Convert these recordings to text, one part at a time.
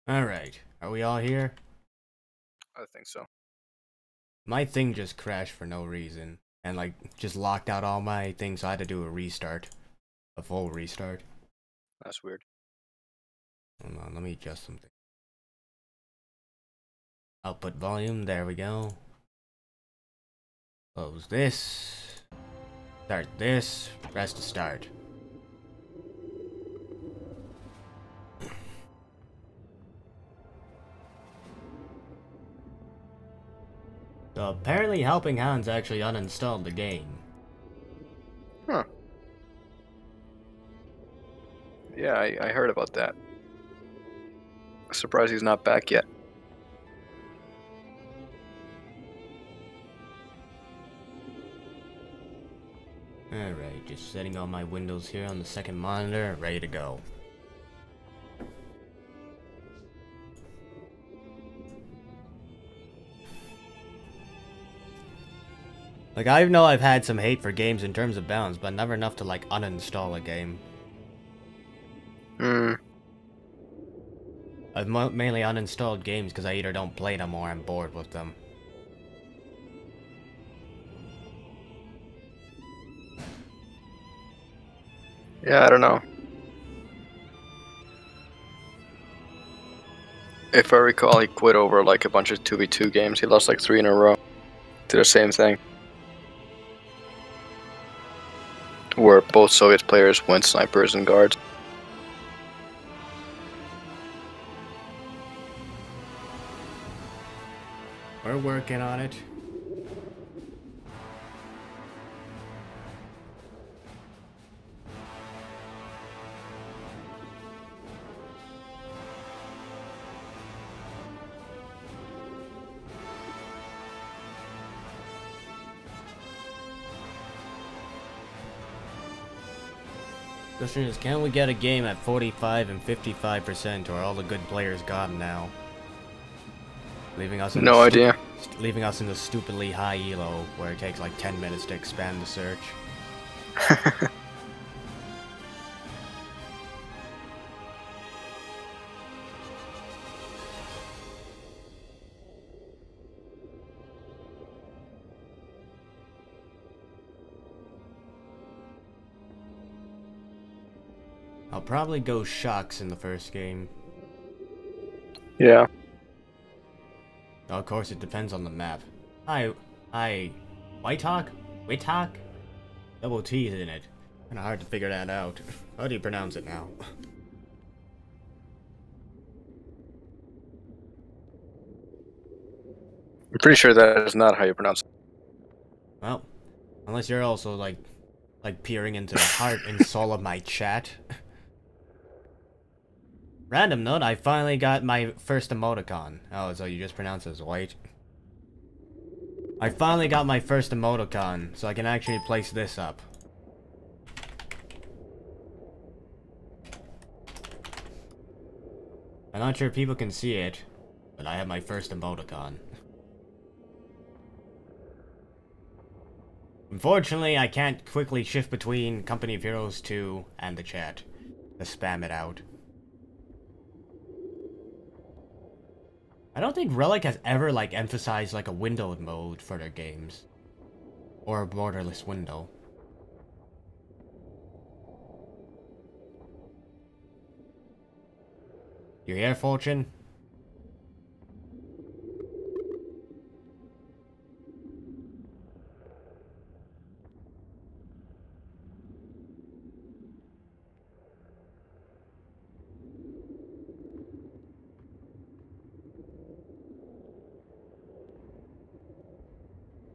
Alright, are we all here? I think so. My thing just crashed for no reason. And like, just locked out all my things, so I had to do a restart. A full restart. That's weird. Hold on, let me adjust something. Output volume, there we go. Close this. Start this. Press to start. So apparently Helping Hands actually uninstalled the game. Huh. Yeah, I heard about that. Surprised he's not back yet. Alright, just setting all my windows here on the second monitor, ready to go. Like, I know I've had some hate for games in terms of balance, but never enough to, like, uninstall a game. Hmm. I've mainly uninstalled games because I either don't play them or I'm bored with them. Yeah, I don't know. If I recall, he quit over like a bunch of 2v2 games. He lost like 3 in a row to the same thing. Where both Soviet players went snipers and guards. We're working on it. Question is, can we get a game at 45 and 55% or all the good players gone now? Leaving us in No idea. leaving us in the stupidly high elo where it takes like 10 minutes to expand the search. I'll probably go Shocks in the first game. Yeah. Of course, it depends on the map. Hi, Whitehawk? Whithawk? Double T's in it. Kinda hard to figure that out. How do you pronounce it now? I'm pretty sure that is not how you pronounce it. Well, unless you're also like peering into the heart and soul of my chat. Random note, I finally got my first emoticon. Oh, so you just pronounce it as white? I finally got my first emoticon, so I can actually place this up. I'm not sure if people can see it, but I have my first emoticon. Unfortunately, I can't quickly shift between Company of Heroes 2 and the chat to spam it out. I don't think Relic has ever, like, emphasized, like, a windowed mode for their games. Or a borderless window. You hear, Fortune?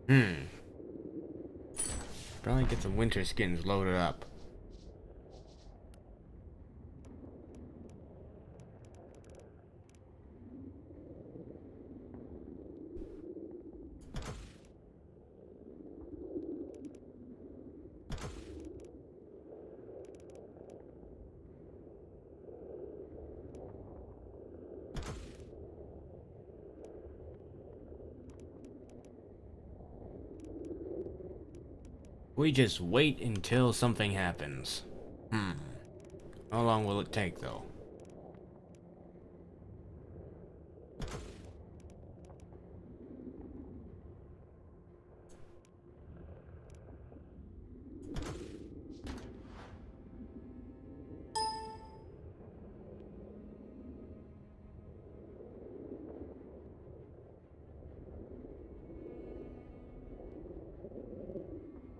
Hmm. Probably get some winter skins loaded up. We just wait until something happens. Hmm. How long will it take, though?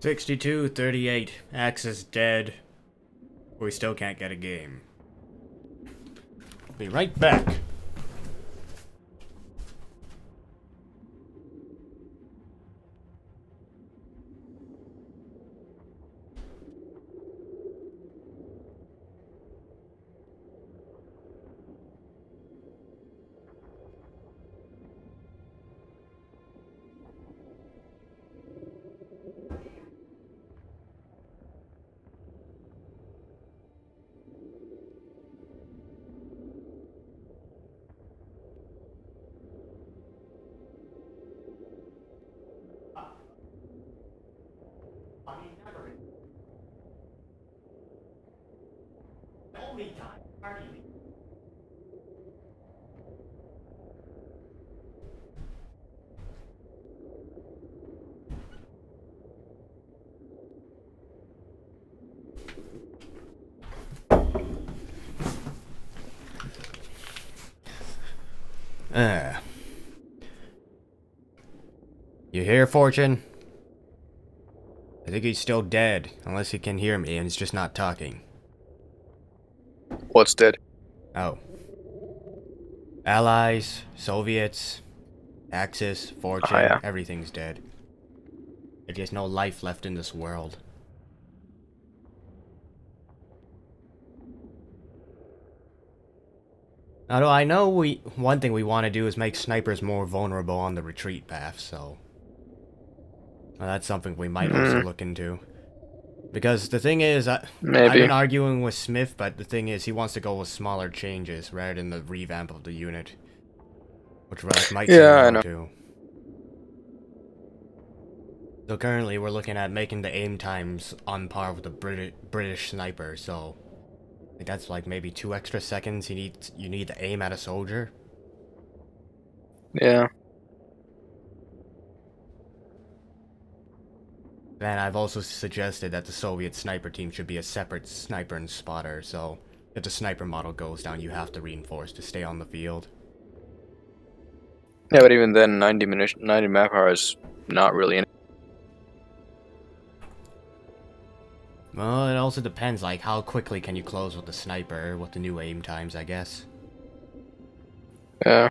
62-38. Axe is dead. We still can't get a game. Be right back. You hear, Fortune? I think he's still dead, unless he can hear me and he's just not talking. What's dead? Oh. Allies, Soviets, Axis, Fortune, yeah. Everything's dead. There's just no life left in this world. Although I know one thing we want to do is make snipers more vulnerable on the retreat path, so... Well, that's something we might also look into. Because the thing is, I've been arguing with Smith, but the thing is, he wants to go with smaller changes rather than the revamp of the unit. Which Relic might say no to. So currently, we're looking at making the aim times on par with the British sniper, so... I think that's like maybe 2 extra seconds you need to aim at a soldier. Yeah. Then I've also suggested that the Soviet sniper team should be a separate sniper and spotter, so if the sniper model goes down, you have to reinforce to stay on the field. Yeah, but even then, 90 map hour is not really in. Well, it also depends, like, how quickly can you close with the sniper, with the new aim times, I guess. Yeah.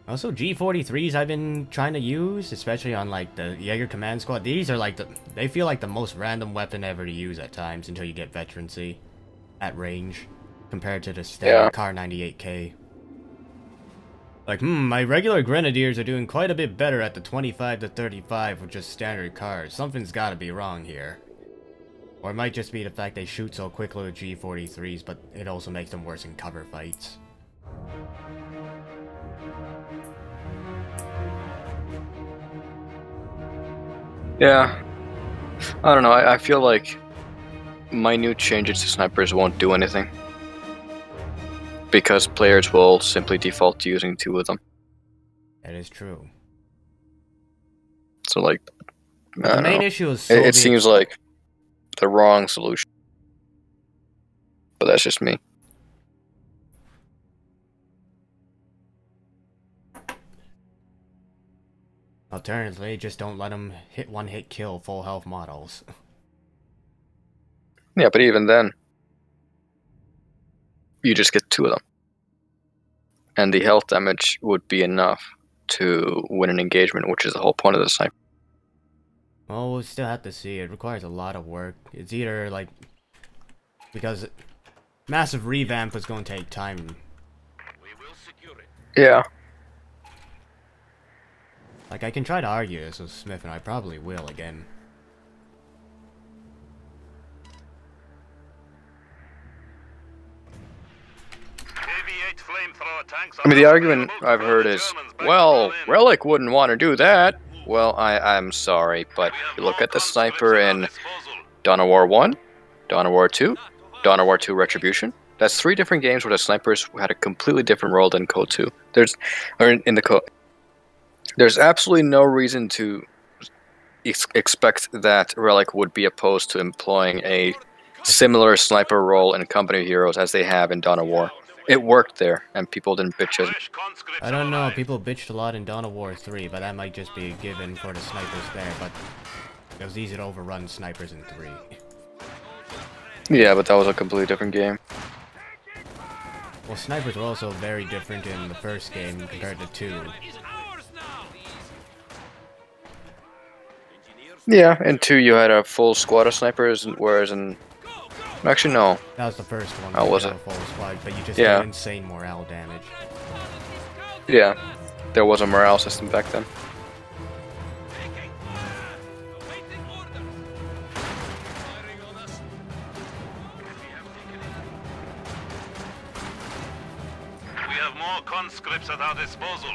Also, G43s I've been trying to use, especially on, like, the Jaeger Command Squad. These are, like, they feel like the most random weapon ever to use at times until you get veterancy at range, compared to the standard Kar 98K. Like, my regular Grenadiers are doing quite a bit better at the 25 to 35 with just standard cars. Something's gotta be wrong here. Or it might just be the fact they shoot so quickly with G43s, but it also makes them worse in cover fights. Yeah. I don't know, I feel like minute changes to snipers won't do anything. Because players will simply default to using 2 of them. That is true. So, like, the main issue is it seems like the wrong solution. But that's just me. Alternatively, just don't let them hit one-hit kill full health models. Yeah, but even then, you just get 2 of them. And the health damage would be enough to win an engagement, which is the whole point of the sniper. Well, we'll still have to see. It requires a lot of work. It's either, like... Because massive revamp is going to take time. We will secure it. Yeah. Like, I can try to argue this with Smith, and I probably will again. I mean, the argument I've heard is, well, Relic wouldn't want to do that. Well, I'm sorry, but you look at the sniper in Dawn of War 1, Dawn of War 2, Dawn of War 2 Retribution. That's 3 different games where the snipers had a completely different role than Code 2. There's absolutely no reason to expect that Relic would be opposed to employing a similar sniper role in Company of Heroes as they have in Dawn of War. It worked there, and people didn't bitch as. Fresh conscripts I don't know, arrived. people bitched a lot in Dawn of War 3, but that might just be a given for the snipers there, but it was easy to overrun snipers in 3. Yeah, but that was a completely different game. Well, snipers were also very different in the first game compared to 2. Yeah, in 2 you had a full squad of snipers, whereas in... Actually, no. That was the first one. Oh, where you was had it? a full squad, but you just Yeah. did insane morale damage. Yeah, there was a morale system back then. We have more conscripts at our disposal.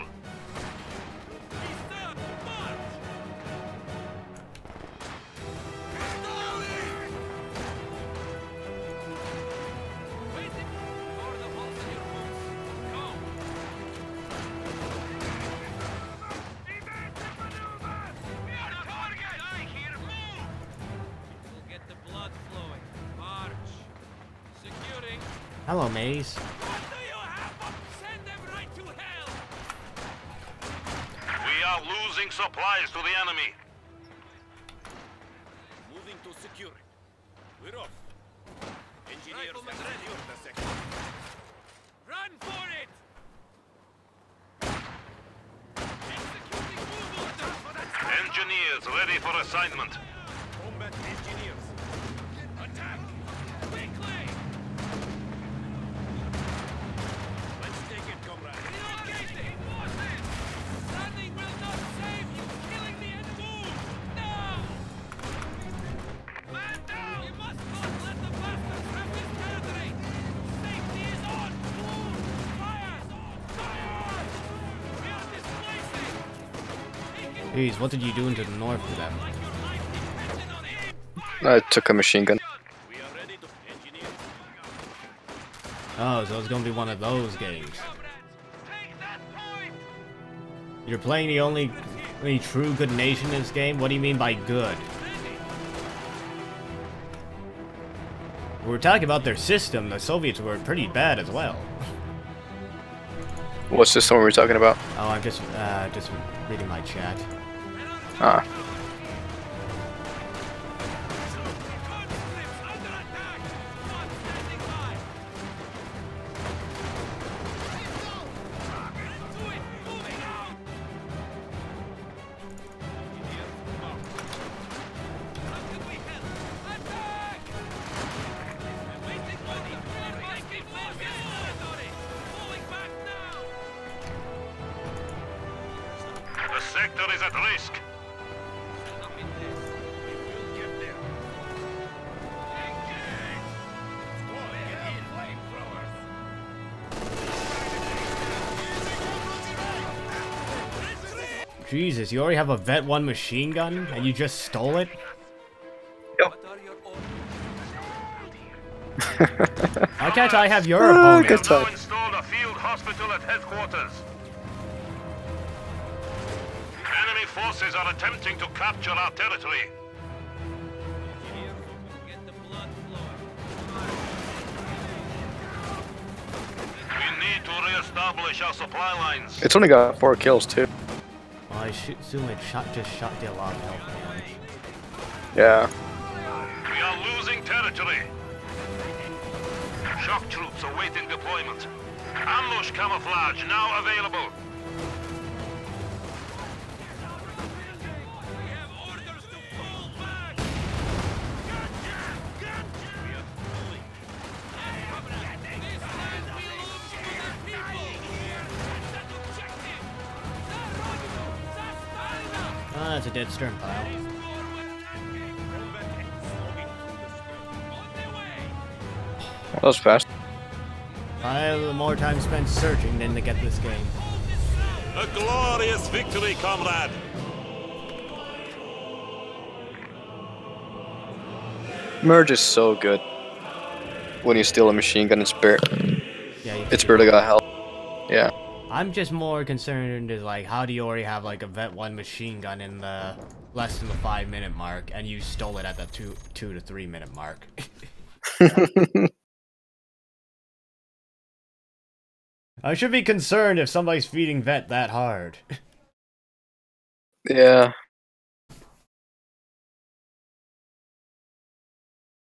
Hello, Maze. We are losing supplies to the enemy. Moving to secure it. We're off. Engineers have secured the sector. Run for it! Executing move orders! Engineers ready for assignment. Combat engineers. Attack! Quickly! Let's take it, comrade. Relocating forces! Running will not save you! Killing the enemy! Now! Man down! You must not let the bastards have this territory! Safety is on! Fire! Fire! We are displacing! Jeez, what did you do into the north to them? I took a machine gun. We are ready to engineer. Oh, so it's gonna be one of those games. You're playing the only true good nation in this game? What do you mean by good? We were talking about their system. The Soviets were pretty bad as well. What system were we talking about? Oh, I'm just reading my chat. Ah. The sector is at risk. Jesus, you already have a Vet 1 machine gun and you just stole it? Why can't I have your opponent? good Now talk. installed a field hospital at headquarters. Enemy forces are attempting to capture our territory. We need to re-establish our supply lines. It's only got 4 kills too. Well, I assume it just shot the alarm health damage. Yeah. We are losing territory. Shock troops awaiting deployment. Ambush camouflage now available. Ah, it's a dead stern pile. That was fast. Pile more time spent searching than to get this game. A glorious victory, comrade. Merge is so good. When you steal a machine gun, it's Yeah, it's barely got health. Yeah. I'm just more concerned is like, how do you already have like a Vet 1 machine gun in the less than the 5-minute mark, and you stole it at the 2 to 3 minute mark? I should be concerned if somebody's feeding vet that hard. Yeah.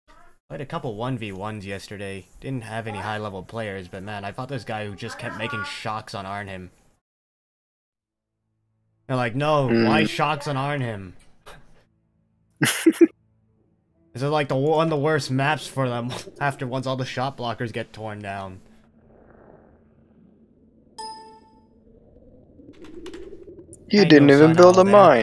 I had a couple 1v1s yesterday. Didn't have any high-level players, but man, I fought this guy who just kept making shocks on Arnhem. They're like, no, why shocks on Arnhem? This is like one of the worst maps for them after once all the shot blockers get torn down. You didn't even build a mine.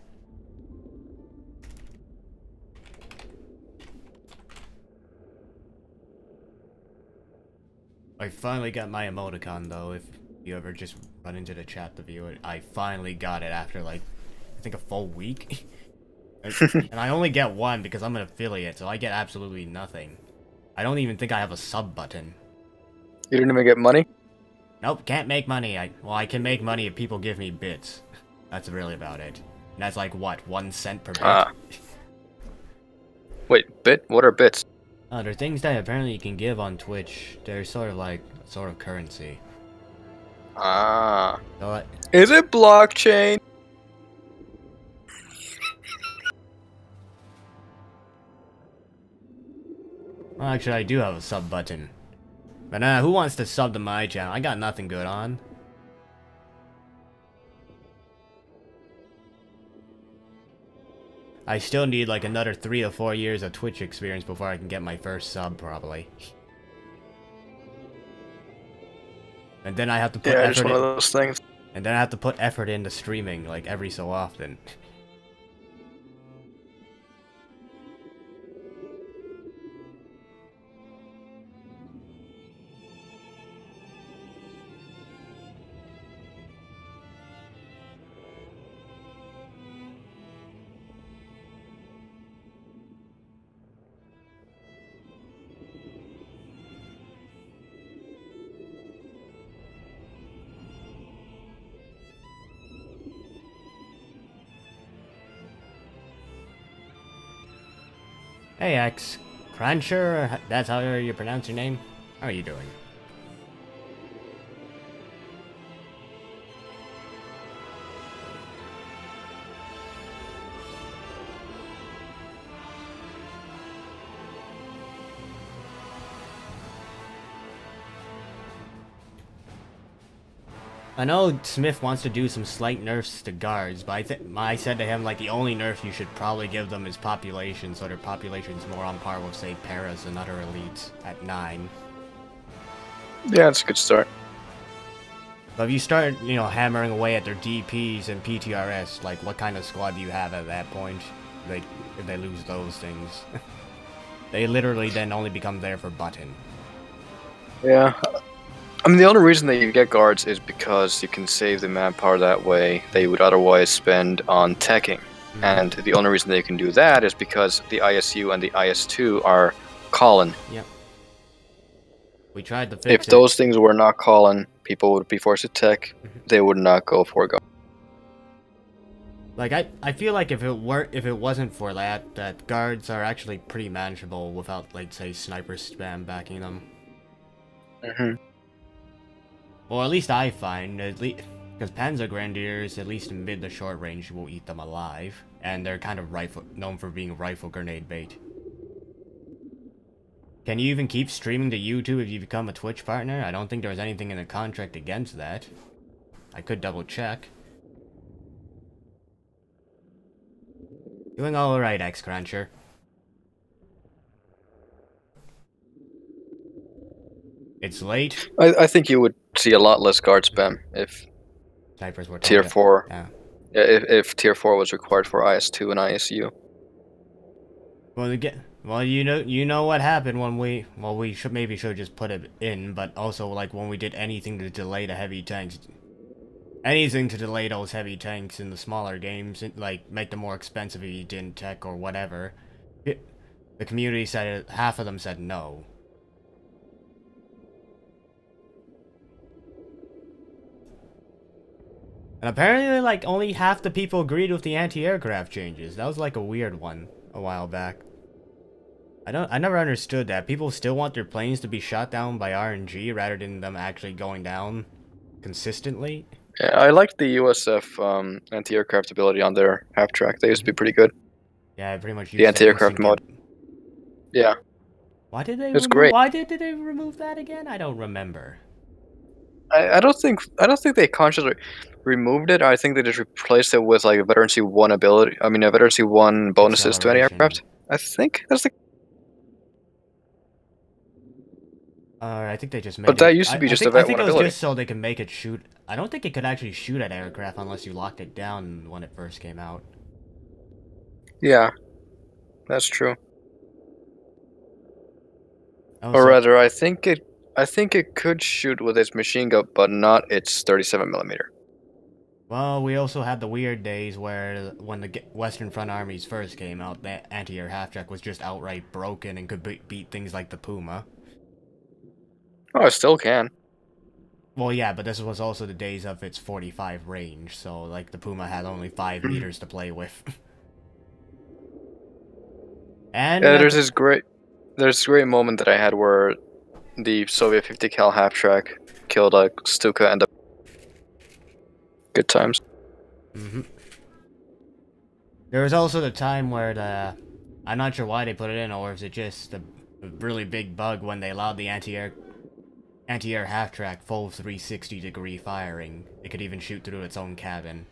I finally got my emoticon though, if you ever just run into the chat to view it. I finally got it after like, I think a full week. And I only get one because I'm an affiliate, so I get absolutely nothing. I don't even think I have a sub button. You didn't even get money? Nope, can't make money. Well, I can make money if people give me bits. That's really about it. And that's like, what, 1 cent per bit? Wait, bit? What are bits? They're things that apparently you can give on Twitch. They're sort of like, currency. Ah. So, is it blockchain? well, actually, I do have a sub button. But who wants to sub to my channel? I got nothing good on. I still need like another 3 or 4 years of Twitch experience before I can get my first sub, probably. And then I have to put effort just one of those things. And then I have to put effort into streaming, like, every so often. Hey, X. Cruncher, that's how you pronounce your name? How are you doing? I know Smith wants to do some slight nerfs to guards, but I said to him, like, the only nerf you should probably give them is population, so their population's more on par with, say, Paras and other elites at 9. Yeah, it's a good start. But if you start, you know, hammering away at their DPs and PTRS, like, what kind of squad do you have at that point? If they lose those things. They literally then only become there for button. Yeah. I mean, the only reason that you get guards is because you can save the manpower that way they would otherwise spend on teching. And the only reason they can do that is because the ISU and the IS2 are calling. Yep. We tried to fix If those things were not calling, people would be forced to tech. They would not go for go. Like, I feel like if it wasn't for that guards are actually pretty manageable without, like, say, sniper spam backing them. Or at least I find, because Panzer Grenadiers, at least in mid to short range, will eat them alive, and they're kind of known for being rifle grenade bait. Can you even keep streaming to YouTube if you become a Twitch partner? I don't think there's anything in the contract against that. I could double check. Doing alright, X-Cruncher. It's late. I think you would see a lot less guard spam if Snipers were Tier 4. Yeah. If Tier 4 was required for IS2 and ISU. Well, you know what happened when we maybe should just put it in, but also like when we did anything to delay the heavy tanks. Anything to delay those heavy tanks in the smaller games, like make them more expensive if you didn't tech or whatever. The community said half of them said no. And apparently, like, only half the people agreed with the anti-aircraft changes. That was, like, a weird one a while back. I never understood that. People still want their planes to be shot down by RNG rather than them actually going down. consistently. Yeah, I liked the USF anti-aircraft ability on their half-track. They used to be pretty good. Yeah, I pretty much The used to anti-aircraft async mod. it. Yeah, Why did they it's remove? great. Why did they remove that again? I don't remember. I don't think they consciously removed it. I think they just replaced it with like a Veteran C1 ability. I mean, a Veteran C1 bonuses to any Acceleration. aircraft. I think that's the. I think they just made But it. that used to be just a I Vet think 1 it was ability. just so they can make it shoot. I don't think it could actually shoot at aircraft unless you locked it down when it first came out. Yeah, that's true. Oh, Or so- rather, I think it could shoot with its machine gun, but not its 37mm. Well, we also had the weird days where when the Western Front armies first came out, the anti-air half-track was just outright broken and could beat things like the Puma. Oh, it still can. Well, yeah, but this was also the days of its 45 range, so like the Puma had only 5 meters to play with. And Yeah, there's this great moment that I had where the Soviet 50 cal half track killed Stuka and the good times. There was also the time where I'm not sure why they put it in, or is it just a really big bug when they allowed the anti-air half-track full 360-degree firing. It could even shoot through its own cabin.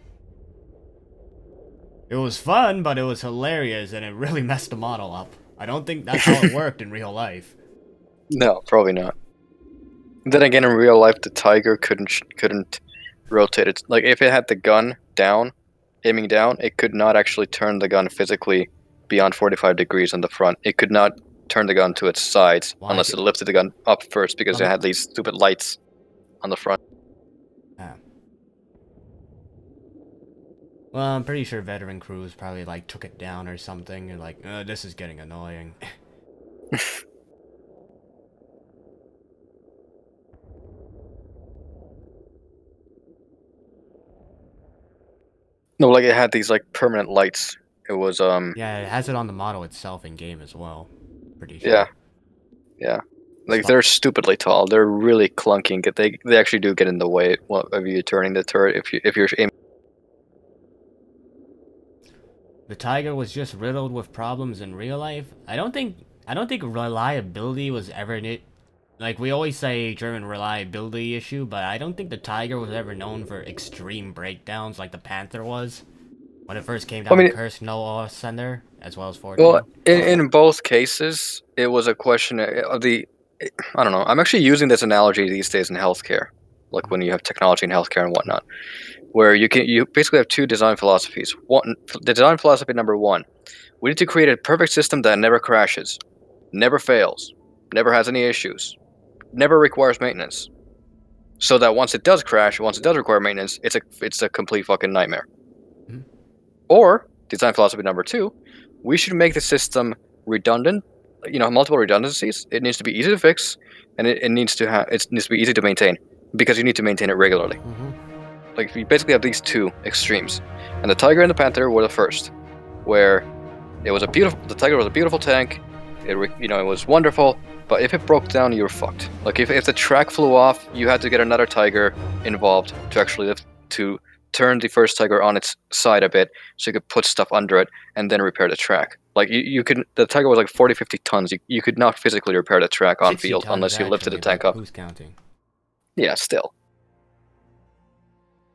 It was fun, but it was hilarious, and it really messed the model up. I don't think that's how it worked in real life. No, probably not. Then again, in real life, the Tiger couldn't rotate it. Like if it had the gun down, aiming down, it could not actually turn the gun physically beyond 45 degrees on the front. It could not turn the gun to its sides unless it lifted the gun up first because it had these stupid lights on the front. Well, I'm pretty sure veteran crews probably like took it down or something and like, this is getting annoying. No, like it had these like permanent lights. It was Yeah, it has it on the model itself in game as well. Pretty sure. Yeah. Like they're stupidly tall. They're really clunky. They actually do get in the way of you turning the turret if you're aiming. The Tiger was just riddled with problems in real life. I don't think reliability was ever like we always say German reliability issue, but I don't think the Tiger was ever known for extreme breakdowns like the Panther was when it first came down to Kursk no Sender as well as 14. Well, in both cases, it was a question of the. I don't know. I'm actually using this analogy these days in healthcare, like when you have technology in healthcare and whatnot, where you basically have two design philosophies. The design philosophy number one, we need to create a perfect system that never crashes, never fails, never has any issues, never requires maintenance, so that once it does crash, once it does require maintenance, it's a complete fucking nightmare. Mm-hmm. Or design philosophy number two, we should make the system redundant. Multiple redundancies. It needs to be easy to fix, and it needs to be easy to maintain because you need to maintain it regularly. Mm-hmm. Like you basically have these two extremes, and the Tiger and the Panther were the first, where the Tiger was a beautiful tank. It was wonderful, but if it broke down, you were fucked. Like if the track flew off, you had to get another Tiger involved to actually turn the first Tiger on its side a bit so you could put stuff under it and then repair the track. Like the Tiger was like 40-50 tons. You could not physically repair the track on field unless you lifted the tank up. Who's counting? Yeah, still.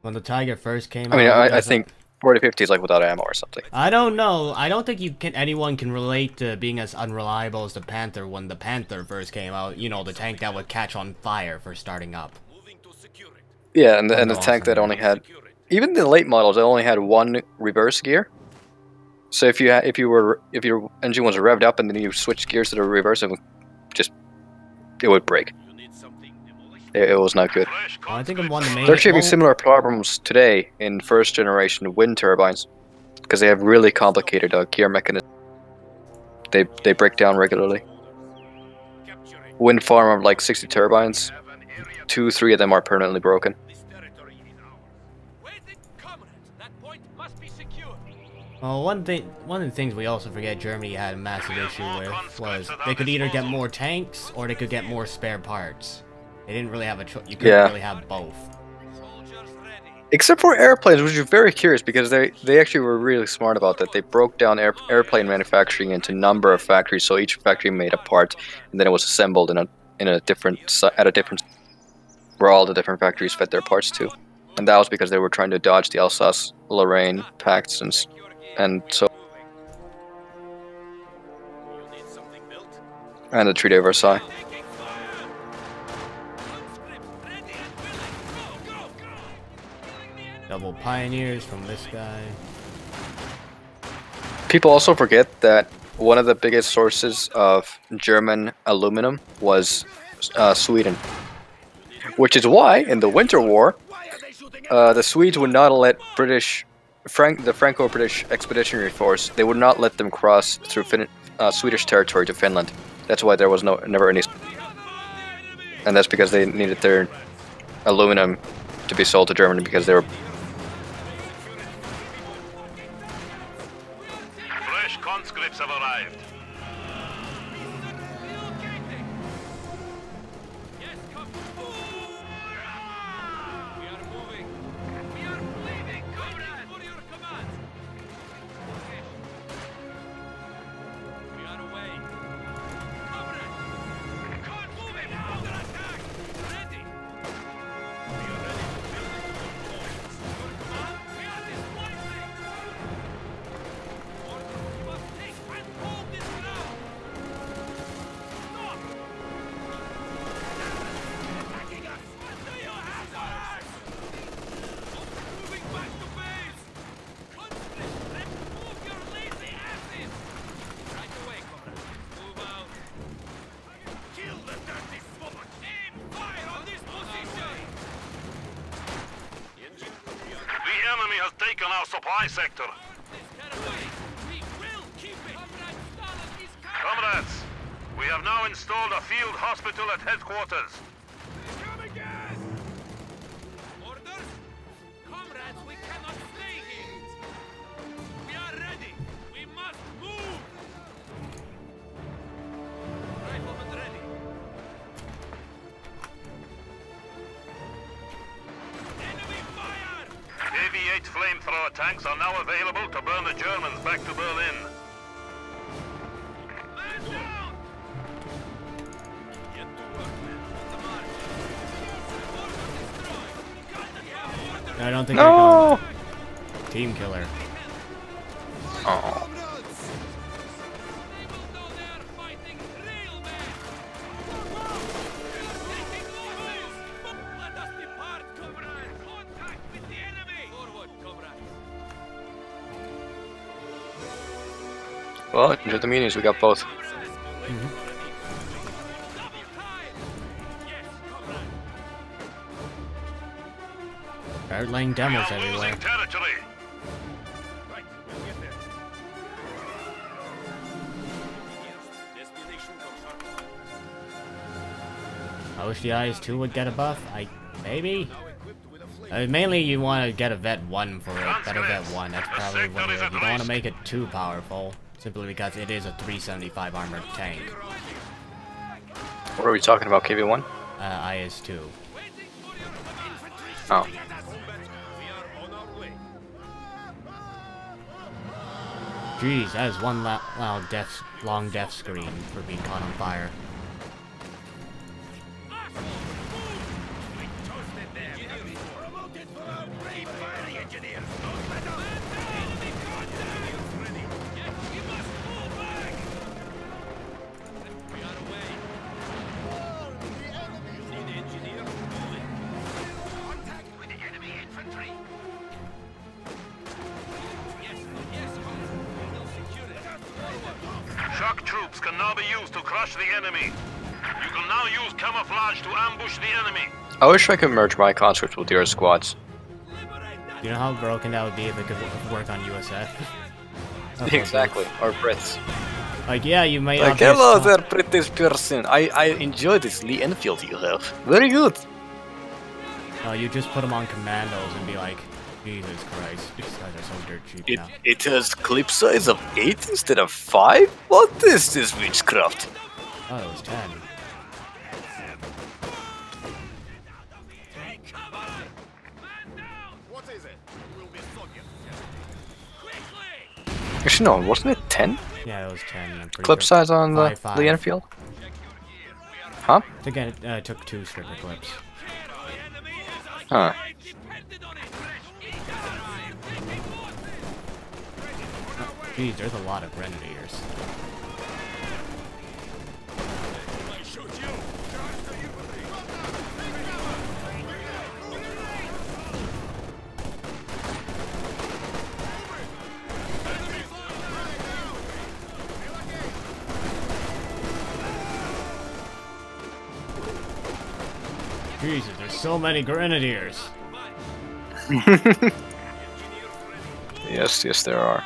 When the Tiger first came I mean, out, I think 40-50 is like without ammo or something. I don't know. I don't think anyone can relate to being as unreliable as the Panther when the Panther first came out. You know, the tank that would catch on fire for starting up. Yeah, and the tank that only had, even the late models, it only had one reverse gear. So if your engine was revved up and then you switched gears to the reverse, it would break. It was not good. Well, I think I'm one of the main. They're actually having similar problems today in first generation wind turbines because they have really complicated gear mechanisms. They break down regularly. Wind farm of like 60 turbines, 2-3 of them are permanently broken. Well, one of the things we also forget Germany had a massive issue with was they could either get more tanks or they could get more spare parts. They didn't really have a choice. You couldn't really have both. Except for airplanes, which is very curious because they actually were really smart about that. They broke down airplane manufacturing into number of factories, so each factory made a part, and then it was assembled in a different at a different where all the different factories fed their parts to, and that was because they were trying to dodge the Alsace-Lorraine pacts and so and the Treaty of Versailles. Double pioneers from this guy. People also forget that one of the biggest sources of German aluminum was Sweden. Which is why, in the Winter War, the Swedes would not let the Franco-British Expeditionary Force, they would not let them cross through Swedish territory to Finland. That's why there was never any... And that's because they needed their aluminum to be sold to Germany because they were... Fresh conscripts have arrived. Taken our supply sector. Comrades, we have now installed a field hospital at headquarters. Orders? Comrades, we cannot stay here. We are ready. We must move. Riflemen ready. Enemy fire! Heavy-8 flamethrower tanks are now available to burn the Germans back to Berlin. Man down! Get to work, men. On the march. Order destroyed. Got the order. I don't think No! they're going. Team killer. Oh. They will know they are fighting real men. Taking losses. Let us depart, comrades. Contact with the enemy. Forward, comrades. Well, enjoy the meetings, we got both. Double time. Yes, comrades. Start laying demos We are everywhere. losing territory. Right, we'll get there. Destination confirmed. I wish the IS-2 would get a buff. Maybe? Mainly you want to get a Vet 1 for it. Better Vet 1. That's probably what it is. You don't want to make it too powerful. Simply because it is a 375 armored tank. What are we talking about, KV1? IS-2. Oh. Jeez, that is one loud long death scream for being caught on fire. Shock troops can now be used to crush the enemy. You can now use camouflage to ambush the enemy. I wish I could merge my conscripts with your squads. You know how broken that would be if it could work on USF? Exactly, or Brits. Like, yeah, you might Like, not hello there, British person. I enjoy this Lee Enfield you have. Very good. You just put them on commandos and be like, Jesus Christ, these guys are so dirt cheap now. It has clip size of 8 instead of 5? What is this witchcraft? Oh, it was 10. Take cover! Man down! Actually, no, wasn't it 10? Yeah, it was 10. I'm pretty Clip sure. size on the 5. Lee Enfield? Huh? To get it, took 2 stripper clips. Huh. Geez, there's a lot of grenadiers. Jesus, there's so many grenadiers. Yes, there are.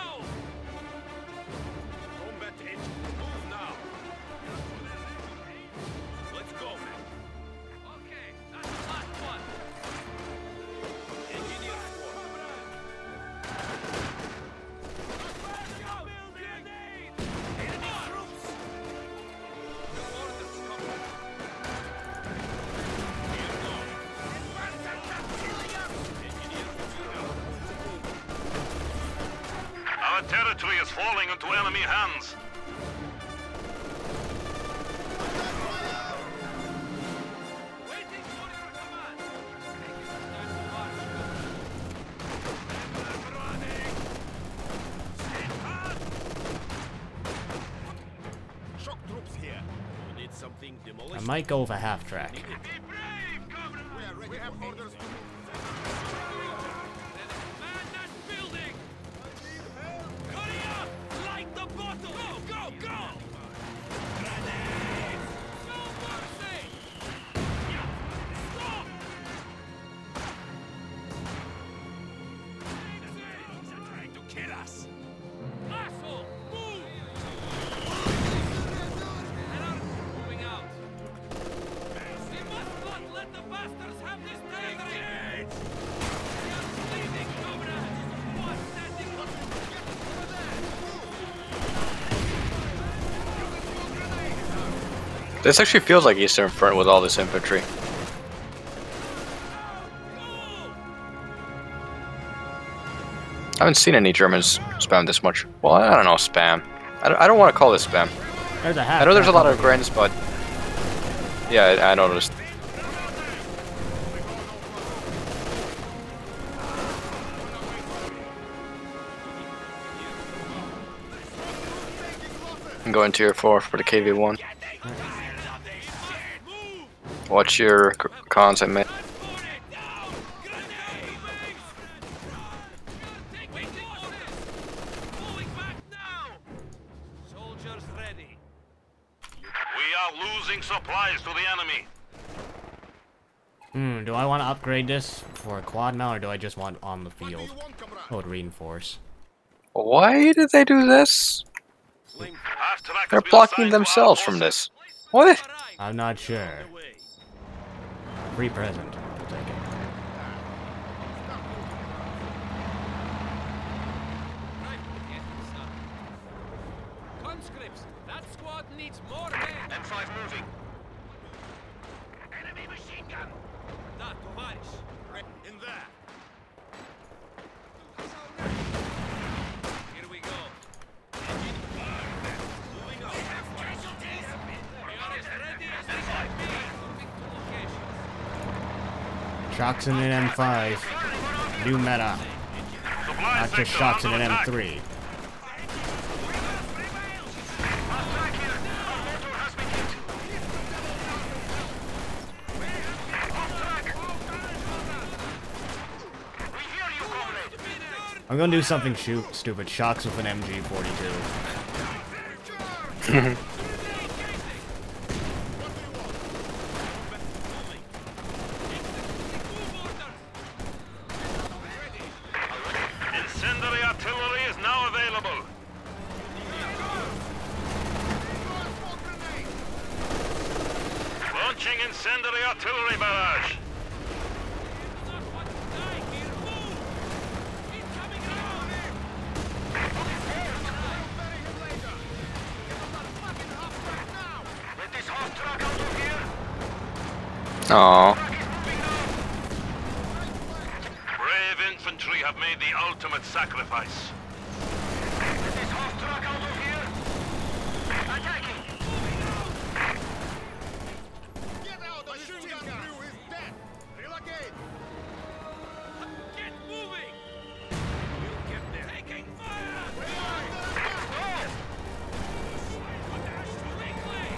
Our territory is falling into enemy hands. Waiting for your command. Shock troops here. You need something I demolished? might go with a half track. Be brave, comrade. We have orders to Man that building. Hurry up! Light the bottle. Go, go, go! Grenades! No mercy! Stop! They're trying to kill us. Asshole, move! Moving out. We must not let the bastards have this territory! We are bleeding, comrades! One standing up! This actually feels like Eastern Front with all this infantry. I haven't seen any Germans spam this much. Well, I don't know, spam. I don't want to call this spam. There's a half I know there's a track lot of over here. grins, but... Yeah, I noticed. I'm going tier 4 for the KV-1. Watch your cons, I meant. Soldiers ready. We are losing supplies to the enemy. Do I want to upgrade this for a quad mount, or do I just want on the field? I would reinforce. Why did they do this? Half-track They're has been blocking assigned to our themselves from forces. this. What? I'm not sure. Free present. I'll take it. Conscripts, that squad needs more men. M5 moving. Enemy machine gun. Da, товарищ. in there. Here we go. Moving up. We are as ready as we can be. Moving to locations. Shocks in an M5. New meta. Supply Not just sector shocks in under an attack. M3. I'm gonna do something stupid. Shocks with an MG42. Incendiary artillery is now available. Launching incendiary artillery barrage. Get this hot truck out of here. Aww. Brave infantry have made the ultimate sacrifice. This half truck out of here. Attacking. Get out! The machine gun crew is dead! Relocate! Get moving! We'll get there. Taking fire! Quickly!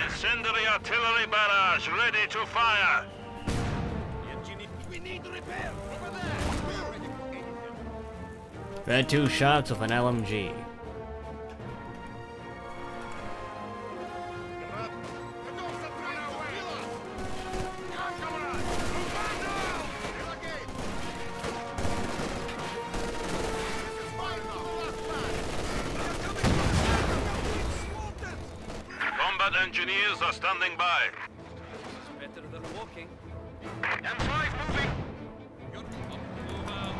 Incendiary artillery barrage ready to fire. We need repair! Over there! Red 2 shots with an LMG. Combat engineers are standing by. Better than walking. M5 moving. Move out.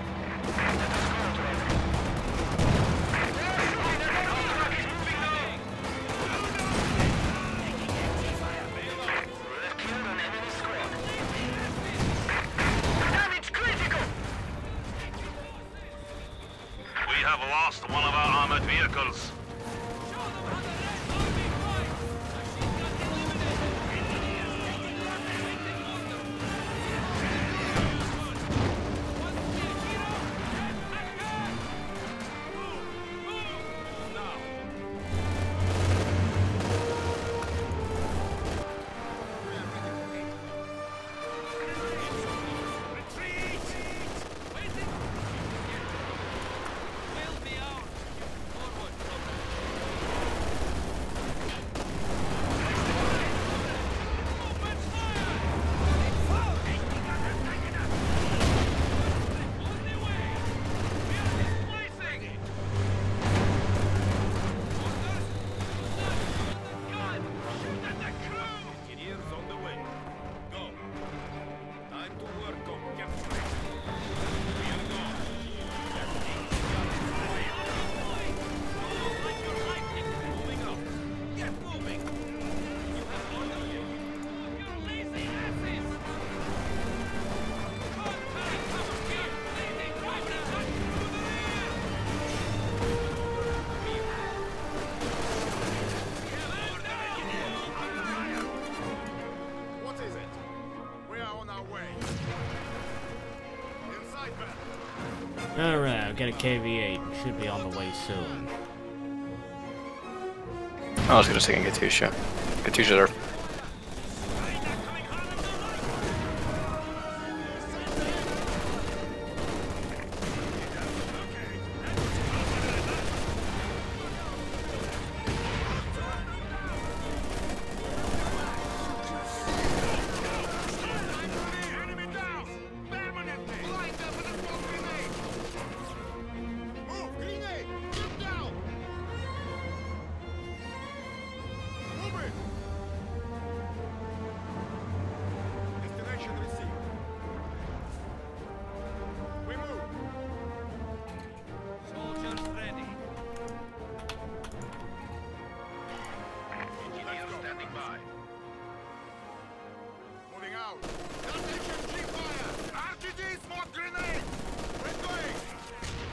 Damage critical. We have lost one of our armored vehicles. Show them how the Red Army fights! Machine gun eliminated! Waiting order! Want to be a hero? Attack! Move! Move! Now! Retreat! Waiting! Bail me out! Forward, Open fire! On the way! We are displacing! Orders! Gun! Shoot at the crew! Engineers on the way. Go. Time to work on capturing. We are gone. Like your lightning! Moving up. Get moving. You have ordered you! You lazy asses! Contact! Cover here! Leading right attack through the rear! What is it? We are on our way. Inside man. Alright, I'll get a KV-8. Should be on the way soon. I was gonna say Katusha. Katusha's are. Enemy down! Permanently! Blind them with a smoke grenade! Move! Grenade! Get down! Move it! Destination received. We move! Soldiers ready! Engineers standing by. Moving out. Attention, G-fire! RGD smoke grenade! We're going!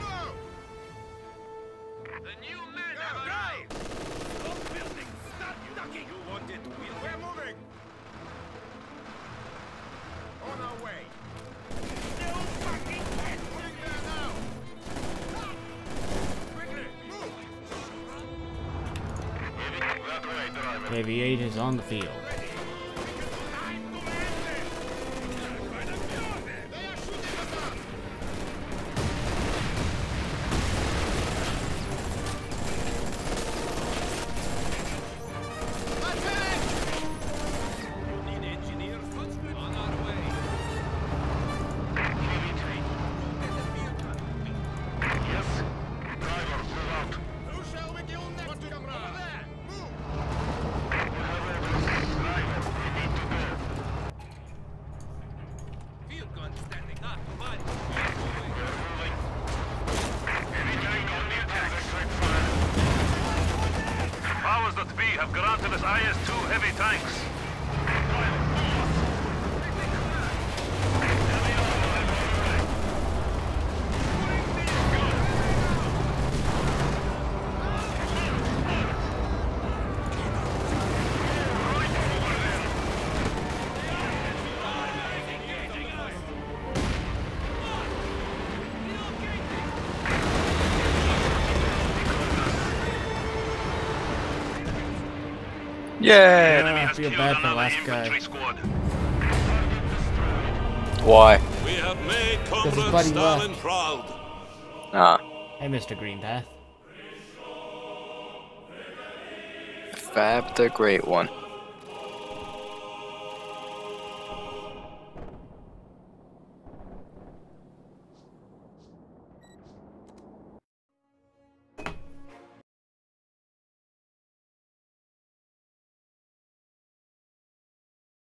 No! The new men Go, have go! arrived. Stop building! Stop ducking! You want it? We're moving! On our way! No fucking way! Moving there now! Quickly, move! That way, driver. KV-8 is on the field. Time to land it! They are shooting us up! Attack! You need engineers? On our way! Yes. Driver, move out. Who shall we kill next? Over there! Move! We have orders. Not too much. Powers that be have granted us IS-2 heavy tanks. Yeah. I feel bad for the last guy. Squad. Why? We have made his Comrade buddy Stalin left. proud. Ah, Hey, Mr. Greenpath. Fab the Great One.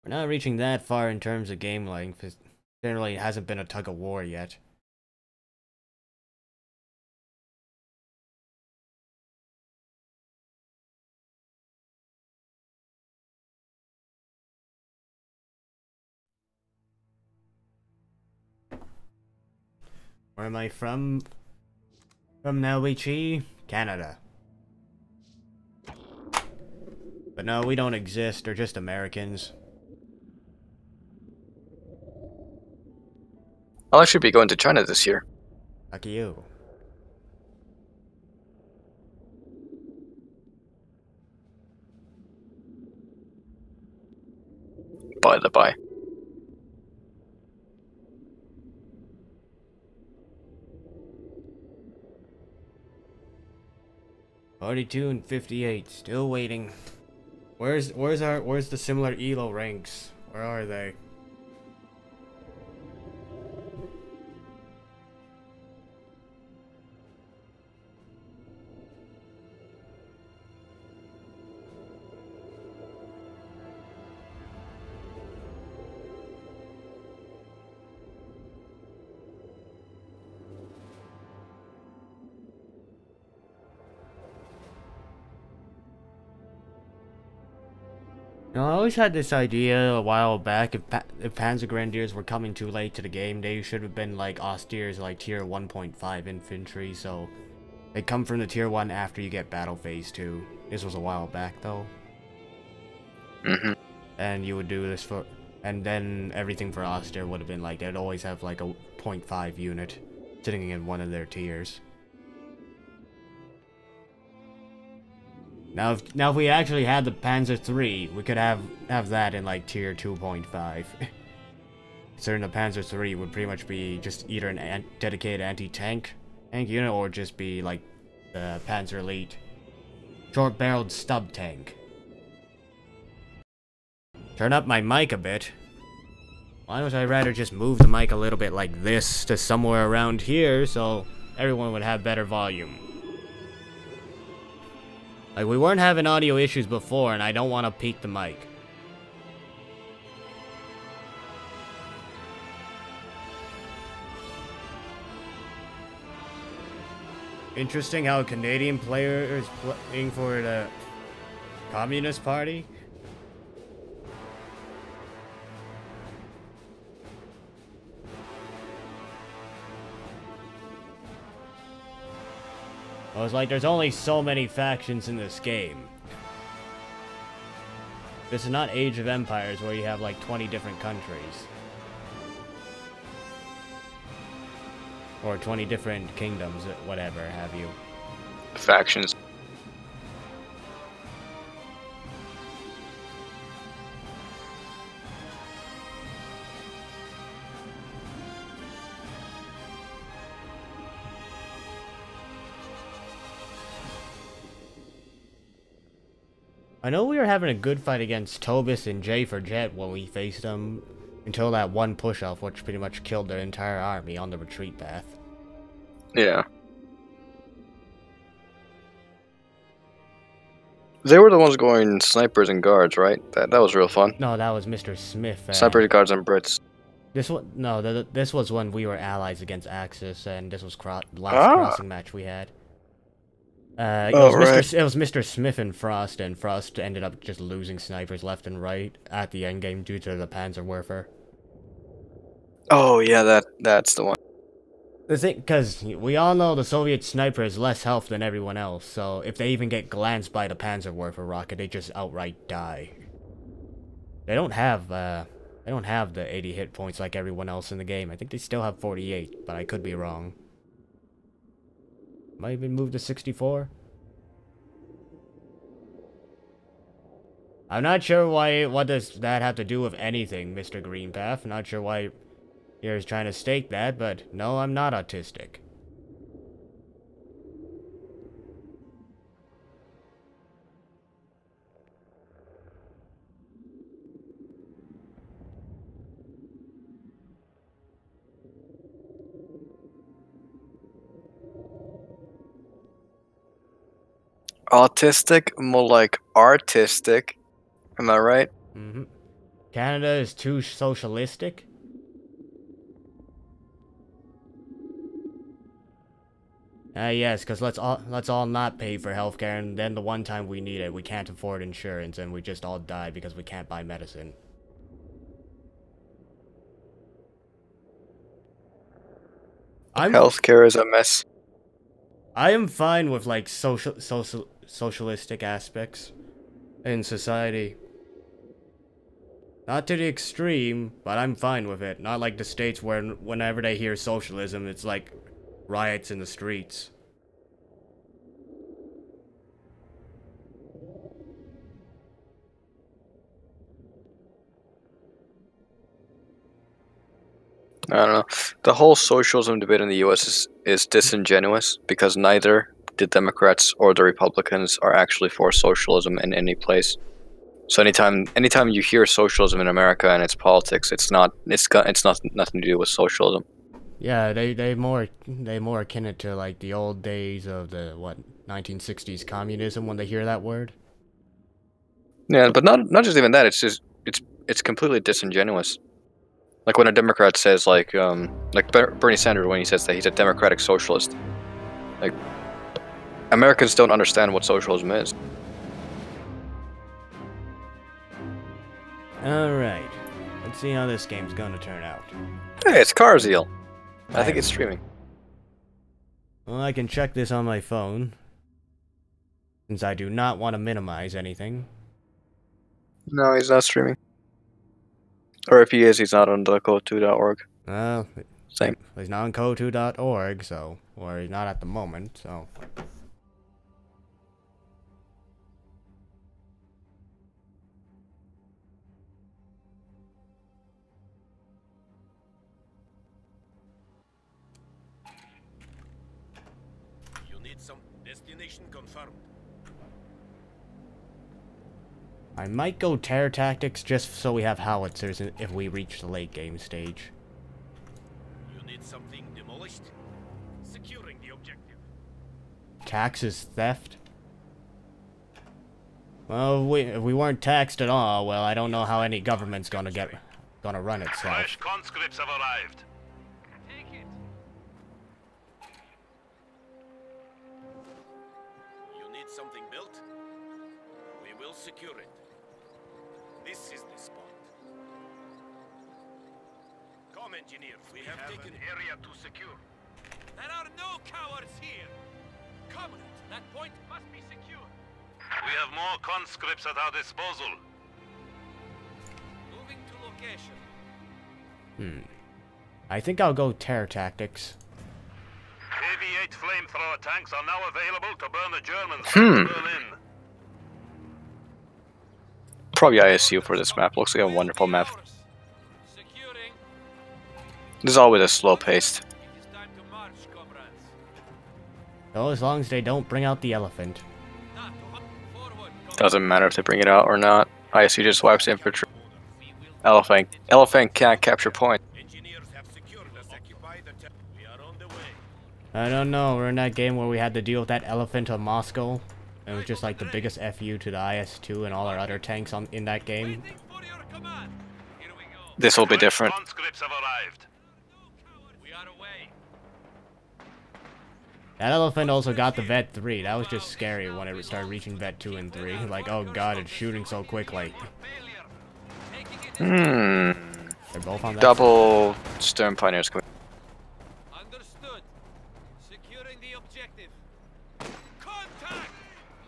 We're not reaching that far in terms of game length. It generally hasn't been a tug of war yet. Where am I from? From Naoichi, Canada. But no, we don't exist. They're just Americans. I'll actually be going to China this year. Lucky you. By the by. $42 and 58, still waiting. Where's the similar ELO ranks? Where are they? No, I always had this idea a while back, if Panzer Grenadiers were coming too late to the game, they should have been like Austeriors, like tier 1.5 infantry, so they come from the tier 1 after you get battle phase 2. This was a while back though. Mm-hmm. And you would do this for, and then everything for Austere would have been like, they'd always have like a 0.5 unit sitting in one of their tiers. Now if we actually had the Panzer III, we could have that in like tier 2.5. Considering the Panzer III would pretty much be just either an dedicated anti-tank unit or just be like the Panzer Elite short-barreled stub tank. Turn up my mic a bit. Why don't I rather just move the mic a little bit like this to somewhere around here so everyone would have better volume. Like, we weren't having audio issues before, and I don't want to peak the mic. Interesting how a Canadian player is playing for the Communist Party. I was like, there's only so many factions in this game. This is not Age of Empires where you have like 20 different countries. Or 20 different kingdoms, whatever have you. Factions. I know we were having a good fight against Tobis and J for Jet when we faced them, until that one push-off, which pretty much killed their entire army on the retreat path. Yeah. They were the ones going snipers and guards, right? That was real fun. No, that was Mr. Smith. Snipers, guards, and Brits. This one, no, this was when we were allies against Axis, and this was last crossing match we had. It was Mr. Smith and Frost ended up just losing snipers left and right at the endgame due to the Panzerwerfer. Oh yeah, that's the one. The thing, because we all know the Soviet sniper has less health than everyone else, so if they even get glanced by the Panzerwerfer rocket, they just outright die. They don't have the 80 hit points like everyone else in the game. I think they still have 48, but I could be wrong. Might even move to 64. I'm not sure what does that have to do with anything, Mr. Greenpath. Not sure why you're trying to stake that, but no, I'm not autistic. Autistic, more like artistic. Am I right? Mm-hmm. Canada is too socialistic? Yes, because let's all not pay for healthcare, and then the one time we need it, we can't afford insurance, and we just all die because we can't buy medicine. Healthcare is a mess. I am fine with like socialistic aspects in society. Not to the extreme, but I'm fine with it. Not like the States where whenever they hear socialism, it's like riots in the streets. I don't know. The whole socialism debate in the U.S. is disingenuous because neither the Democrats or the Republicans are actually for socialism in any place. So anytime you hear socialism in America and its politics, it's nothing to do with socialism. Yeah, they more akin it to like the old days of the 1960s communism when they hear that word. Yeah, but not just even that. It's completely disingenuous. Like when a Democrat says like Bernie Sanders when he says that he's a democratic socialist. Like Americans don't understand what socialism is. Alright. Let's see how this game's gonna turn out. Hey, it's Carzeal. I think it's streaming. Well, I can check this on my phone, since I do not want to minimize anything. No, he's not streaming. Or if he is, he's not on the code2.org. Well, Same. He's not on code2.org, so, or he's not at the moment, so. Some destination confirmed. I might go terror tactics just so we have howitzers if we reach the late game stage. You need something demolished? Securing the objective. Taxes theft? Well, if we weren't taxed at all, well, I don't know how any government's gonna run itself. Fresh conscripts have arrived. Take it. Something built, we will secure it. This is the spot. Come, engineer. We have taken an area to secure. There are no cowards here. Comrades, that point must be secure. We have more conscripts at our disposal. Moving to location. I think I'll go terror tactics. KV-8 flamethrower tanks are now available to burn the Germans in Berlin. Probably ISU for this map. Looks like a wonderful map. Securing. This is always a slow paced. It is time to march, comrades. Oh, as long as they don't bring out the elephant. Now to forward, comrades. Doesn't matter if they bring it out or not. ISU just wipes infantry. Elephant can't capture point. Engineers have secured us. Occupy the we are on the way. I don't know, we're in that game where we had to deal with that elephant of Moscow. It was just like the biggest FU to the IS-2 and all our other tanks in that game. Waiting for your command. Here we go. This will be different. Conscripts have arrived. We are away. That elephant also got the vet 3. That was just scary when it started reaching vet 2 and 3. Like, oh god, it's shooting so quickly. Failure. Taking it. They're both on that. Double Stern Pioneers. Understood. Securing the objective. Contact!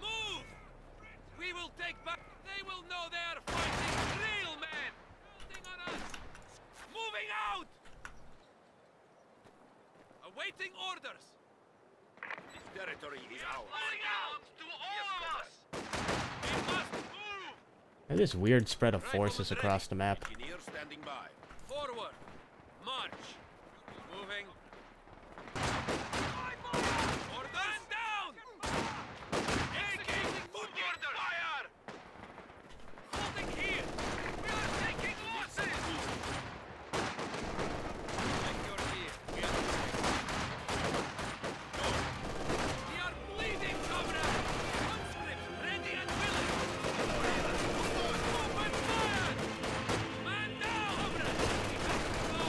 Move! We will take back. They will know they are fighting real men. Building on us. Moving out! Awaiting orders. This territory is ours. Flying out to all of us. We must move. There's this weird spread of forces across the map. Engineers standing by. Forward. March. Moving. Orders down. Engaging foot orders. Fire. Holding here. We are taking losses. Secure here. We are We are bleeding, comrade. Conscripts ready and willing. Open fire. Man down, comrade. We have to go.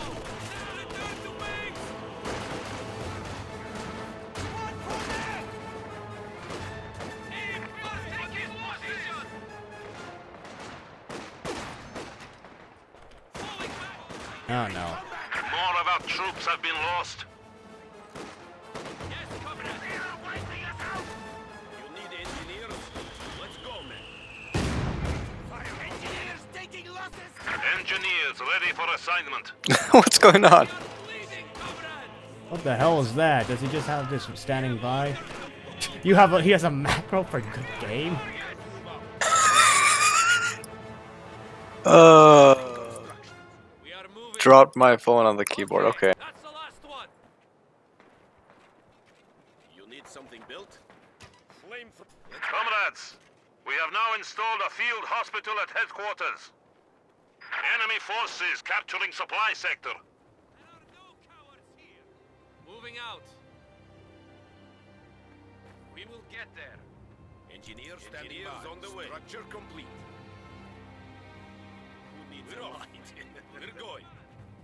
Now return to base. One for them. Aim. We are taking position. Falling back. Oh no. More of our troops have been lost. Yes, comrade. You need engineers? Let's go, men. Engineers taking losses. Engineers ready for assignment. What's going on? Bleeding, comrade. What the hell is that? Does he just have this standing by? You have a, he has a macro for good game? We are moving. Dropped my phone on the keyboard. Okay. That's the last one. You need something built? Comrades, we have now installed a field hospital at headquarters. Enemy forces capturing supply sector. There are no cowards here. Moving out. We will get there. Engineers standing by. On the way. Structure complete. Who needs a light? We're going.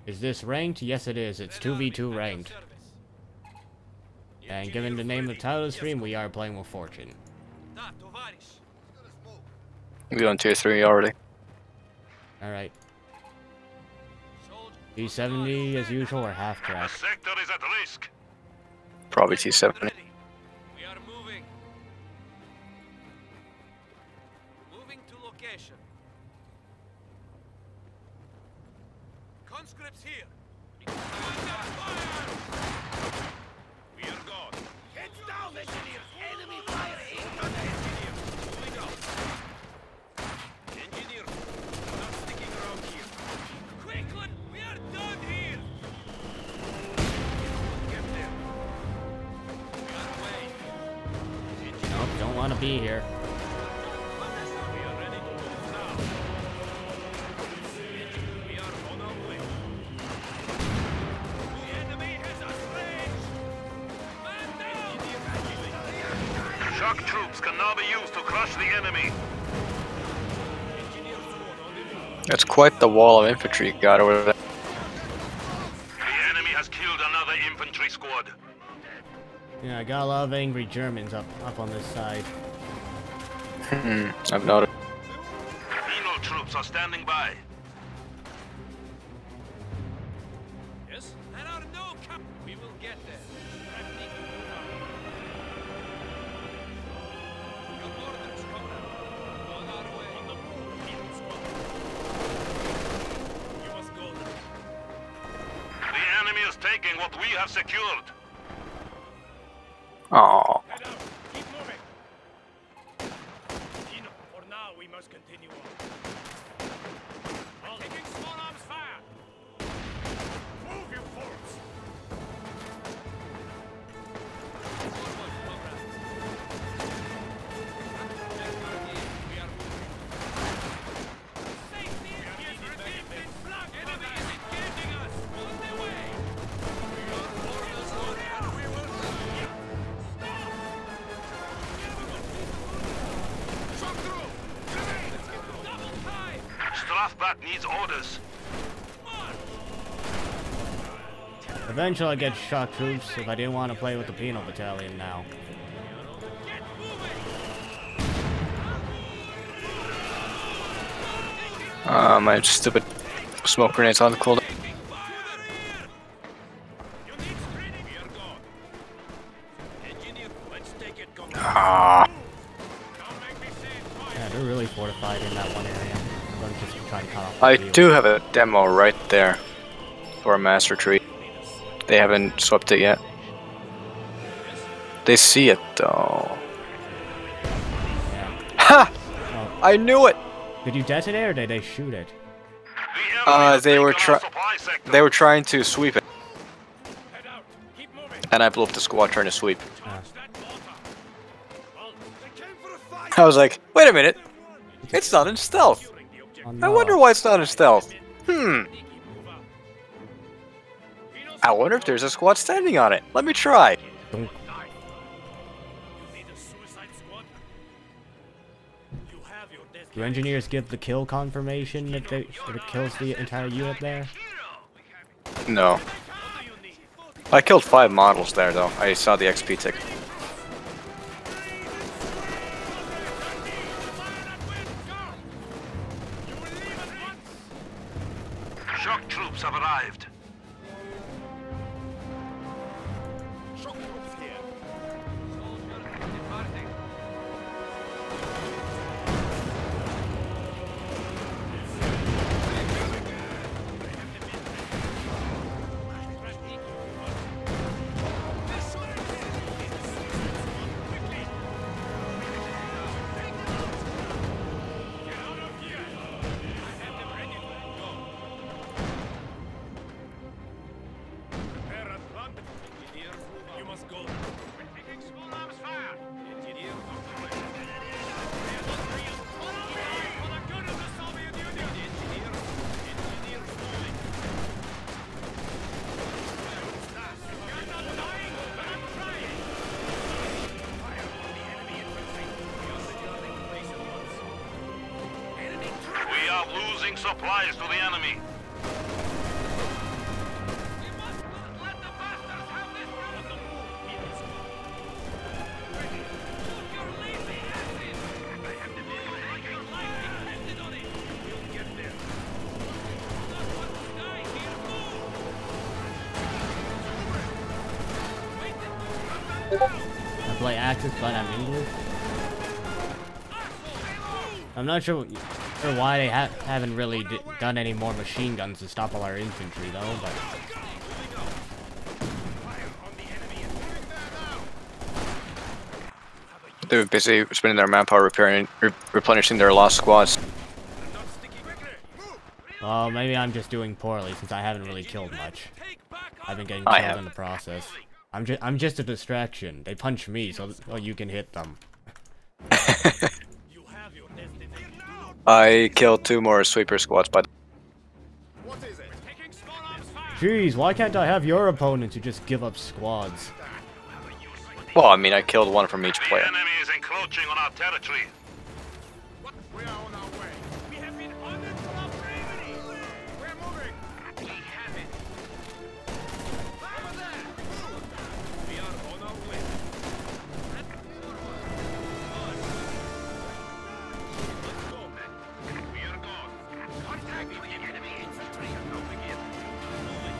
Is this ranked? Yes it is. It's 2v2 ranked. And given the name of the title of the stream, we are playing with Fortune. Da, tovarish. We're on tier 3 already. Alright. Soldier. T70 as usual or half The track? sector is at risk. Probably T70. Ready. We are moving. Moving to location. Conscripts here. Under fire! We are gone. Heads down, engineers! Enemy fire incoming! Moving out. Engineers, not sticking around here. Quickly! We are done here! Get there. We are away. Nope, don't want to be here. We are ready to move now. We are on our way. The enemy has us ranged! Man down! Shock troops can now be used to crush the enemy. That's quite the wall of infantry you got over there. The enemy has killed another infantry squad. Yeah, I got a lot of angry Germans up on this side. I've noticed. Penal troops are standing by. Yes? There are no We will get there. Your orders, comrade. On our way. On the move. You must go now. The enemy is taking what we have secured. Oh, Head out. Keep moving. Gino, for now we must continue on. Taking small arms fire. Move, you fools. Forward, comrades. We are moving. Safety is redeemed in blood. Enemy is engaging us. On their way. Your orders, Lord, and we will do. Stop! Shock through! Grenade! Double time! Strafbat needs orders. Eventually I'll get shock troops if I didn't want to play with the penal battalion now. My stupid smoke grenades on the cooldown. Ah. Yeah, they're really fortified in that one area. I'm going to just try to cut off I the view. do have a demo right there for a master tree. They haven't swept it yet. They see it though. Yeah. Ha! Oh, I knew it. did you detonate or did they shoot it? The enemy has They were taken our supply sector. They were trying to sweep it, and I blew up the squad trying to sweep. Ah. I was like, wait a minute, it's not in stealth. Oh, I no. wonder why it's not in stealth. I wonder if there's a squad standing on it. Let me try. Don't- Do engineers give the kill confirmation if it kills the entire unit there? No. I killed 5 models there though. I saw the XP tick. Shock troops have arrived. We are losing supplies to the enemy. I play Axis, but I'm English. I'm not sure why they haven't really done any more machine guns to stop all our infantry, though. But They were busy spending their manpower replenishing their lost squads. well, maybe I'm just doing poorly since I haven't really killed much. I've been getting I killed have. in the process. I'm just a distraction. They punch me, so you can hit them. I killed 2 more sweeper squads, but Jeez, why can't I have your opponents who just give up squads? well, I mean, I killed 1 from each The player. enemy is encroaching on our territory. We are on our way. We have been honored for our bravery. We're moving. We have it. Over there. We are on our way. Let's go. We are gone. Contact with enemy infantry. Now begin. Moving.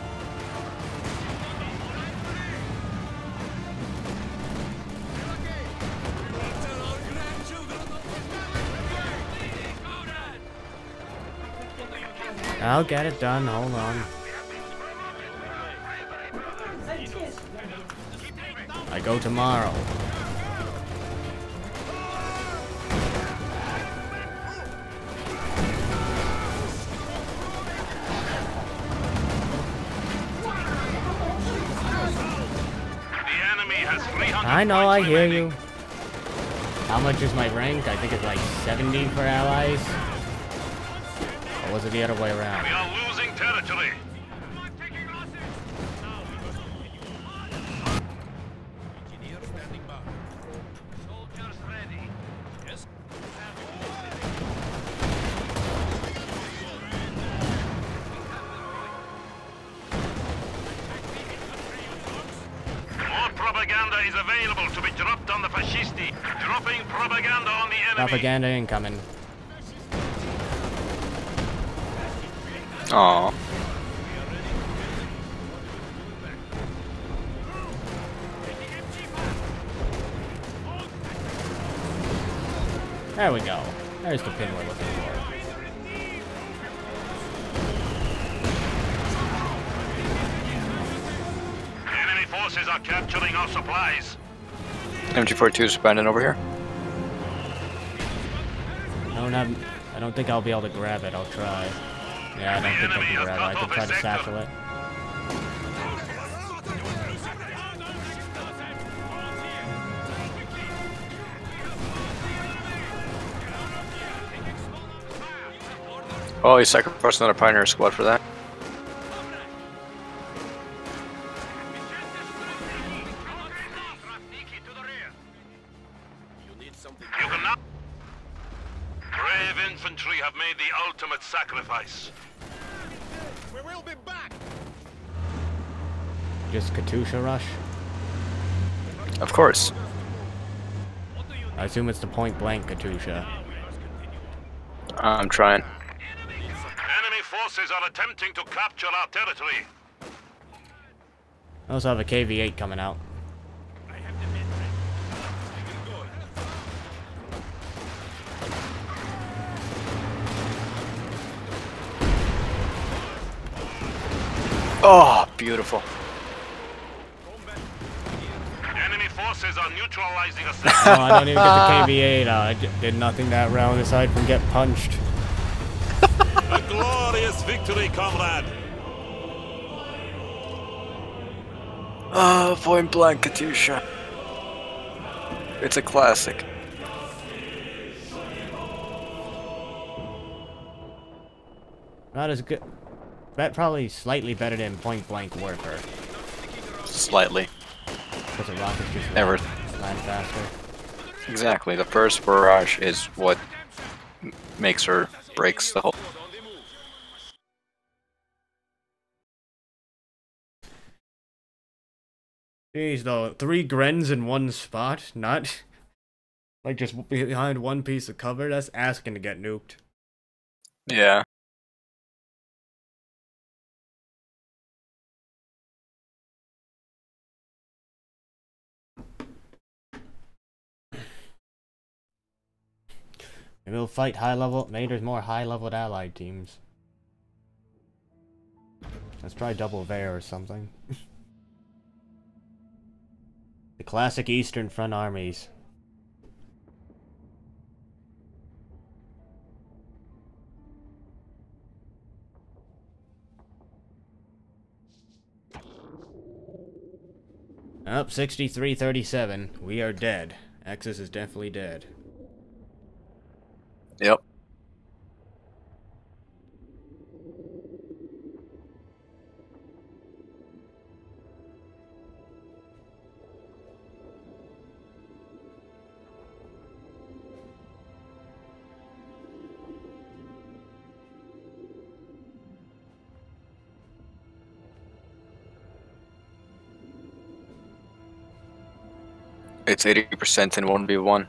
I'll get it done, hold on. I go tomorrow. The enemy has 300 I know, I points hear remaining. you. How much is my rank? I think it's like 70 for allies. Or was it the other way around? We are losing territory. propaganda is available to be dropped on the fascisti. Dropping propaganda on the enemy. Propaganda incoming. Aw. There we go. There's the pin we're looking for. Enemy forces are capturing our supplies. MG42 is abandoned over here. I don't think I'll be able to grab it. I'll try. Yeah, I don't think I can grab it. I can try to satchel it. Oh, you sacrificed another Pioneer squad for that. You can now. Brave infantry have made the ultimate sacrifice. We will be back. Just Katusha rush? Of course. I assume it's the point blank Katusha. I'm trying. Enemy forces are attempting to capture our territory. I also have a KV-8 coming out. Oh, beautiful. Enemy forces are neutralizing us. Oh, I don't even get the KV-8 out. I did nothing that round aside from get punched. A glorious victory, comrade. Oh, point blank Katusha. It's a classic. Not as good. That probably slightly better than point blank Worker. Slightly. Because the rockets just Never. land faster. Exactly. The first barrage is what makes or breaks the whole. Jeez, though, 3 Grens in one spot, not like just behind one piece of cover. That's asking to get nuked. Yeah. Maybe we'll fight high level. Maybe there's more high leveled allied teams. Let's try double Bear or something. The classic Eastern Front armies. Up 63-37. We are dead. Axis is definitely dead. Yep. It's 80% in 1v1.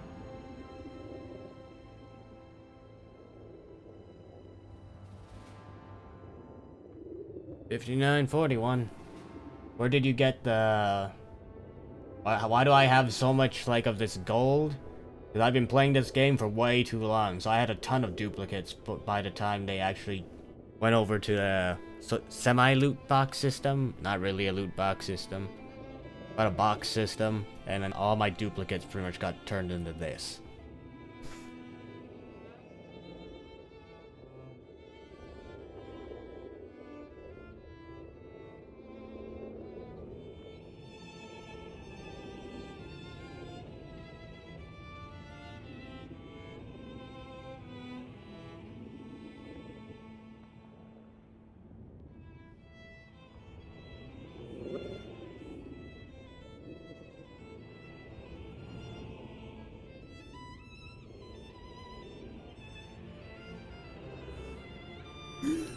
$59.41. Where did you get the... Why do I have so much, like, of this gold? Because I've been playing this game for way too long, so I had a ton of duplicates by the time they actually went over to the semi-loot box system. Not really a loot box system, but a box system. And then all my duplicates pretty much got turned into this.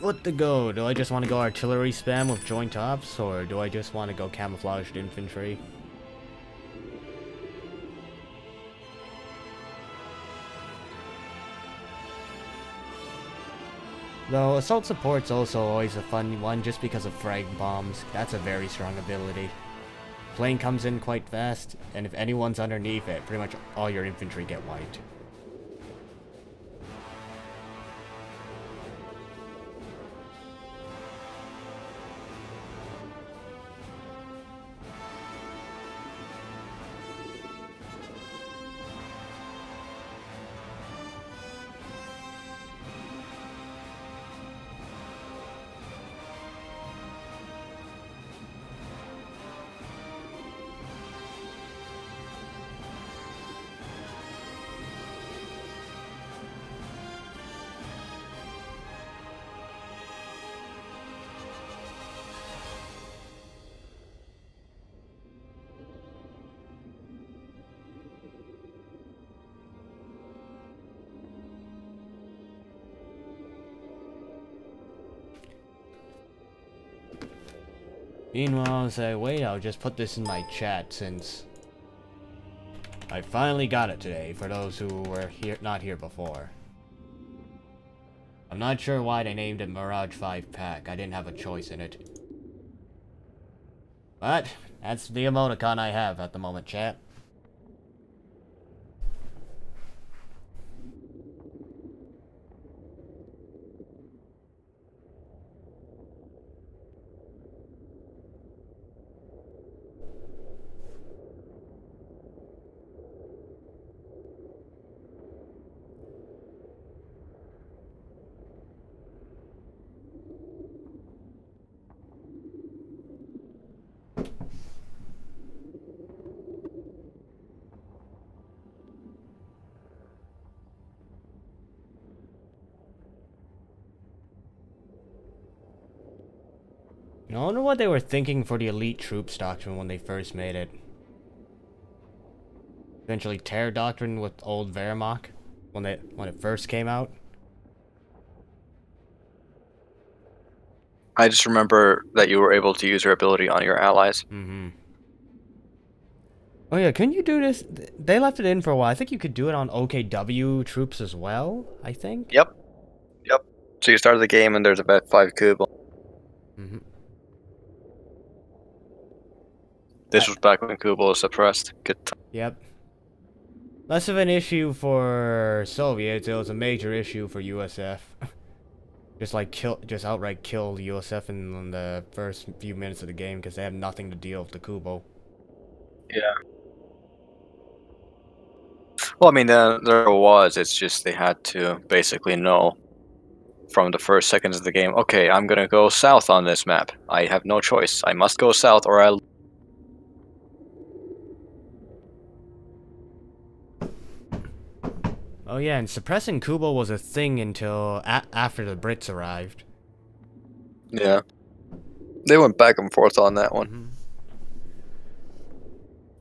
What to go? Do I just want to go artillery spam with joint ops, or do I just want to go camouflaged infantry? Though assault support's also always a fun one just because of frag bombs. That's a very strong ability. Plane comes in quite fast, and if anyone's underneath it, pretty much all your infantry get wiped. Meanwhile, as I wait, I'll just put this in my chat since I finally got it today for those who were not here before. I'm not sure why they named it Mirage 5 Pack. I didn't have a choice in it. But that's the emoticon I have at the moment, chat. I wonder what they were thinking for the Elite Troops Doctrine when they first made it. Eventually Terror Doctrine with old Wehrmacht when it first came out. I just remember that you were able to use your ability on your allies. Mm-hmm. Oh yeah, couldn't you do this? They left it in for a while. I think you could do it on OKW troops as well, I think? Yep. Yep. So you start the game and there's about 5 Kubel. Mm-hmm. This was back when Kubel was suppressed. Good time. Yep. Less of an issue for Soviets, it was a major issue for USF. just outright kill USF in the first few minutes of the game because they have nothing to deal with the Kubo. Yeah. Well, I mean, there was. It's just they had to basically know from the first seconds of the game, okay, I'm gonna go south on this map. I have no choice. I must go south or I'll... Oh yeah, and suppressing Kubo was a thing until after the Brits arrived. Yeah. They went back and forth on that one. Mm-hmm.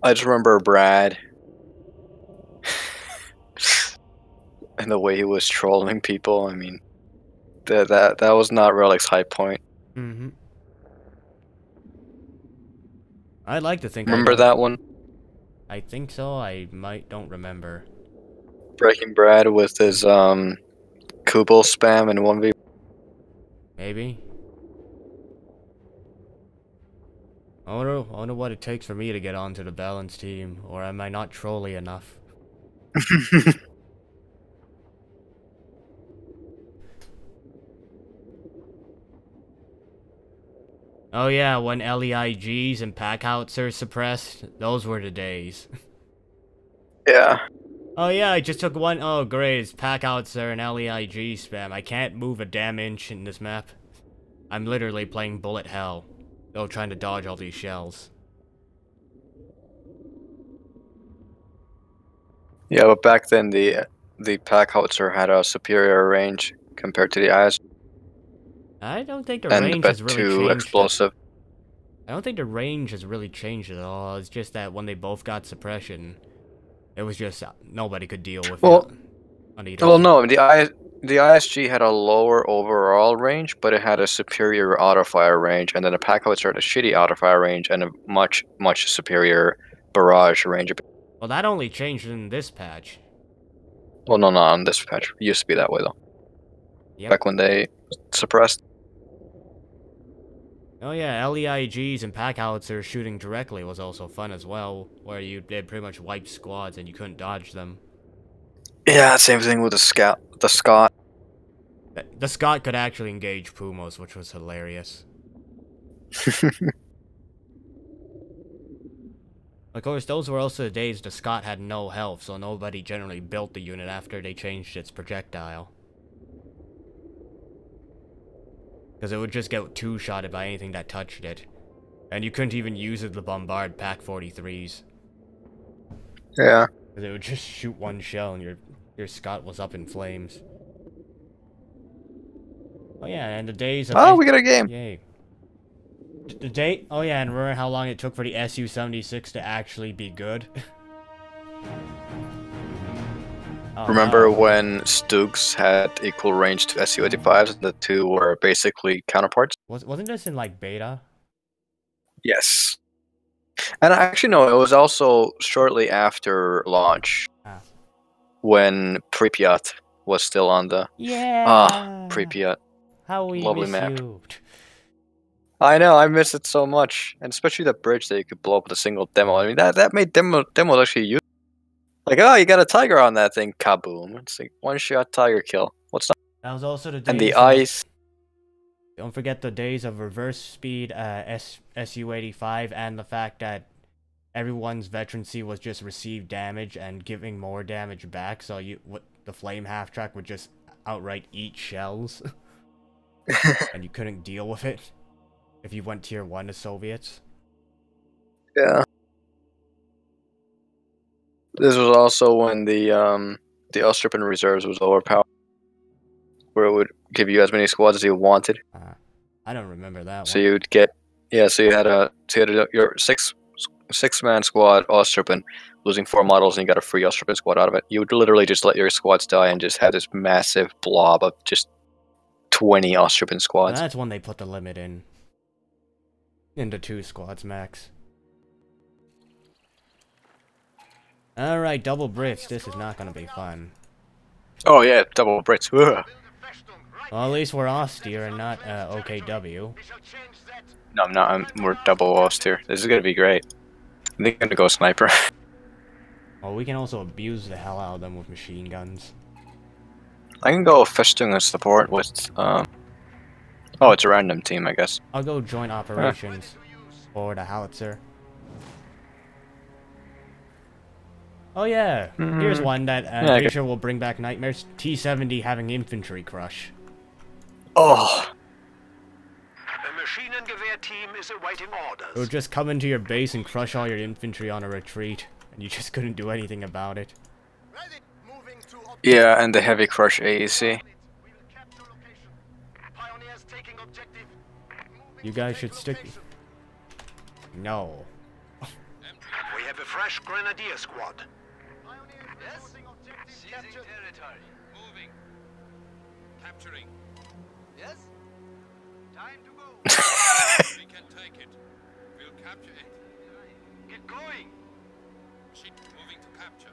I just remember Brad and the way he was trolling people. I mean, that was not Relic's high point. Mm-hmm. I'd like to think. Remember that one? I think so. I don't remember. Breaking Brad with his Kubel spam in 1v. Maybe. I wonder what it takes for me to get onto the balance team, or am I not trolly enough? Oh yeah, when LEIGs and pack howitzers suppressed, those were the days. Yeah. Oh yeah, I just took one. Oh great, it's pack howitzer and LEIG spam. I can't move a damn inch in this map. I'm literally playing bullet hell, though trying to dodge all these shells. Yeah, but back then the pack howitzer had a superior range compared to the IS. I don't think the And range a bit has really too changed. explosive. I don't think the range has really changed at all. It's just that when they both got suppression, it was just nobody could deal with it. On either Well, side. no, the ISG had a lower overall range, but it had a superior autofire range, and then the pack howitzer had a shitty autofire range and a much superior barrage range. Well, that only changed in this patch. Well, no, on this patch. It used to be that way though. Yep. back when they suppressed. Oh yeah, LEIGs and pack howitzers shooting directly was also fun as well, where you did pretty much wipe squads and you couldn't dodge them. Yeah, same thing with the Scott. The Scott could actually engage Pumos, which was hilarious. Of course, those were also the days the Scott had no health, so nobody generally built the unit after they changed its projectile. Because it would just get two-shotted by anything that touched it. And you couldn't even use it to bombard Pack 43s. Yeah. Because it would just shoot one shell and your Scott was up in flames. Oh yeah, and the days of... Oh, we got a game! Yay. The date... Oh yeah, and remember how long it took for the Su-76 to actually be good? Oh, Remember no. when Stugs had equal range to Su-85s and the two were basically counterparts? Wasn't this in, like, beta? Yes. And actually, no, it was also shortly after launch Ah. when Pripyat was still on the... Yeah! Pripyat. How we Lovely miss map. you. I know, I miss it so much. And especially the bridge that you could blow up with a single demo. I mean, that made demos actually useful. Like, oh, you got a tiger on that thing, kaboom. It's like one-shot tiger kill. What's that? That was also the days And the of- ice. Don't forget the days of reverse speed Su-85 and the fact that everyone's veterancy was just receive damage and giving more damage back, so the flame half-track would just outright eat shells. And you couldn't deal with it if you went tier 1 to Soviets. Yeah. This was also when the Austrian reserves was overpowered, where it would give you as many squads as you wanted. I don't remember that So one. you'd get, yeah. So you had your six-man squad Austrian losing 4 models, and you got a free Austrian squad out of it. You would literally just let your squads die and just have this massive blob of just 20 Austrian And squads. that's when they put the limit in. Into 2 squads max. Alright, double Brits. This is not gonna be fun. Oh yeah, double Brits. Ugh. Well, at least we're austere and not OKW. No, I'm not. We're double lost here. This is gonna be great. I think I'm gonna go sniper. Well, we can also abuse the hell out of them with machine guns. I can go Festung as support with. Oh, it's a random team, I guess. I'll go joint operations for the howitzer. Oh yeah, here's one that I'm Yeah, I pretty guess- sure will bring back nightmares. T-70 having infantry crush. Oh, A Maschinengewehr team is awaiting orders. It would just come into your base and crush all your infantry on a retreat, and you just couldn't do anything about it. yeah, and the heavy crush AEC. You guys should stick... No. We have a fresh grenadier squad. Yes? Seizing territory. Moving. Capturing. Yes? Time to go. We can take it. We'll capture it. Get going. Ship moving to capture.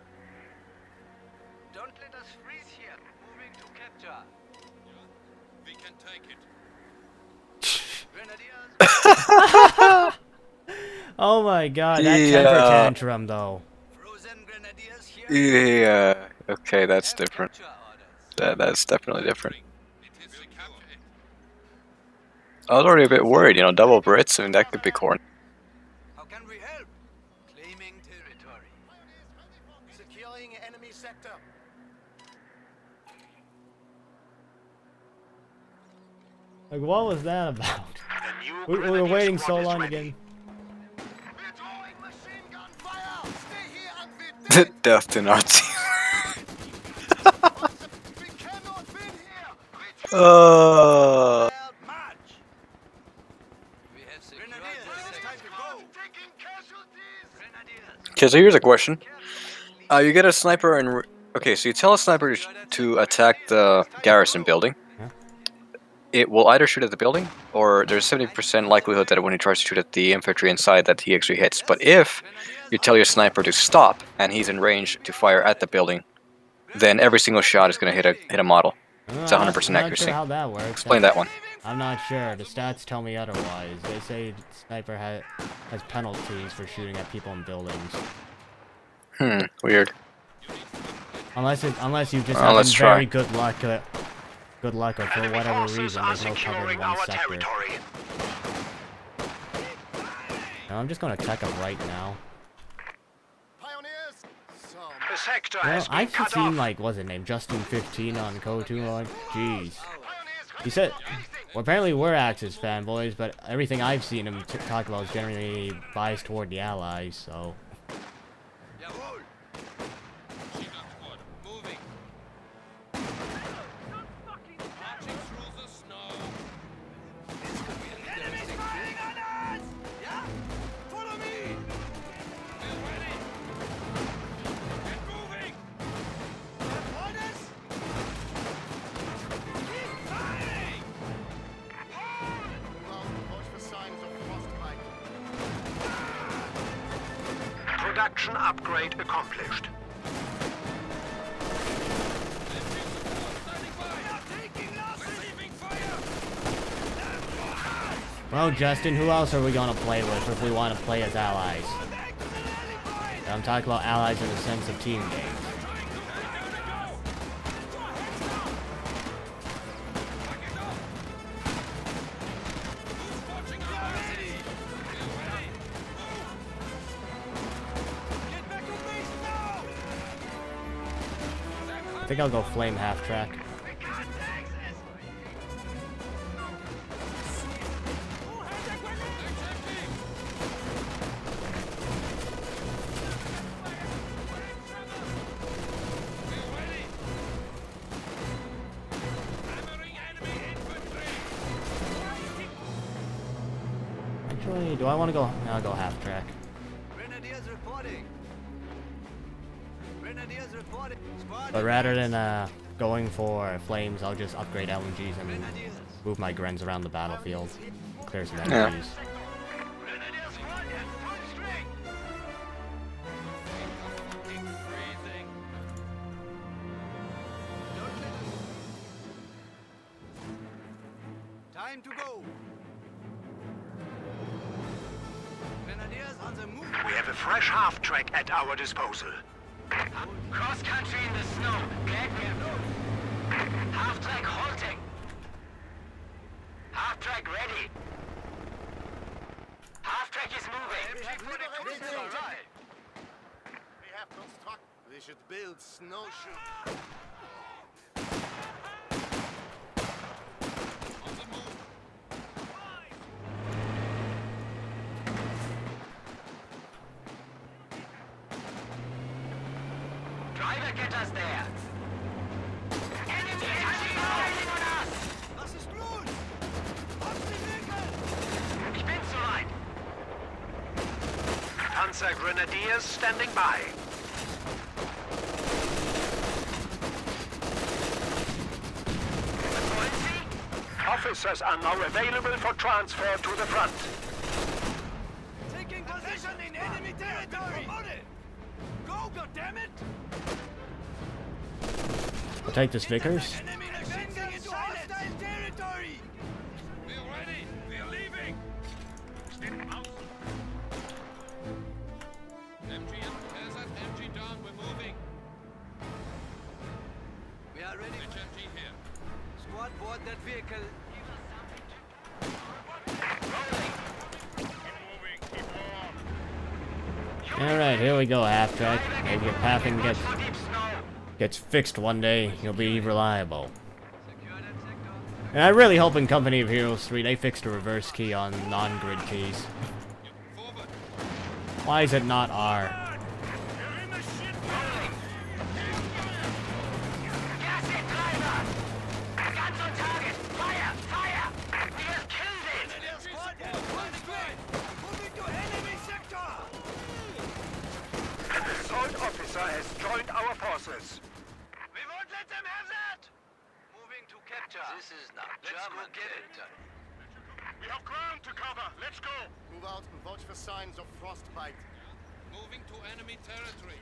Don't let us freeze here. Moving to capture. We can take it. Grenadiers. Oh my god, that Yeah. temper tantrum though. Frozen grenadiers here. Yeah. Okay, that's different. Capture orders. That's definitely different. It is we'll capture it. I was already a bit worried, you know, double Brits. I mean, that could be corny. How can we help? Claiming territory. Securing enemy sector. Like, what was that about? The new We were grenadier waiting squad so is long ready. again. We're throwing machine gun fire. Stay here and we Death to Nazi. we cannot win here. Uh, March. We have secured Grenadiers, the it's time sector. to go. Taking casualties. Grenadiers. okay, so here's a question. You get a sniper and... Okay, so you tell a sniper to attack the garrison building. Yeah. It will either shoot at the building, or there's 70% likelihood that when he tries to shoot at the infantry inside that he actually hits. But if you tell your sniper to stop, and he's in range to fire at the building, then every single shot is going to hit a model. It's 100% I'm not accuracy. sure how that works. Explain that one. I'm not sure. The stats tell me otherwise. They say sniper has penalties for shooting at people in buildings. Weird. Unless you just Well, have let's very try. good luck, or for Enemy whatever forces reason, are there's no cover in securing one our sector. territory. No, I'm just gonna attack him right now. The sector Well, has been I've cut seen, off. like, what's it named, Justin15 on Code 2. Jeez. He said, well, apparently we're Axis fanboys, but everything I've seen him talk about is generally biased toward the Allies, so. Jawohl. Shotgun squad, moving. Marching through the snow. Enemies firing on us! Yeah? Follow me! We're ready. Get moving. Orders? Keep firing! Production upgrade accomplished. Standing by. We are taking losses! Receiving fire. Well, Justin, who else are we gonna play with if we want to play as allies? Fall back to the rally point! And I'm talking about allies in the sense of team games. Get back on base now! I think I'll go flame half track. We can't take this! Who has a grenade? Actually, do I want to go? No, I'll go half track. Grenadiers reporting. Grenadiers reporting. Squad But rather than going for flames, I'll just upgrade LMGs and move my Grens around the battlefield. Clear some Yeah. LMGs. Grenadier squad at full strength! Freezing. Time to go. Grenadiers on the move. We have a fresh half-track at our disposal. Cross country in the snow. Glad we have moved. Half track halting. Half track ready. Half track is moving. We have construct. We should build snowshoe. On the move. Driver, get us there. Enemy firing on us. Was ist los? Auf die Winkel! Ich bin soweit. Panzer Grenadiers standing by. Was wollen Sie? Officers are now available for transfer to the front. Taking position in enemy territory! Promoted! Go, goddammit! I'll take this Vickers. Enemy descending into hostile territory! We're ready. We're leaving. MG has that MG down. We're moving. We are ready. HMG here. Squad board that vehicle. Alright, here we go, half track. Maybe if Paffin For deep snow. gets fixed one day, he'll be reliable. Secure that sector. And I really hope in Company of Heroes 3 they fixed a reverse key on non-grid keys. Forward. Why is it not R? Gas it, driver. Guns on target. Fire, fire. We have killed it. Grenadier squad at full strength! Moving to enemy sector! An assault officer has joined our forces. We won't let them have that! Moving to capture. This is not German territory. We have ground to cover. Let's go. Move out and watch for signs of frostbite. Moving to enemy territory.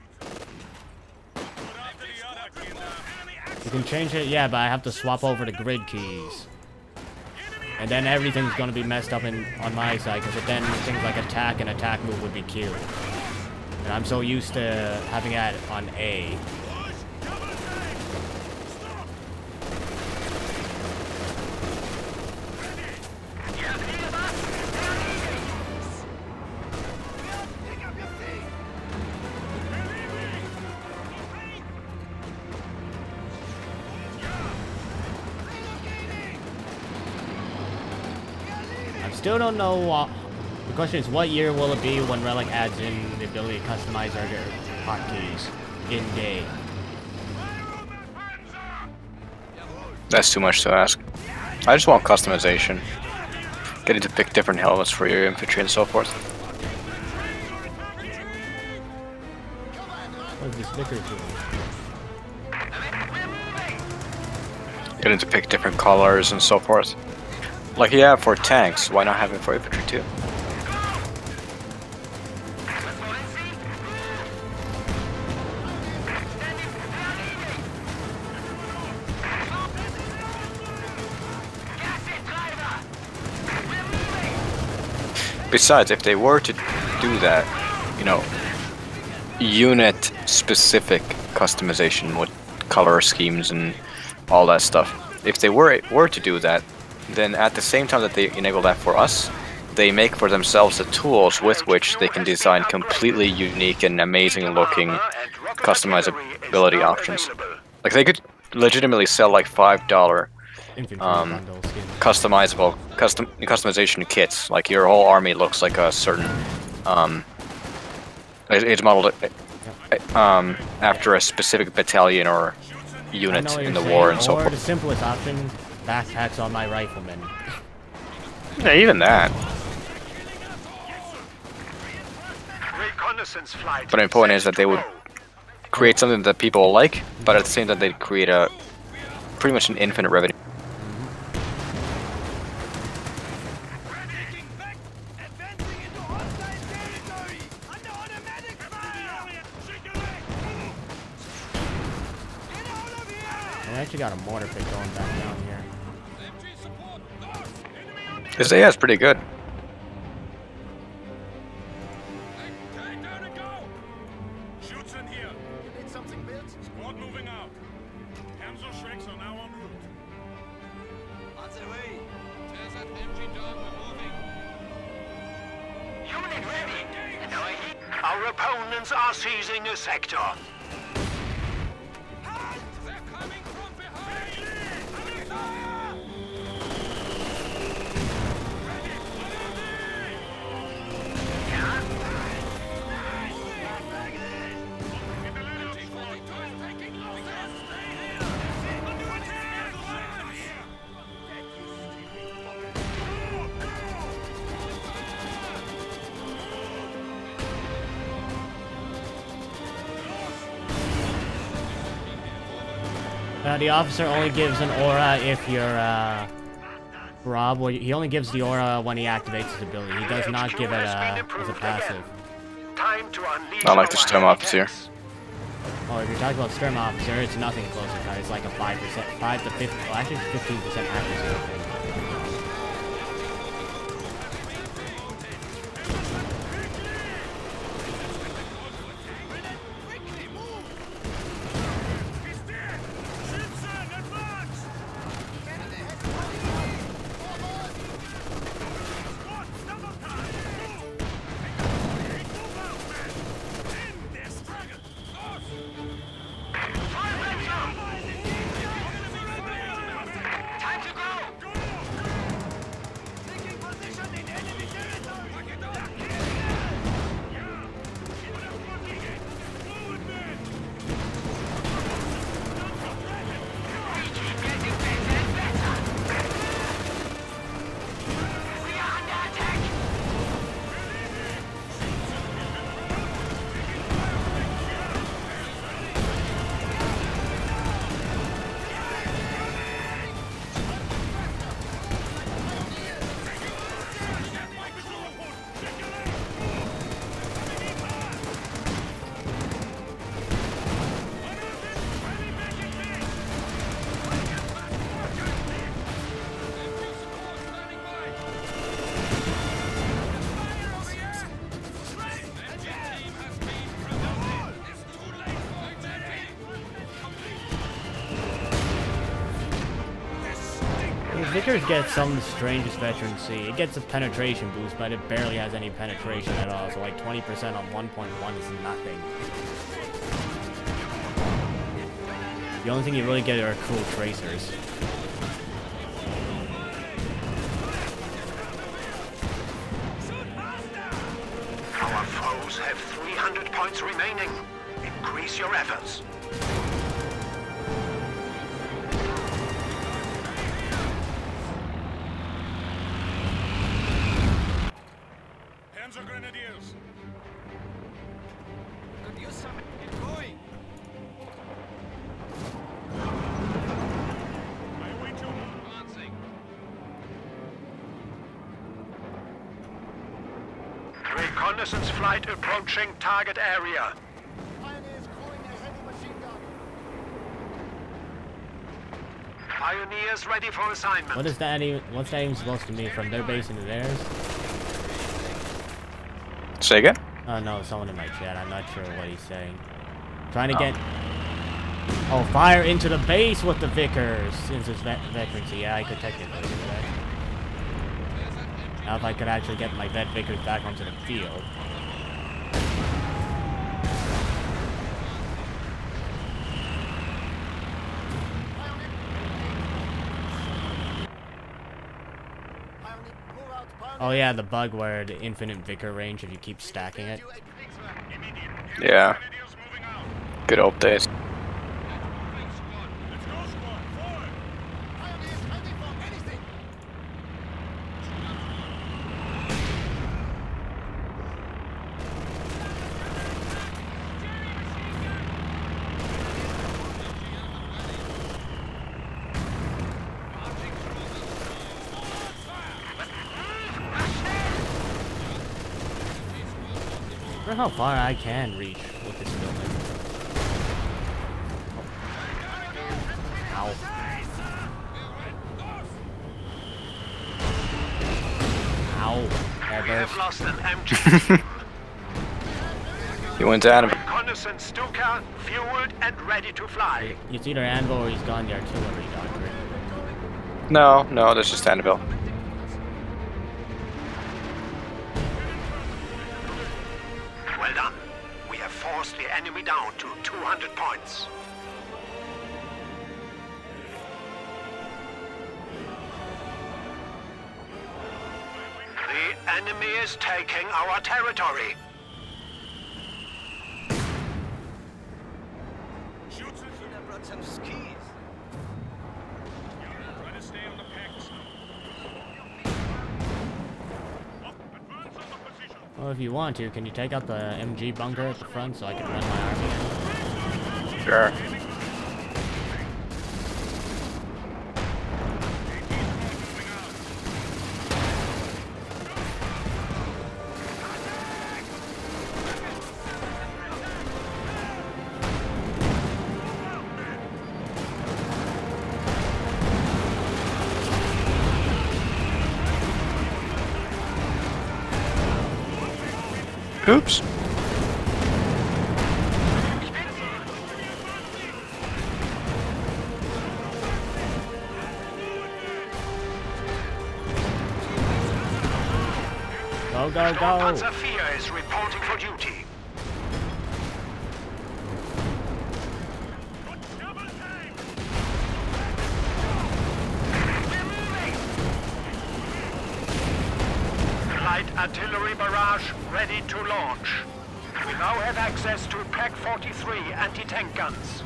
You can change it, yeah, but I have to swap over to grid keys. And then everything's gonna be messed up on my side, because then things like attack and attack move would be Q. And I'm so used to having that on A. Still don't know what. The question is, what year will it be when Relic adds in the ability to customize our hotkeys in-game? That's too much to ask. I just want customization. Getting to pick different helmets for your infantry and so forth. What is this Vickers doing? Getting to pick different colors and so forth. Like you have for tanks, why not have it for infantry too? Besides, if they were to do that, you know, unit-specific customization with color schemes and all that stuff, if they were to do that, then at the same time that they enable that for us, they make for themselves the tools with which they can design completely unique and amazing looking customizability options. Like they could legitimately sell like $5 customization kits. Like your whole army looks like a certain it's modeled after a specific battalion or unit in the war and so forth. Or the simplest option, backpacks on my riflemen. Yeah, even that. But the point is that they would create something that people like, but at the same time they'd create a pretty much an infinite revenue. I actually got a mortar pit going back down here. This AI is pretty good. Our opponents are seizing a sector. They're coming from behind! The officer only gives an aura if you're, Rob, he only gives the aura when he activates his ability. He does not give it as a passive. I like the Sturm Officer. Oh, if you're talking about Sturm Officer, it's nothing close to that. It's like a 5%, 5 to 50, well, actually 15% accuracy, I think. Time to go! Vickers gets some of the strangest veteran C. It gets a penetration boost, but it barely has any penetration at all. So like 20% on 1.1 is nothing. The only thing you really get are cool tracers. Our foes have 300 points remaining. Increase your efforts. Hands are grenadiers. Could use some going. I await you. Advancing. Reconnaissance flight approaching target area. Pioneers ready for assignment. What is that even, what's that even supposed to mean? From their base into theirs? Say again? Oh no, someone in my chat. I'm not sure what he's saying. Trying to get... Oh, fire into the base with the Vickers! Since it's veterancy, yeah, I could technically do that. Now if I could actually get my vet Vickers back onto the field. Oh yeah, the bug where the infinite Vicar range if you keep stacking it. Yeah. Good old days. Let's go, squad. Forward. I wonder how far I can reach with this building. Ow. Ow. We have Burst. lost an MG. He went down. Reconnaissance Stuka, fueled and ready to fly. It's either Anvil or he's gone the artillery doctor. No, that's just Annabelle. Well done. We have forced the enemy down to 200 points. The enemy is taking our territory. Shoot some. I brought some skis. Try to stay on the packs. Up, advance on the position. Well, if you want to, can you take out the MG bunker at the front so I can run my army in? Sure. Oops. Go, go, go! Panzer is reporting for duty. Light artillery barrage ready to launch. We now have access to Pack 43 anti-tank guns.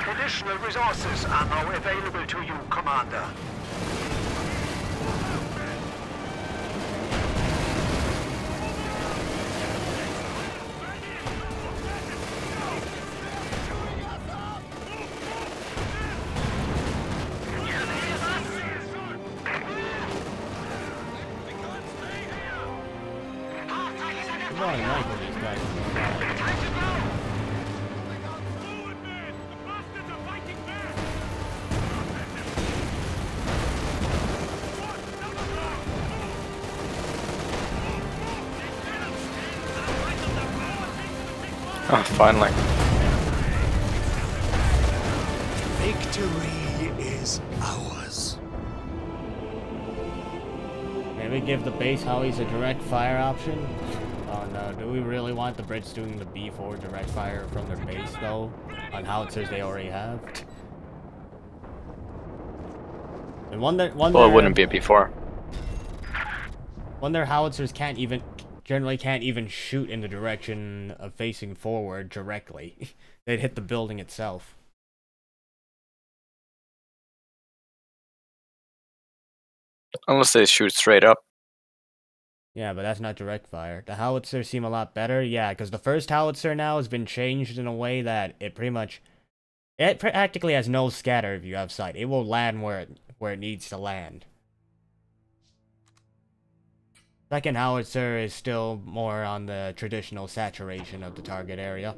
Additional resources are now available to you, Commander. I'm going right with these guys. Forward, men! The bastards are fighting back! Oh, finally. Victory is ours. we give the base Howies a direct fire option? Oh no, do we really want the Brits doing the B4 direct fire from their base though? On howitzers they already have? And Well, it wouldn't be before. One their howitzers generally can't even shoot in the direction of facing forward directly. They'd hit the building itself. Unless they shoot straight up. Yeah, but that's not direct fire. The howitzers seem a lot better, yeah, because the first howitzer now has been changed in a way that it practically has no scatter if you have sight. It will land where it needs to land. Second howitzer is still more on the traditional saturation of the target area.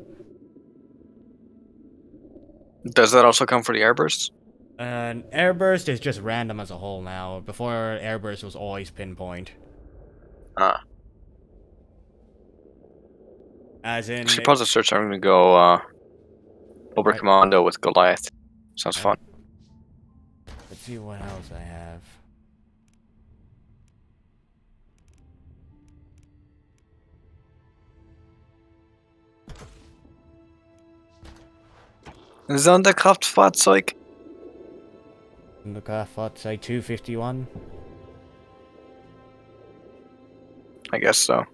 Does that also come for the airbursts? Airburst is just random as a whole now. Before, airburst was always pinpoint. As in... Actually, pause the search. I'm gonna go over commando with Goliath. Sounds fun. Let's see what else I have. Sonderkraftfahrzeug. Sonderkraftfahrzeug 251? I guess so.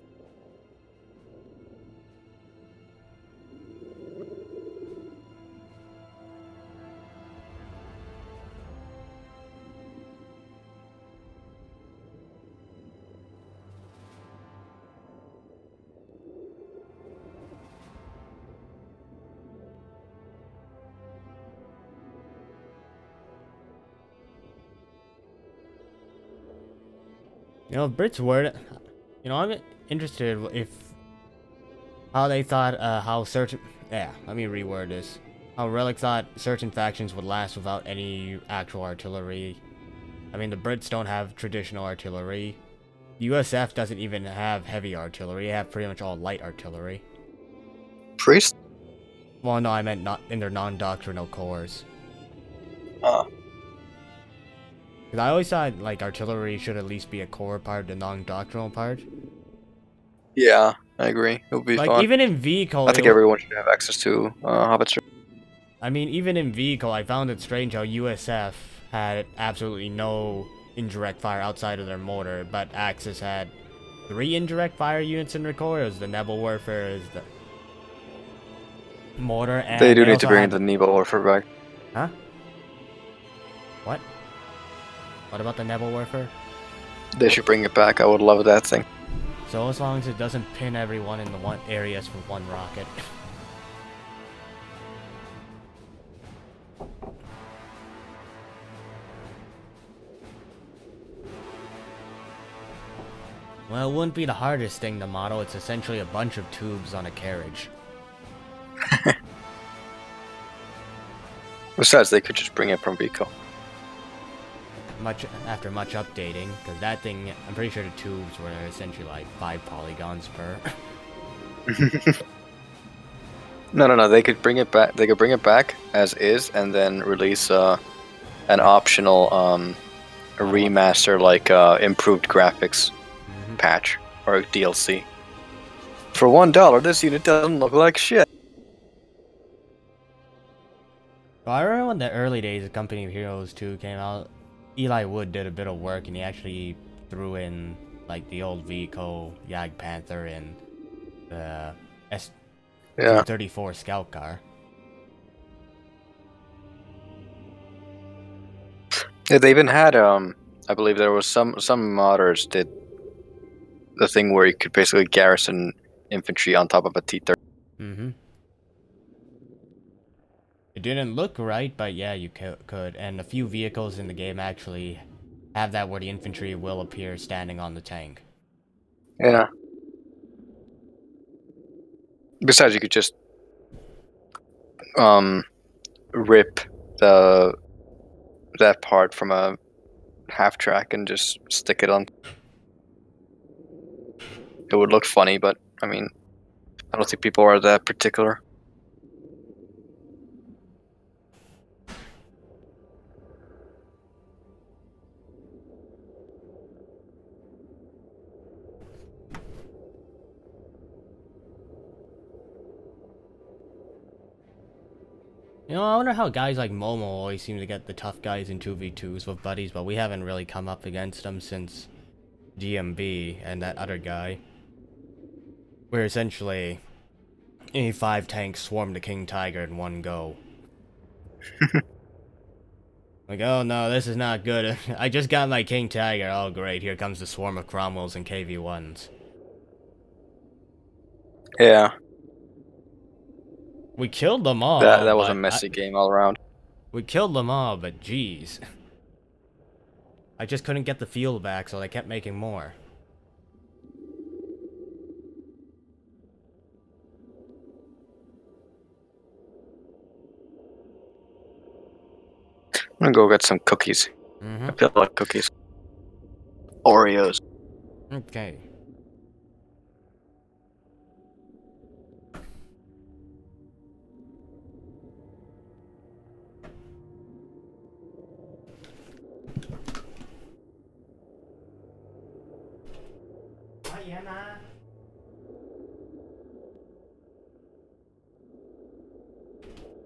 You know, Brits word. You know, I'm interested if how they thought how certain. Yeah, let me reword this. How Relic thought certain factions would last without any actual artillery. I mean, the Brits don't have traditional artillery. The USF doesn't even have heavy artillery. They have pretty much all light artillery. Priest? Well, no, I meant not in their non-doctrinal cores. Because I always thought, like, artillery should at least be a core part, the non-doctrinal part. Yeah, I agree. It would be like, fun. even in vehicle... I think everyone should have access to howitzer. I mean, even in vehicle, I found it strange how USF had absolutely no indirect fire outside of their mortar, but Axis had 3 indirect fire units in their core. It was the Nebel Warfare, is the mortar, and they do need to bring the Nebel Warfare back. Huh? What? What about the Nebel Warfare? They should bring it back. I would love that thing. So as long as it doesn't pin everyone in the one areas for one rocket. Well, it wouldn't be the hardest thing to model. It's essentially a bunch of tubes on a carriage. Besides, they could just bring it from Vico. After much updating, because that thing, I'm pretty sure the tubes were essentially like 5 polygons per. No. They could bring it back. They could bring it back as is, and then release an optional remaster, like improved graphics patch or a DLC. For $1, this unit doesn't look like shit. Well, I remember when the early days of Company of Heroes 2 came out. Eli Wood did a bit of work, and he actually threw in like the old Vico Yag Panther and the S-234 scout car. Yeah, they even had I believe there was some modders did the thing where you could basically garrison infantry on top of a T-30. It didn't look right, but yeah, you could. And a few vehicles in the game actually have that where the infantry will appear standing on the tank. Yeah. Besides, you could just rip that part from a half track and just stick it on. It would look funny, but I mean, I don't think people are that particular. You know, I wonder how guys like Momo always seem to get the tough guys in 2v2s with buddies, but we haven't really come up against them since DMB and that other guy. Where essentially, any 5 tanks swarm the King Tiger in one go. Like, oh no, this is not good. I just got my King Tiger. Oh great, here comes the swarm of Cromwells and KV-1s. Yeah, We killed them all. that was a but messy game all around. we killed them all, but jeez. I just couldn't get the field back, so they kept making more. I'm gonna go get some cookies. I feel like cookies. Oreos. Okay.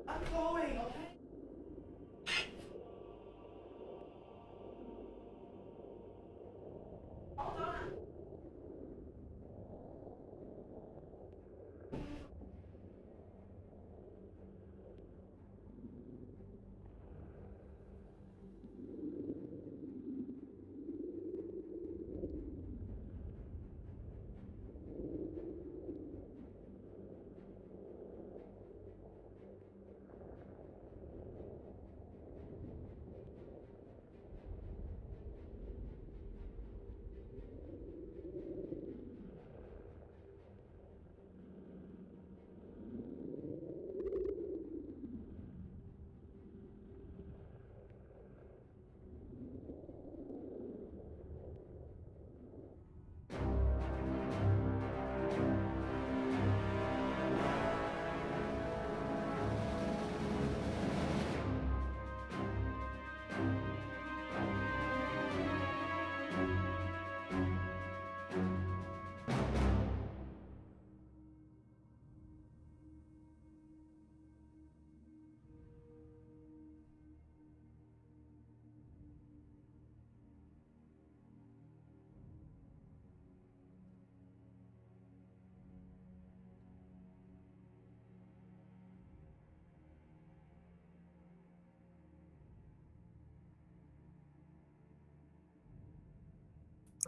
I'm going, okay? Hold on.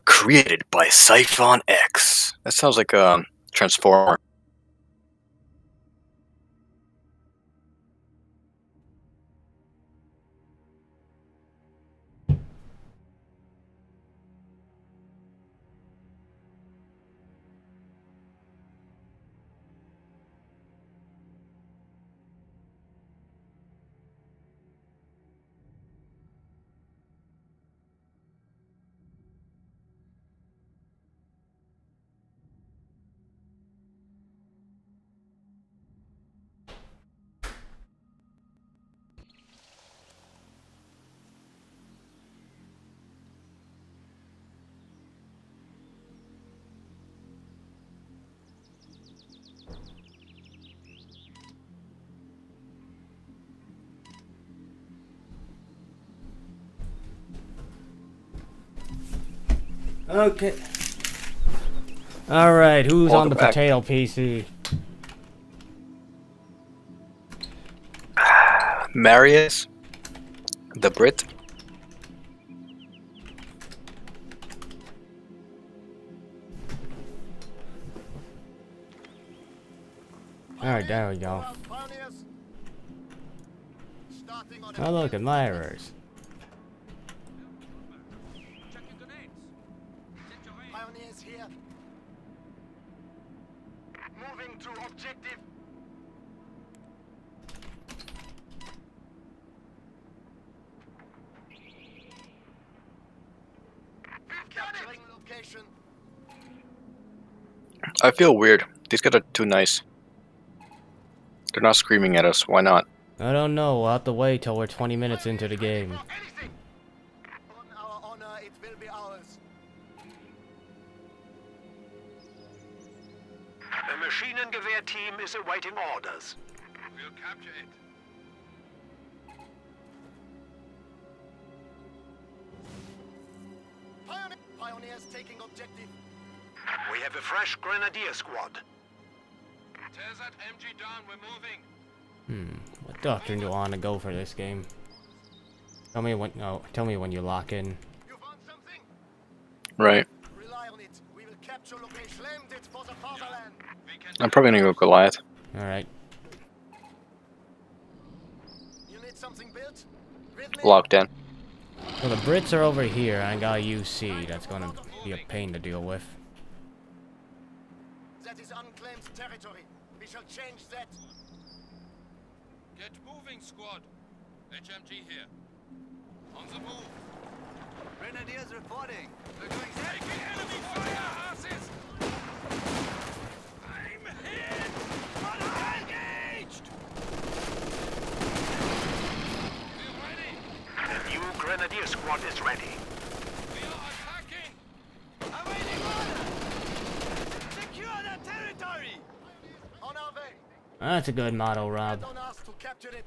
Created by Siphon X. That sounds like a Transformer. Okay. Alright, who's on Welcome the back. potato PC? Marius, the Brit. Alright, there we go. Oh look, admirers. Check your grenades. Set your aim. Pioneers here. Moving to objective. Capturing location. I feel weird. These guys are too nice. They're not screaming at us. Why not? I don't know, we'll have to wait till we're 20 minutes into the game. Anything. On our honor, it will be ours. The Maschinengewehr team is awaiting orders. We'll capture it. taking objective. We have a fresh grenadier squad. Tear that MG down, we're moving. What doctrine do I want to go for this game? Tell me when. No, tell me when you lock in. You found something? Right. Rely on it. We will capture location. Claimed it for the fatherland. I'm probably gonna go Goliath. All right. You need something built? With me? Locked in. So the Brits are over here, and I got UC. That's gonna be a pain to deal with. That is unclaimed territory. We shall change that. Get moving, squad. HMG here. On the move. Grenadiers reporting. We're going taking enemy fire, asses! I'm hit! But engaged! We're ready! The new grenadier squad is ready. We are attacking! Awaiting order. Secure that territory. On our way. That's a good motto, Rob. On us to capture it.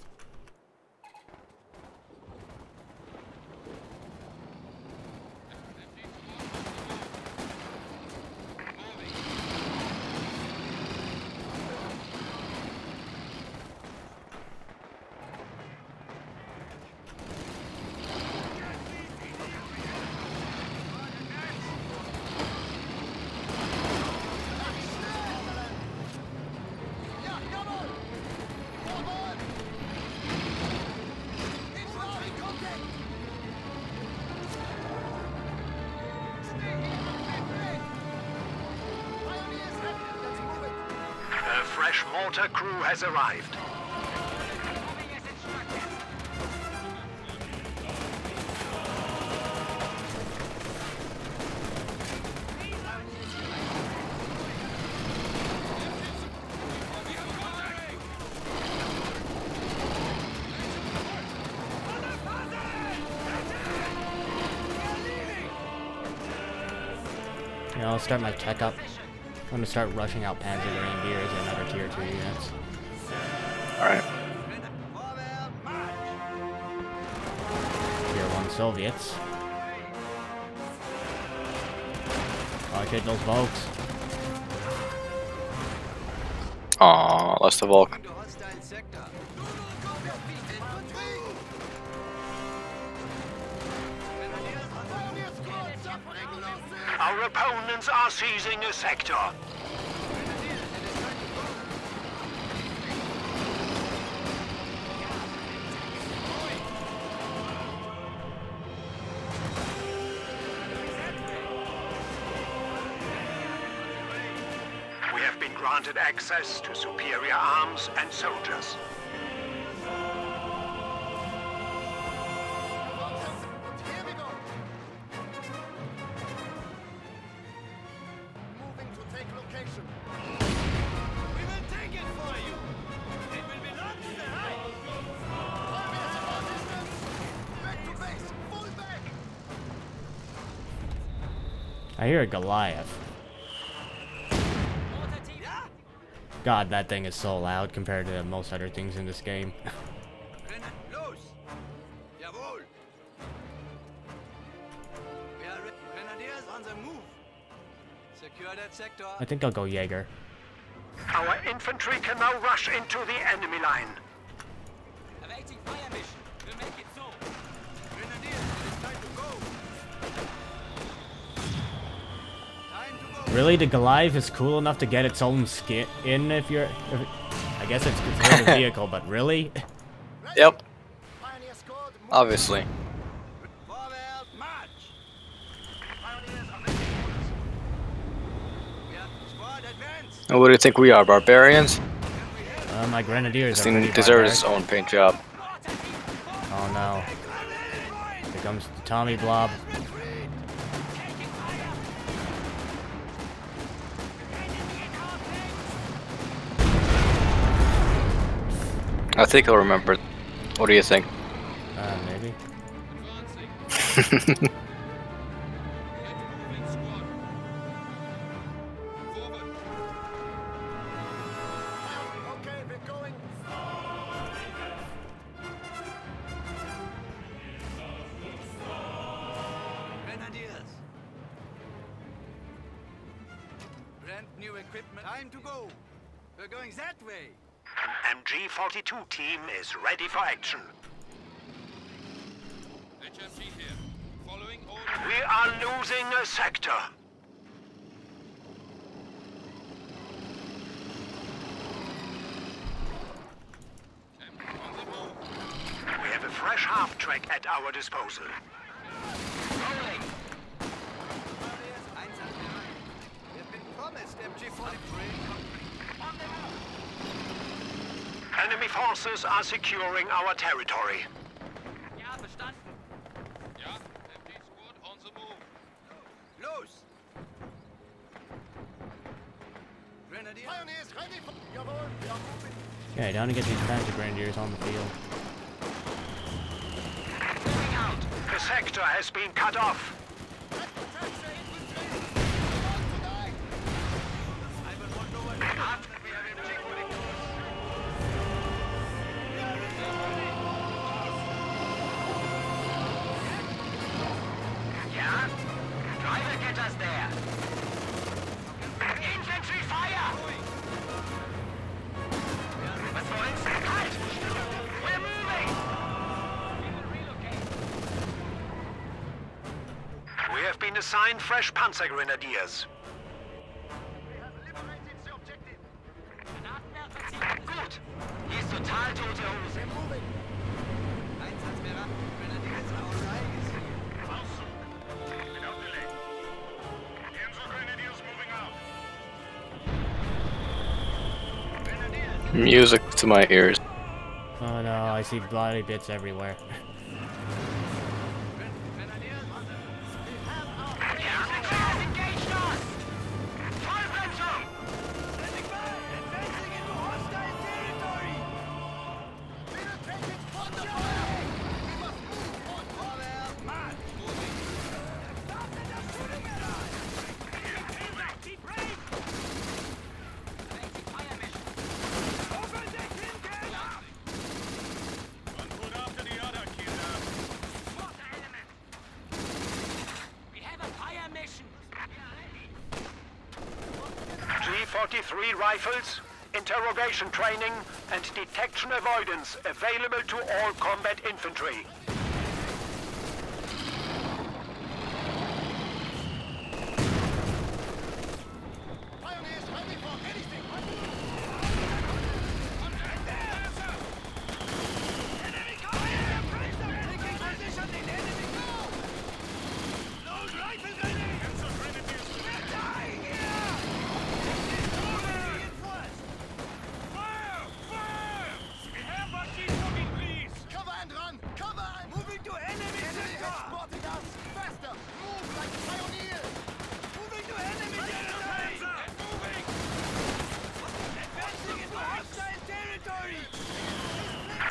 A fresh mortar crew has arrived. You know, I'll start my tech up. I'm gonna start rushing out Panzer Grenadiers and other tier 2 units. Alright. Tier 1 Soviets. Oh, hit those Volks. Aw, lost the Volk. Our opponents are seizing a sector. We have been granted access to superior arms and soldiers. Here we go. Moving to take location. We will take it for you. It will belong to the Reich. Armies in our distance. Back to base. Full back. I hear a Goliath. God, that thing is so loud compared to most other things in this game. Los! Jawohl! We are Grenadiers on the move. Secure that sector. I think I'll go Jaeger. Our infantry can now rush into the enemy line. Awaiting fire mission. We'll make it so. Grenadiers, it is time to go. Time to go. Really, the Goliath is cool enough to get its own skin in if you're... I guess it's considered a vehicle, but really? Yep, Pioneer squad, move. obviously. Vorwärts, march! Pioneers are making orders. We are squad advance. And what do you think we are, barbarians? My Grenadiers This are thing pretty deserves its barbaric. own paint job. Oh no. Here comes the Tommy Blob. I think I'll remember. What do you think? Maybe. Advancing. Get moving, squad. Forward. Okay, we're going. Grenadiers. new equipment. Time to go. We're going that way. MG-42 team is ready for action. HMG here. Following orders. We are losing a sector. On the move. We have a fresh half-track at our disposal. Rolling. We've been promised MG-43. On the move. Enemy forces are securing our territory. Ja, verstanden. Ja, MG squad on the move. Los! Grenadier. Pioneers ready for... Jawohl, we are moving. Okay, down to get these Banter Grenadiers on the field. Moving out. The sector has been cut off. Ja? Driver, get us there. Infantry fire! Was soll's? Halt! We're moving! We will relocate. We have been assigned fresh Panzer Grenadiers. Gut. Hier ist total tote Hose. Einsatzbereit. Grenadiers are rise. Without delay. Panzer Grenadiers moving out. Music to my ears. Oh no, I see bloody bits everywhere. G-43 rifles, interrogation training, and detection avoidance available to all combat infantry.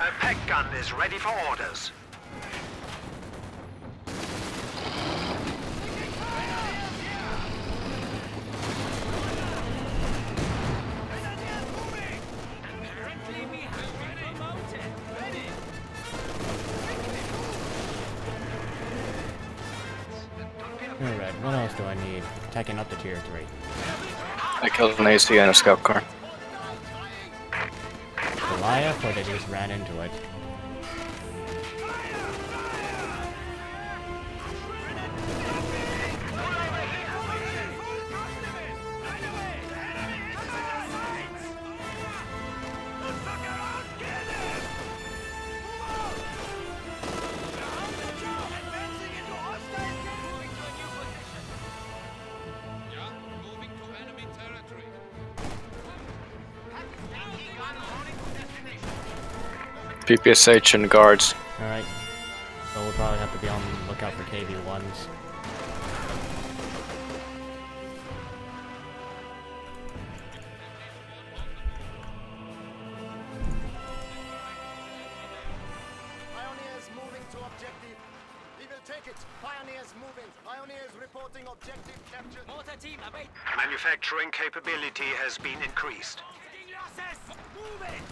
A pack gun is ready for orders. Alright, what else do I need? Taking up to tier 3. I killed an AC and a scout car. Goliath, or they just ran into it? Ja, moving to enemy territory. PPSH and guards. Alright. So we'll probably have to be on the lookout for KV-1s. Pioneers moving to objective. We will take it. Pioneers moving. Pioneers reporting objective captured. Mortar team, await. Manufacturing capability has been increased. Losses! Move it!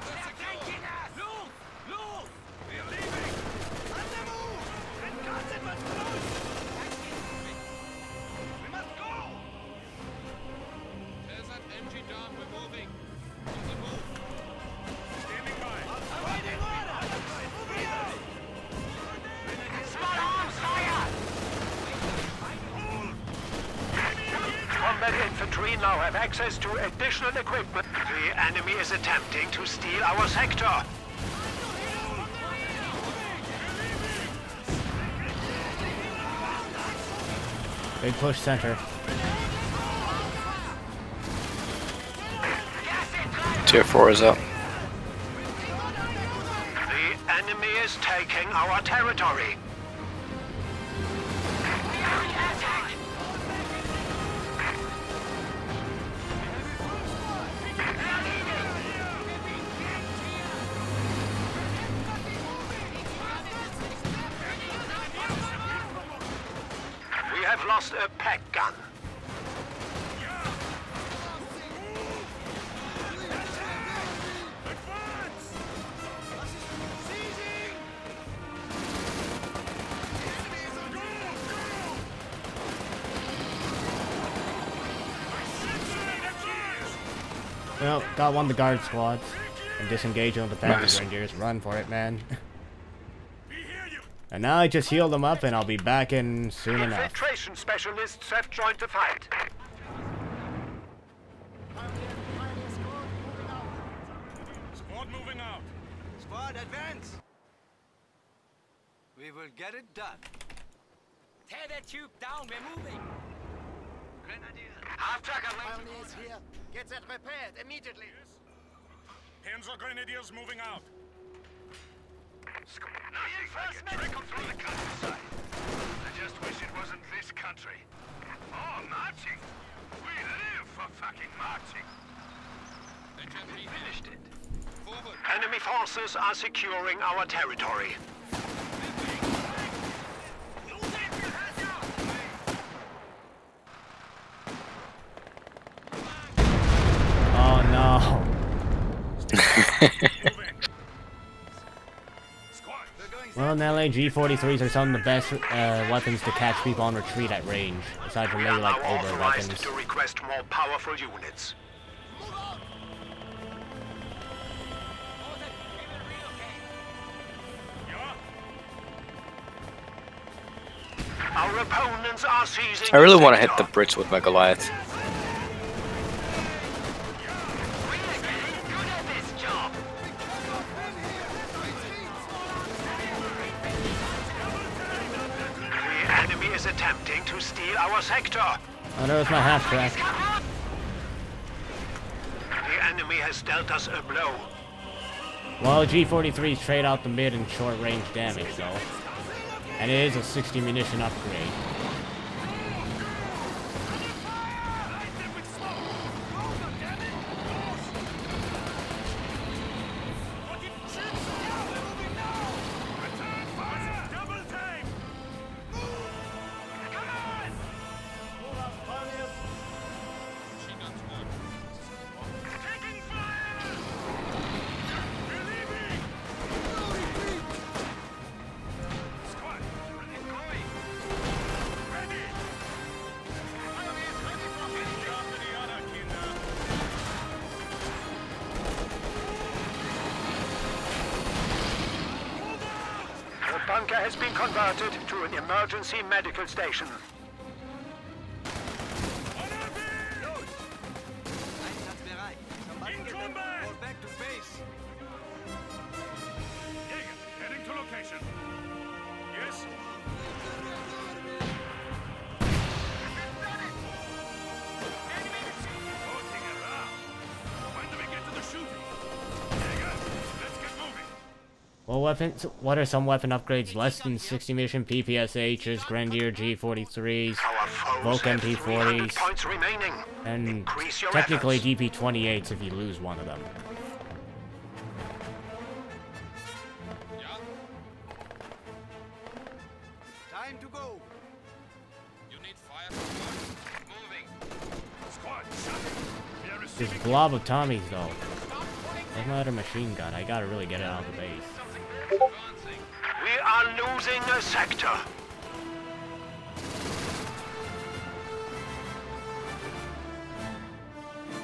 They're taking us! Move! Move! We're leaving. On the move. And Carson must close. We must go. we're moving. On the move. Standing by. Small arms fire! Combat infantry now have access to additional equipment. The enemy is attempting to steal our sector. Big push center. Tier 4 is up. The enemy is taking our territory. We have lost a pack gun. Well, got one of the guard squads. And disengage on the Panther Nice. Grenadiers. Run for it, man. And now I just heal them up and I'll be back in soon enough. Infiltration specialists have joined the fight. Squad moving out. Squad, advance! We will get it done. Tear that tube down, we're moving. Half-tracker Pioneers here. Get that repaired immediately. Panzer Grenadiers moving out. Trickle through the countryside. I just wish it wasn't this country. Oh, marching. We live for fucking marching. Infantry Finished it. forward. Enemy forces are securing our territory. Oh no. Well, in LA, G43s are some of the best weapons to catch people on retreat at range, aside from We maybe are like now over authorized weapons. to request more powerful units. Our opponents are seizing. I really the want to hit the sector. Brits with my Goliath. We are getting good at this job. The enemy is attempting to steal our sector. Oh, there was my half track. The enemy has dealt us a blow. Well, G43s trade out the mid and short range damage, though. And it is a 60 munition upgrade. Machine guns one. The bunker has been converted to an emergency medical station. Einsatzbereit. Somebody get them all back to base. Jäger, heading to location. Yes? Floating around. When do we get to the shooting? Jäger, let's get moving. Well, weapons. What are some weapon upgrades less than 60 mission PPSHs, Grenadier G43s, Our foes Volk have 300 MP40s, points remaining. and Increase your technically efforts. DP28s if you lose one of them. Yeah? Time to go. You need fire support? Moving. Squad, shot. We are This receiving. blob of Tommies, though. Where's my other machine gun? I gotta really get it out of the base. Advancing. We are losing a sector.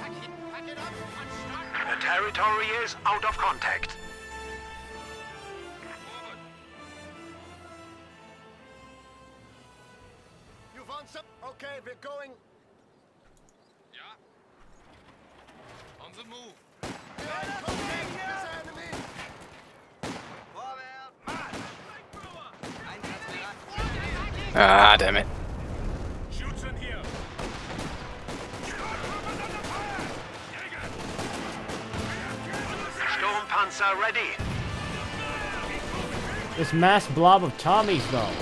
Pack it Territory is out of contact. You want some? Okay, we're going. Yeah. On the move. We are in contact with the enemy. Vorwärts! Freibrauer! Einsatzbereit. Ah, damn it. Schützen hier. Sturmpanzer ready. This mass blob of Tommies, though.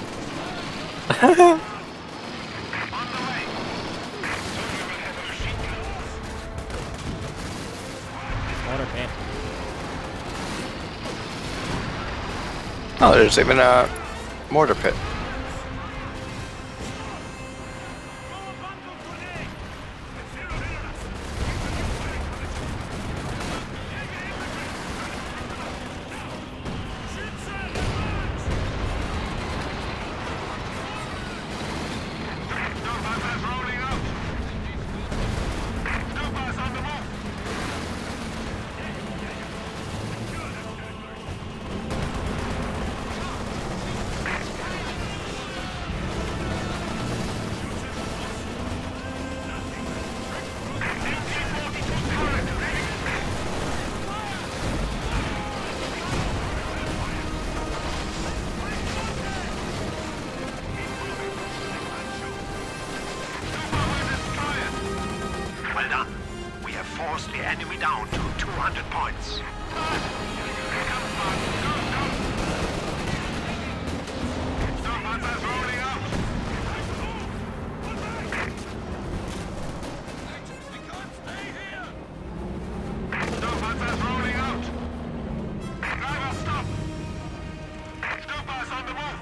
On the way. Water pit. Oh, there's even a mortar pit. Sturmpanzers rolling out. Sturmpanzers on the move. Well done. We have forced the enemy down to 200 points. Sturmpanzers rolling out. We can't stay here! Sturmpanzers rolling out. Driver, stop. Sturmpanzers on the move.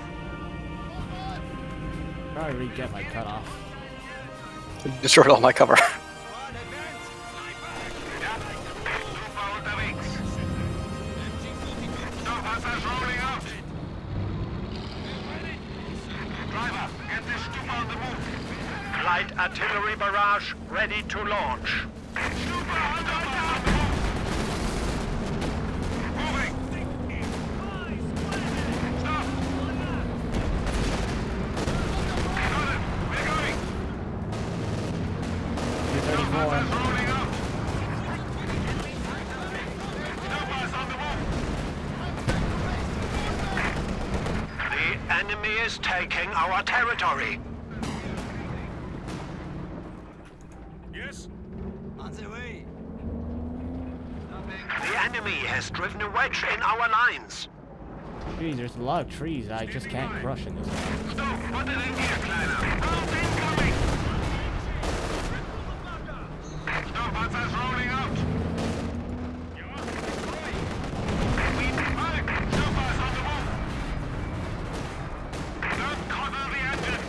Probably re-get my cutoff. Destroyed all my cover. Super unterwegs. Sturmpanzers rolling out. Driver, get this Stupa on the move. Light artillery barrage ready to launch. Stupa on the move. Moving. Stop. Got it. We're going. 234. Sturmpanzers rolling out. Stupa's on the move. The enemy is taking our territory. Yes? On the way. The enemy has driven a wedge in our lines. Jeez, there's a lot of trees I just can't crush in this one. Stop, put it in gear, Kleiner. Arms incoming. Sturmpanzers rolling out. We back. Sturmpanzers on the move. Don't cover the engine.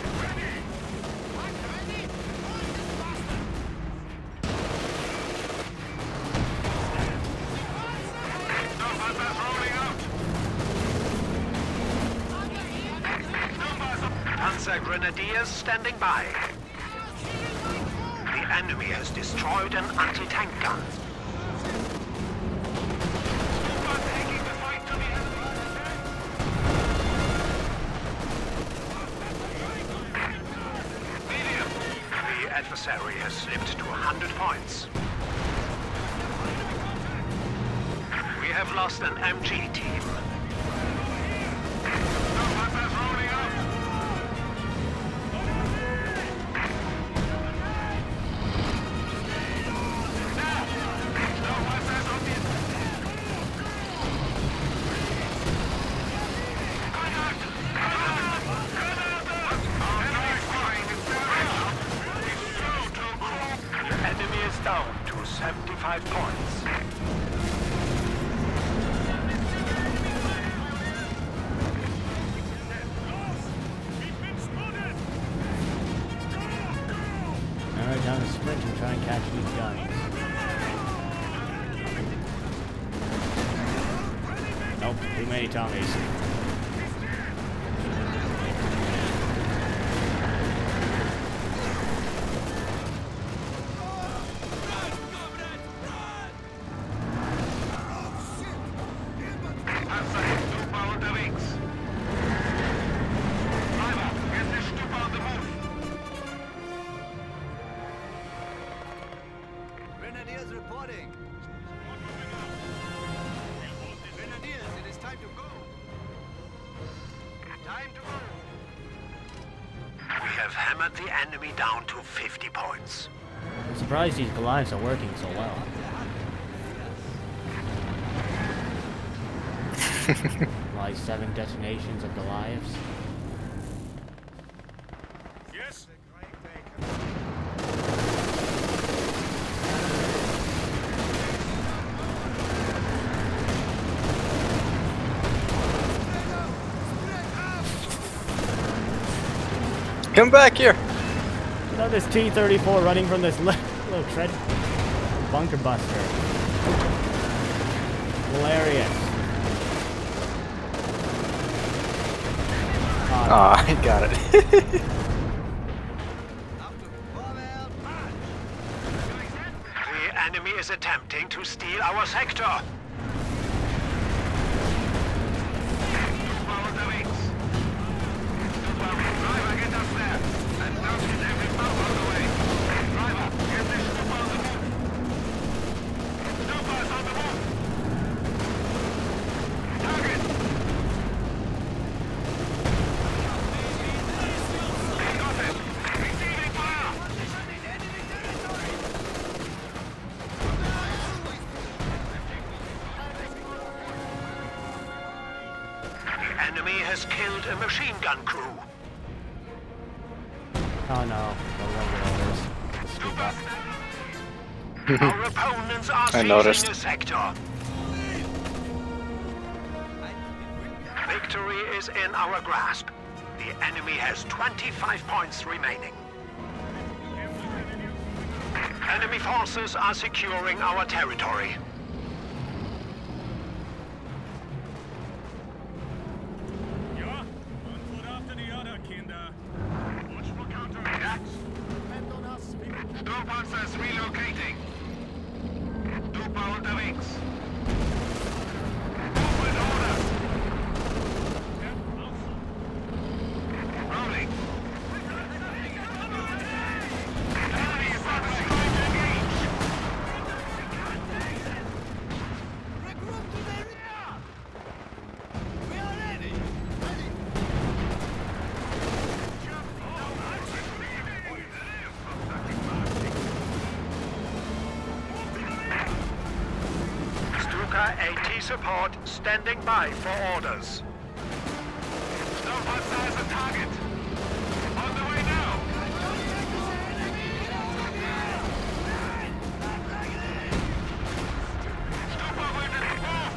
Sturmpanzers rolling out. Panzer Grenadiers standing by. The enemy has destroyed an anti-tank gun. Stupa taking the fight to the enemy. Medium. The adversary has slipped to 100 points. We have lost an MG team. Sturmpanzers rolling out. Enemy is down to 75 points. Alright, down to sprint and try and catch these guys. Nope, too many Tommies. Grenadiers reporting. Grenadiers, it is time to go. Time to go. We have hammered the enemy down to 50 points. I'm surprised these Goliaths are working so well. Like 7 detonations of Goliaths. Yes. Come back here. Look at this T-34 running from this little tread bunker buster. Hilarious. Ah, I got it. The enemy is attempting to steal our sector. Enemy has killed a machine gun crew. Oh no, the Stupid. Our opponents are I noticed. seizing a sector. Victory is in our grasp. The enemy has 25 points remaining. Enemy forces are securing our territory. Ja, one foot after the other, Kinder. Watch for counterattacks. Depend on us. Sturmpanzers relocating. Trupper unterwegs. Move with orders. Rolling. Enemy is trying to engage. Regroup to the rear. We are ready. Stuka AT support standing by for orders. Sturmpanzer as a target. On the way now. Stuka wounded. Move.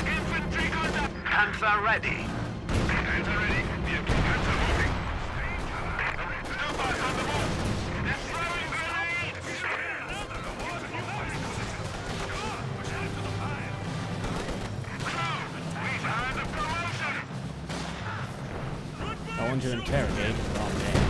Infantry contact. Panther ready. Panther ready. Panther moving. Stuka's on the move. They're throwing grenades. We've earned a promotion. Going to interrogate. Oh man.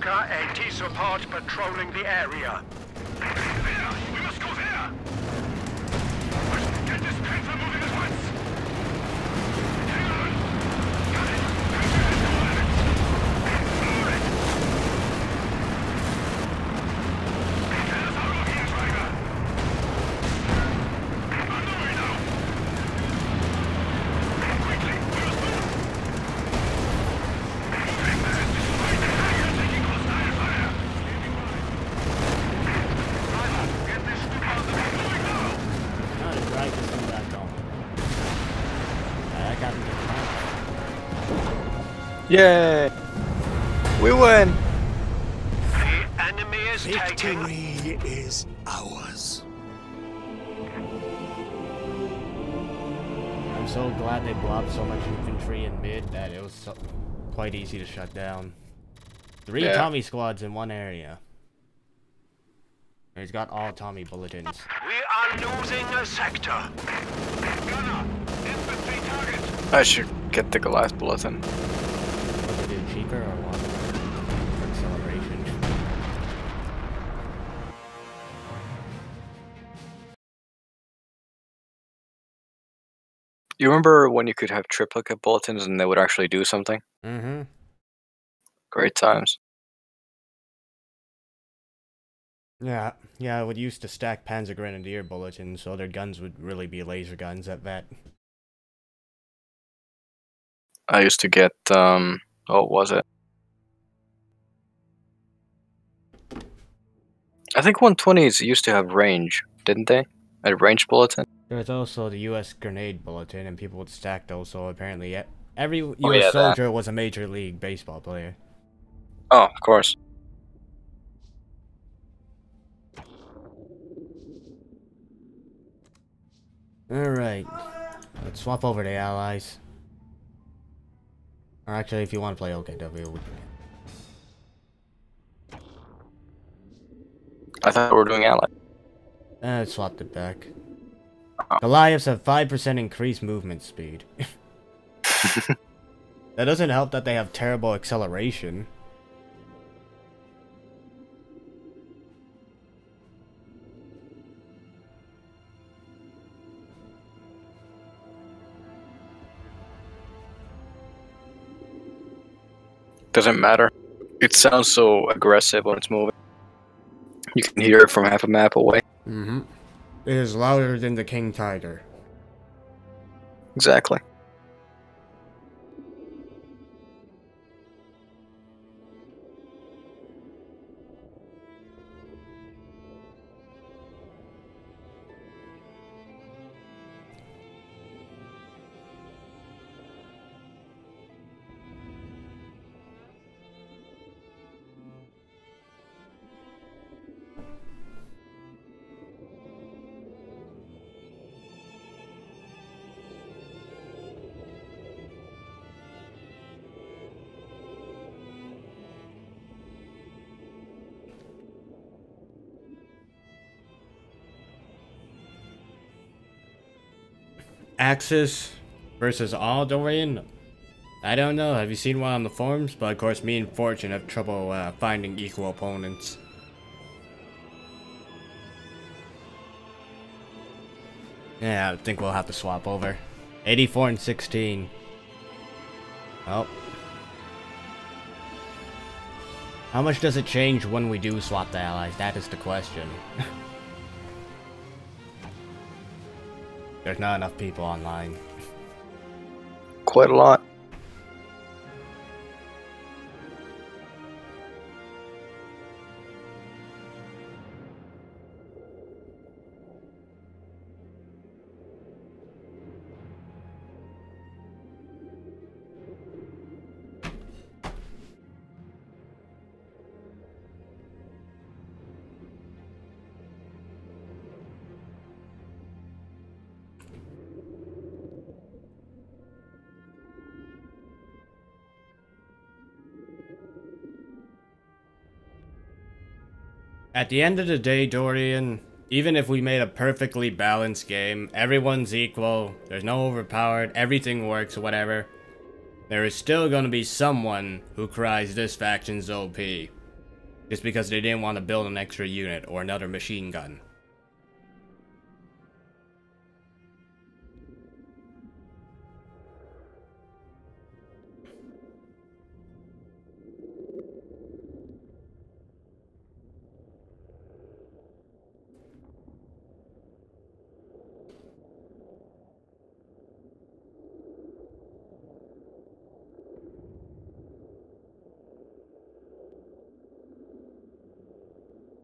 AT support patrolling the area. We must go there! Get this panther moving at once! Hang on! Got it! Get us out of here, Tiger! On the way now! Quickly, we must move! Take that! Despite the Tiger taking hostile fire! Driver, get this stuff out of the way moving now! Not as right as some back on. I got the Yay! We win! The enemy is taking... Victory is ours. I'm so glad they blobbed so much infantry in mid that it was quite easy to shut down. 3 Yeah. Tommy squads in one area. He's got all Tommy bulletins. We are are losing a sector. Gunner, infantry target. I should get the glass bulletin. Was it cheaper or what? Acceleration. You remember when you could have triplicate bulletins and they would actually do something? Mm-hmm. Great times. Yeah, I would used to stack Panzer Grenadier bulletins, so their guns would really be laser guns at that. I used to get, what was it? I think 120s used to have range, didn't they? A range bulletin? There was also the U.S. grenade bulletin, and people would stack those, so apparently every U.S. yeah, soldier was a Major League Baseball player. Oh, of course. Alright, let's swap over to Allies. Or actually, if you want to play OKW, we can. I thought we were doing ally. Swapped it back. Goliaths have 5% increased movement speed. That doesn't help that they have terrible acceleration. Doesn't matter. It sounds so aggressive when it's moving. You can hear it from half a map away. Mm-hmm. It is louder than the King Tiger. Exactly. Axis versus all Dorian? I don't know. Have you seen one on the forums? But of course, me and Fortune have trouble finding equal opponents. Yeah, I think we'll have to swap over. 84 and 16. Oh. How much does it change when we do swap the allies? That is the question. There's not enough people online. Quite a lot. At the end of the day, Dorian, even if we made a perfectly balanced game, everyone's equal, there's no overpowered, everything works, whatever, there is still going to be someone who cries this faction's OP. Just because they didn't want to build an extra unit or another machine gun.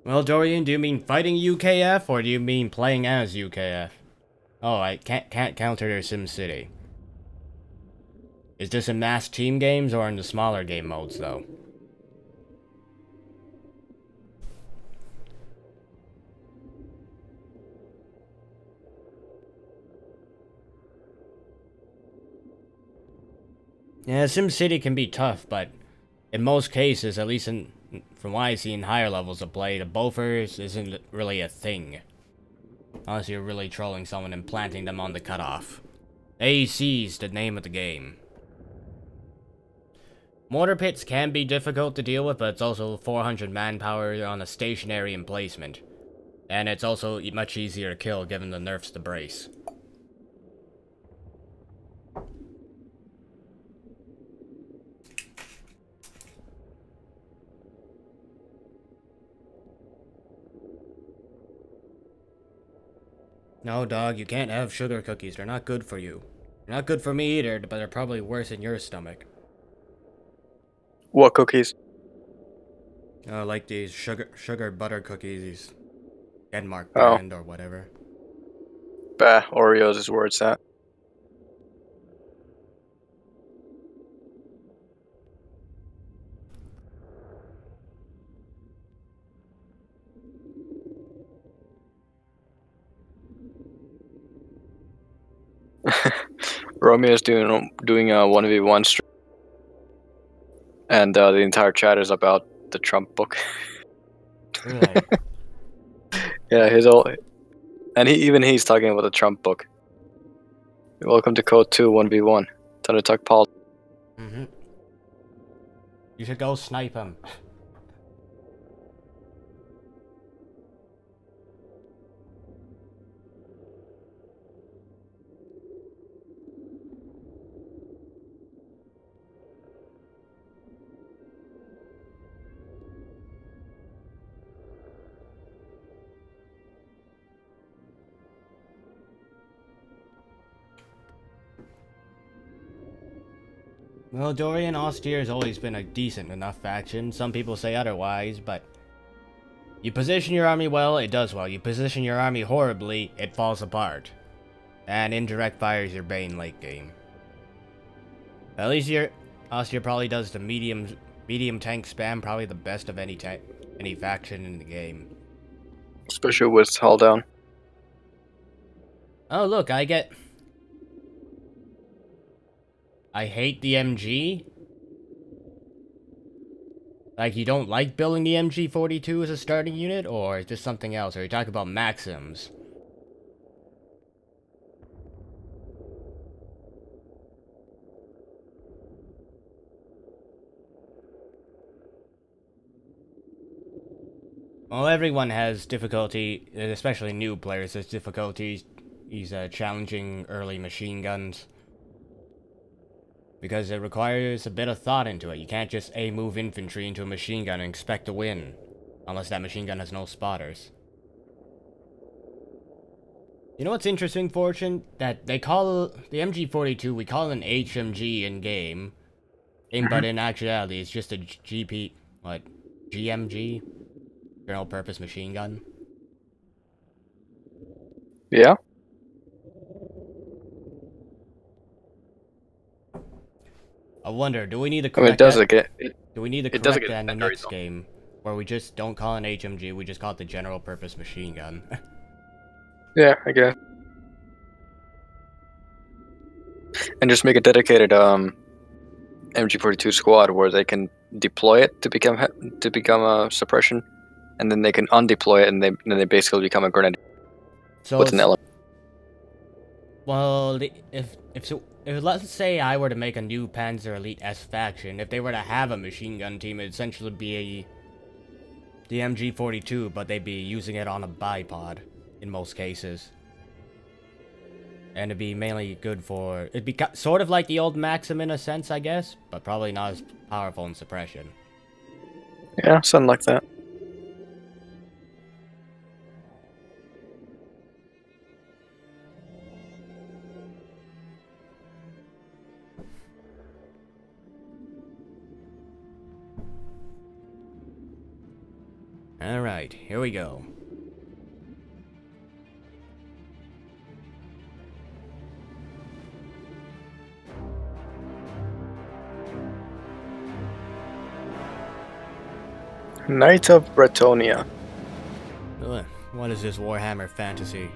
Well, Dorian, do you mean fighting UKF, or do you mean playing as UKF? Oh, I can't counter their SimCity. Is this in mass team games, or in the smaller game modes, though? Yeah, SimCity can be tough, but in most cases, at least from what I see in higher levels of play, the buffers isn't really a thing. Unless you're really trolling someone and planting them on the cutoff. AC's the name of the game. Mortar pits can be difficult to deal with, but it's also 400 manpower on a stationary emplacement. And it's also much easier to kill given the nerfs to brace. No, dog, you can't have sugar cookies. They're not good for you. They're not good for me either, but they're probably worse in your stomach. What cookies? Like these sugar butter cookies, these Denmark Oh. brand or whatever. Bah, Oreos is where it's at. Romeo is doing a 1v1 stream, and the entire chat is about the Trump book. Really? Yeah, and he's talking about the Trump book. Welcome to Code 2 1v1. Time to talk politics. Mm-hmm. You should go snipe him. Well, Dorian Austere has always been a decent enough faction. Some people say otherwise, but you position your army well, it does well. You position your army horribly, it falls apart. And indirect fire is your bane late game. At least your Austere probably does the medium tank spam, probably the best of any faction in the game. Especially with hull down. Oh look, I hate the MG. Like, you don't like building the MG42 as a starting unit, or is this something else? Or are you talking about Maxims? Well, everyone has difficulty, especially new players, has difficulties. He's challenging early machine guns. Because it requires a bit of thought into it. You can't just move infantry into a machine gun and expect to win. Unless that machine gun has no spotters. You know what's interesting, Fortune? That they call the MG42, we call it an HMG in game. But in actuality, it's just a GMG? General Purpose Machine Gun. Yeah? I wonder, do we need to I mean, correct that? Do we need to it doesn't correct get that in the better, next though. game? Where we just don't call it an HMG, we just call it the General Purpose Machine Gun. Yeah, I guess. And just make a dedicated MG42 squad where they can deploy it to become a suppression, and then they can undeploy it, and then they basically become a grenade So with an element. well, if let's say I were to make a new Panzer Elite S faction, if they were to have a machine gun team, it'd essentially be the MG42, but they'd be using it on a bipod in most cases. And it'd be mainly good for... It'd be sort of like the old Maxim in a sense, I guess, but probably not as powerful in suppression. Yeah, something like that. Alright, here we go. Knight of Bretonia. Ugh, what is this Warhammer fantasy?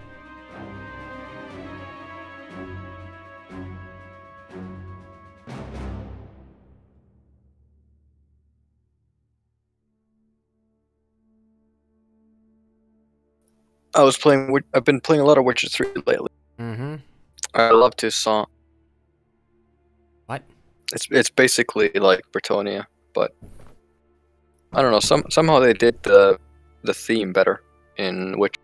I've been playing a lot of Witcher 3 lately. Mm-hmm. I love this song. What? It's basically like Bretonia, but I don't know. Somehow they did the theme better in Witcher.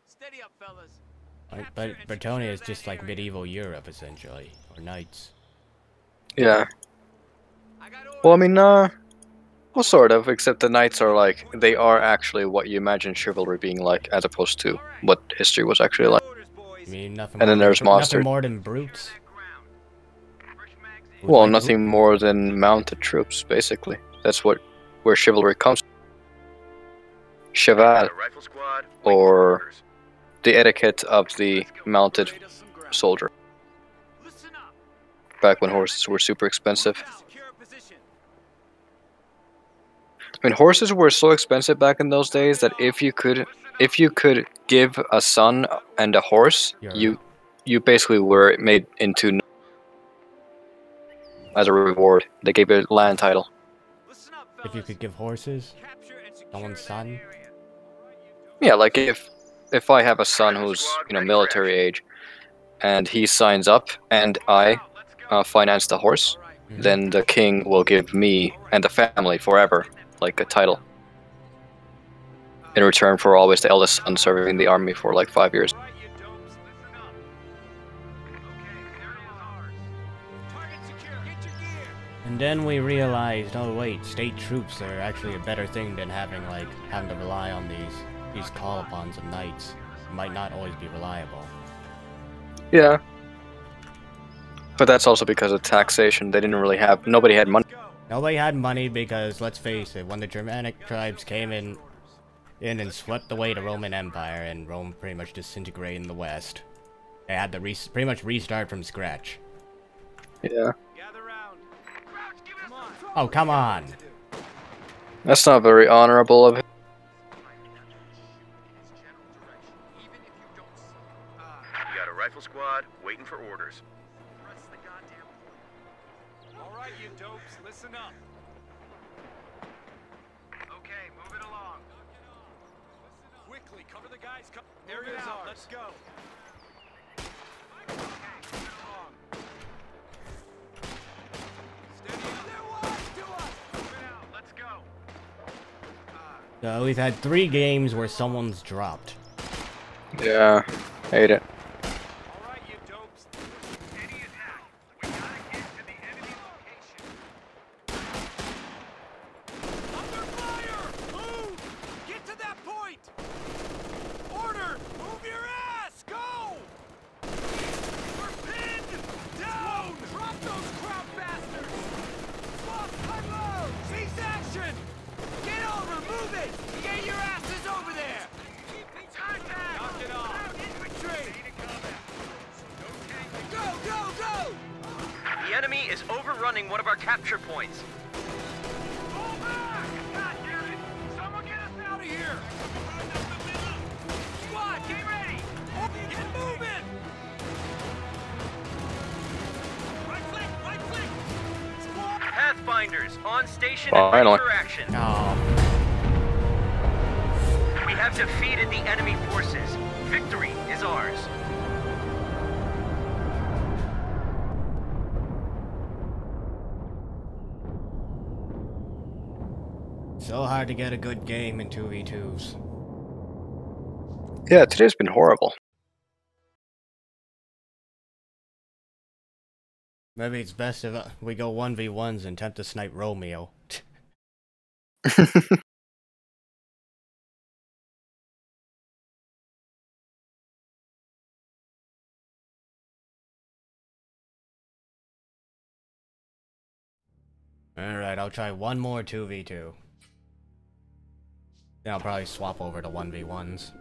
Steady up, fellas. But Bretonia is just like medieval Europe, essentially, or knights. Yeah. I got Well, I mean, well, sort of. Except the knights are like they are actually what you imagine chivalry being like, as opposed to what history was actually like. orders, boys. I mean, nothing. And then more there's than, nothing monsters. more than brutes. Well, Like nothing more than mounted troops, basically. That's where chivalry comes. Cheval, Rifle squad. or the etiquette of the mounted soldier. Listen up. Back when horses were super expensive. Secure position. I mean, horses were so expensive back in those days that if you could give a son and a horse, you basically were made into as a reward. They gave you a land title. Listen up, If you could give horses, capture and secure someone's son. Yeah, like if I have a son who's military age, and he signs up, and I finance the horse, then the king will give me and the family forever like a title. In return for always the eldest son serving in the army for like 5 years. Alright, you dopes, listen up. Okay, there is ours. Target secure, get your gear. And then we realized, oh wait, state troops are actually a better thing than having to rely on these call-upons of knights. Might not always be reliable. Yeah. But that's also because of taxation. They didn't really have, nobody had money. Nobody had money because, let's face it, when the Germanic tribes came in and swept away the Roman Empire, and Rome pretty much disintegrated in the West, they had to pretty much restart from scratch. Yeah. Gather round. Come on. Oh, come on! That's not very honorable of him. You got a rifle squad waiting for orders. Alright, you dopes, listen up. Okay, move it along. Quickly, cover the guys. There it is. Let's go. Okay, move it along. Steady up. They're wise to us. Move it out. Let's go. So we've had 3 games where someone's dropped. Yeah. Hate it. Alright, you dopes. Any attack. We gotta get to the enemy location. Under fire! Move! Get to that point! Order! Move your ass! Go! We're pinned! Down! Drop those crap bastards! Swap! Unload! Cease action! Get over! Move it! Get your asses over there! Contact! Knock it off! Infantry! Go! Go! Go! The enemy is overrunning one of our capture points. Fall back! God damn it! Someone get us out of here! Squad, get ready! Get moving! Right flank! Right flank! Squad! Pathfinders on station Finally. and ready for action. Oh, We have defeated the enemy forces. Victory is ours. so hard to get a good game in 2v2s. Yeah, today's been horrible. Maybe it's best if we go 1v1s and attempt to snipe Romeo. Alright, I'll try one more 2v2. Then I'll probably swap over to 1v1s.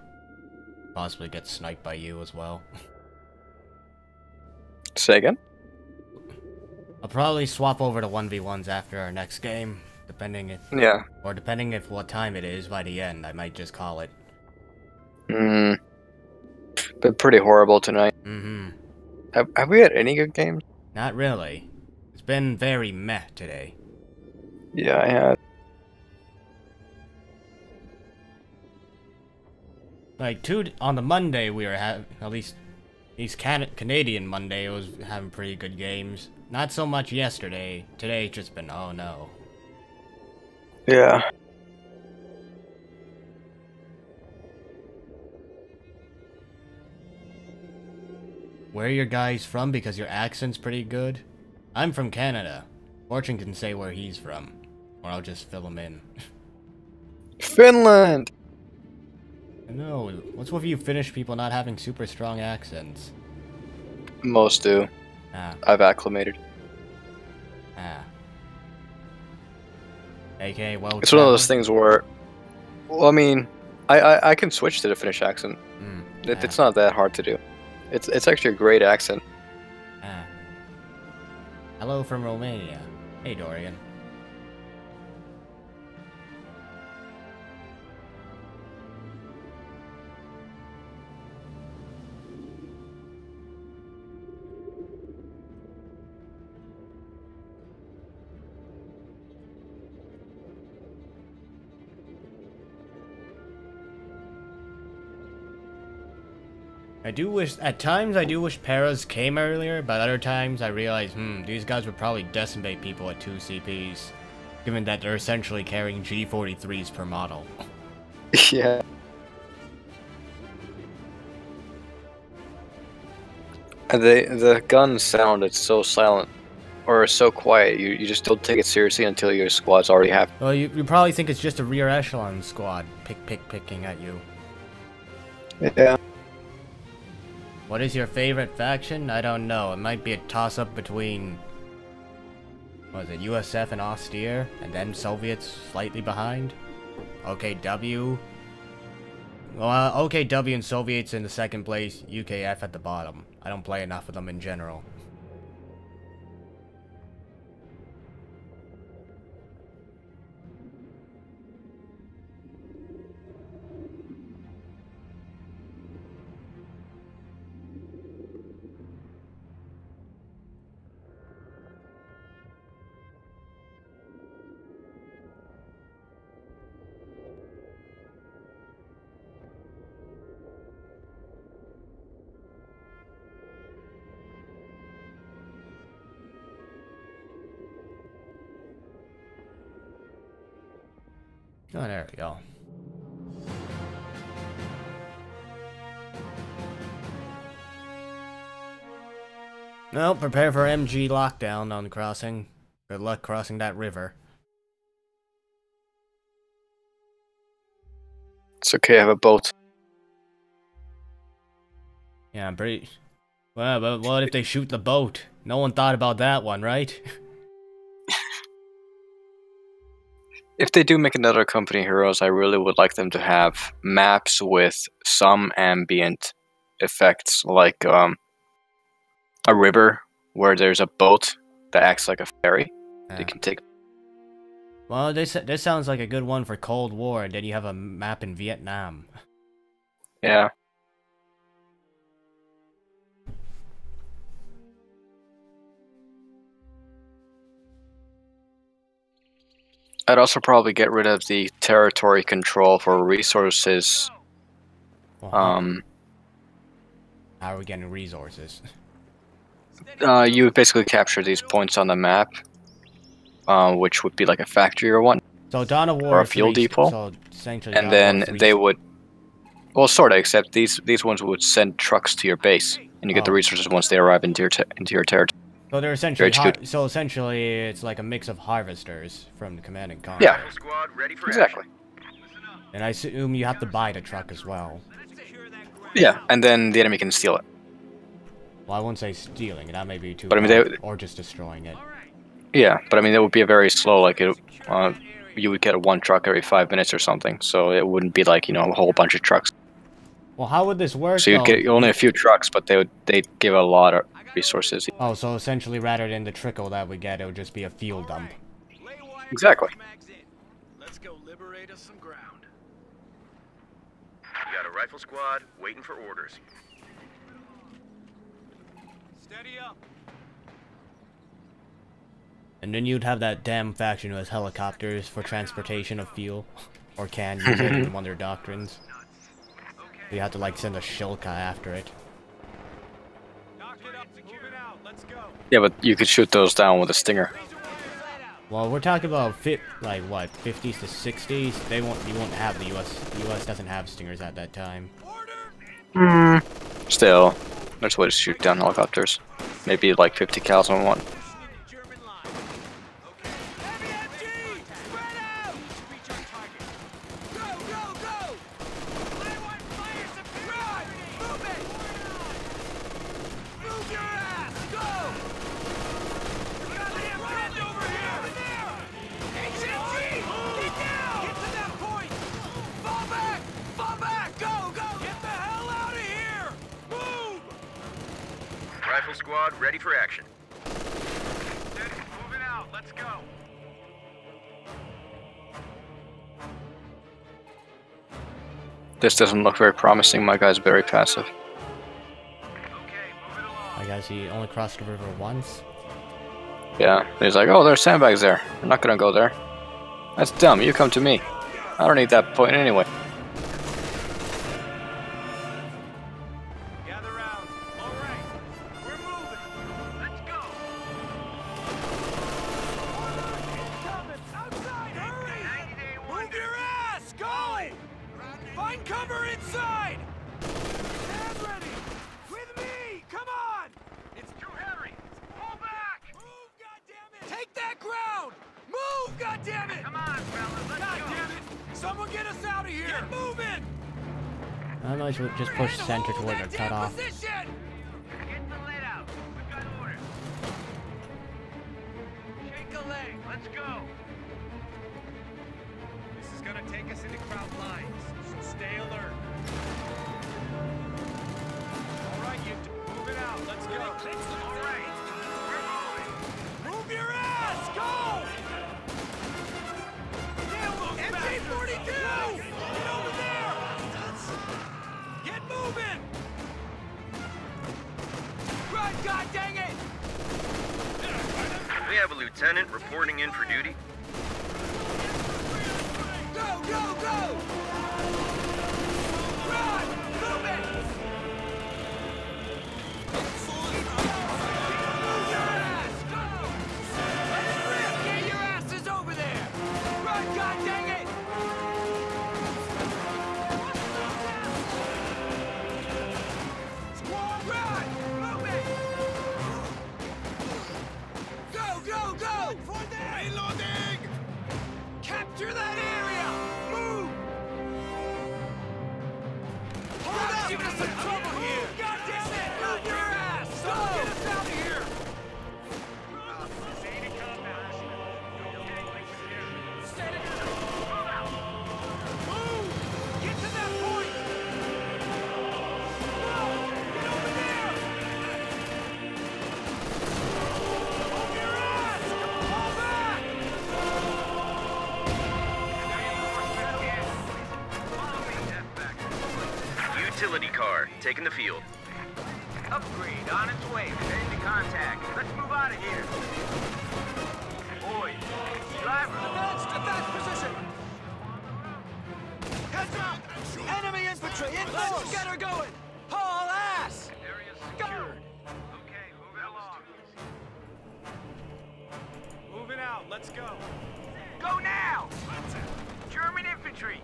Possibly get sniped by you as well. Say again? I'll probably swap over to 1v1s after our next game. Depending if what time it is by the end, I might just call it. Been pretty horrible tonight. Mm-hmm. Have we had any good games? Not really. It's been very meh today. Yeah, I had. Like, on the Monday we were having, at least Canadian Monday was having pretty good games. Not so much yesterday. Today's just been, oh no. Yeah. Where are your guys from? Because your accent's pretty good. I'm from Canada. Fortune can say where he's from, or I'll just fill him in. Finland! I know. What's with you Finnish people not having super strong accents? Most do. Ah. I've acclimated. Ah. AK, well. It's one of those things where, well, I mean, I can switch to the Finnish accent. It's not that hard to do. It's actually a great accent. Ah. Hello from Romania. Hey, Dorian. At times I do wish Paras came earlier, but other times I realize, these guys would probably decimate people at 2 CPs, given that they're essentially carrying G43s per model. Yeah. And the gun sounded so silent, or so quiet, you just don't take it seriously until your squad's already half. Well, you probably think it's just a rear echelon squad picking at you. Yeah. What is your favorite faction? I don't know. It might be a toss-up between, what is it, USF and Austere, and then Soviets slightly behind. OKW. Well, OKW and Soviets in the second place, UKF at the bottom. I don't play enough of them in general. Oh, there we go. Well, prepare for MG lockdown on crossing. Good luck crossing that river. It's okay, I have a boat. Yeah, I'm pretty... Well, but what if they shoot the boat? No one thought about that one, right? If they do make another Company Heroes, I really would like them to have maps with some ambient effects, like a river where there's a boat that acts like a ferry. Yeah. They can take. Well, this sounds like a good one for Cold War, and then you have a map in Vietnam. Yeah. I'd also probably get rid of the territory control for resources. How are we getting resources? You would basically capture these points on the map, which would be like a factory or one. So Dawn of War or a fuel depot. So essentially and then they would, well, sort of, except these ones would send trucks to your base, and you get the resources once they arrive into your territory. So they're essentially essentially it's like a mix of harvesters from the Command and Conquer. Yeah, exactly. And I assume you have to buy the truck as well. Yeah, and then the enemy can steal it. Well, I won't say stealing, that may be too but I mean, or just destroying it. Yeah, but I mean, it would be a very slow, like, you would get one truck every 5 minutes or something, so it wouldn't be like, a whole bunch of trucks. Well, how would this work, so you'd get only a few trucks, but they'd give a lot of resources. Oh, so essentially rather than the trickle that we get, it would just be a fuel dump. Exactly. Let's go liberate us some ground. We got a rifle squad waiting for orders. Steady up. And then you'd have that damn faction who has helicopters for transportation of fuel. Or can use it in one of their doctrines. We have to like send a Shilka after it. Knock it up, move it out, let's go. Yeah, but you could shoot those down with a stinger. Well, we're talking about like what, 50s to 60s. They won't. You won't have the U.S. The U.S. doesn't have stingers at that time. Still, there's ways to shoot down helicopters. Maybe like 50 cals on one. Rifle squad, ready for action. Moving out, let's go. This doesn't look very promising. My guy's very passive. Okay, move it along. I guess he only crossed the river once. Yeah, he's like, oh, there's sandbags there. I'm not gonna go there. That's dumb. You come to me. I don't need that point anyway. Gather round. All right, we're moving. Let's go. Outside, hurry! Move your ass! Go! Find cover inside! Stand ready! With me! Come on! It's too hairy! Pull back! Move, goddammit! Take that ground! Move, goddammit! Come on, fellas, let's go! Goddammit! Someone get us out of here! Get moving! I might as well just push center toward their cutoff. Position! Get the lead out. We've got orders. Shake a leg. Let's go. This is gonna take us into crowd lines, so stay alert. All right, you move it out. Let's go. All right, we're moving. Move your ass. Go. MG-42. Get over there. Get moving. Run, God dang it. We have a lieutenant reporting in for duty. Go, go, go! Run! Move it! Move your ass! Go! Let's rip! Get your asses over there! Run, God dang it! Squad, run! Move it! Go, go, go! Reloading! Capture that area! Move! Hold up! Giving us some trouble here! God damn it! Move your ass! Someone get us out of here! Move! Get to that point! Run! Get over there! Move your ass! Fall back! Utility car, taking the field. Upgrade on its way. Ready to contact. Let's move out of here. Boys, driver. Advance position. Heads up. Enemy infantry in force. Let's get her going. Haul ass. Area secured. Okay, move it along. Moving out. Let's go. Go now. German infantry.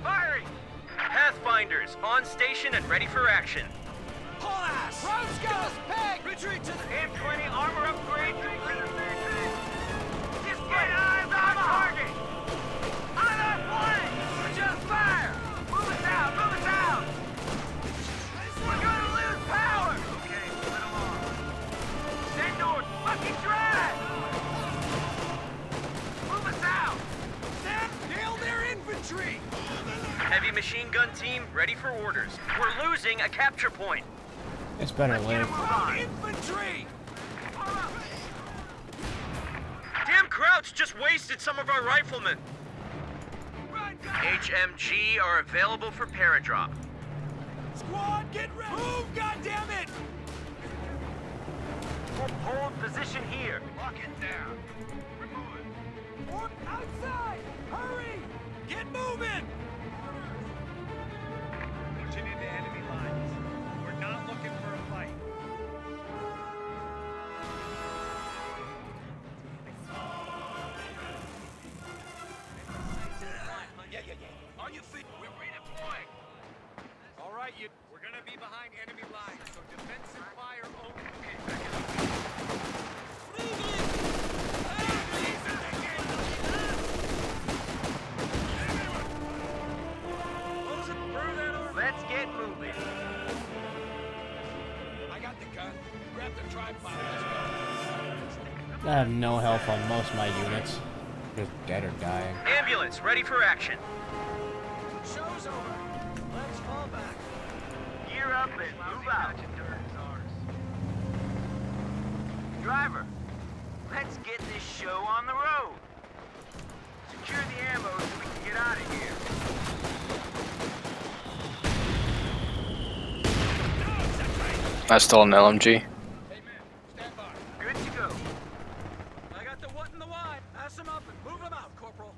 Firing. Pathfinders, on station and ready for action. Haul ass! Road scouts, peg! Retreat to the M20 armor upgrade complete. Just get eyes on target! On that flank! Just fire! Move us out! Move us out! We're gonna lose power! Okay, move it along. Send north! Fucking drive! Move us out! Nail their infantry! Heavy machine gun team, ready for orders. We're losing a capture point. It's better live. Infantry! Damn Krauts just wasted some of our riflemen. HMG are available for paradrop. Squad, get ready! Move, goddammit! Hold position here. Lock it down. We're moving. Outside! Hurry! Get moving! Pushing into right, you. We're gonna be behind enemy lines, so defensive fire only. Let's get moving. I got the gun. Grab the tripod. I have no health on most of my units. Just dead or dying. Ambulance, ready for action. Show's over. Let's fall back. Gear up and move out. Driver, let's get this show on the road. Secure the ammo so we can get out of here. That's still an LMG. Hey, man, stand by. Good to go. I got the what and the why. Pass them up and move them out, Corporal.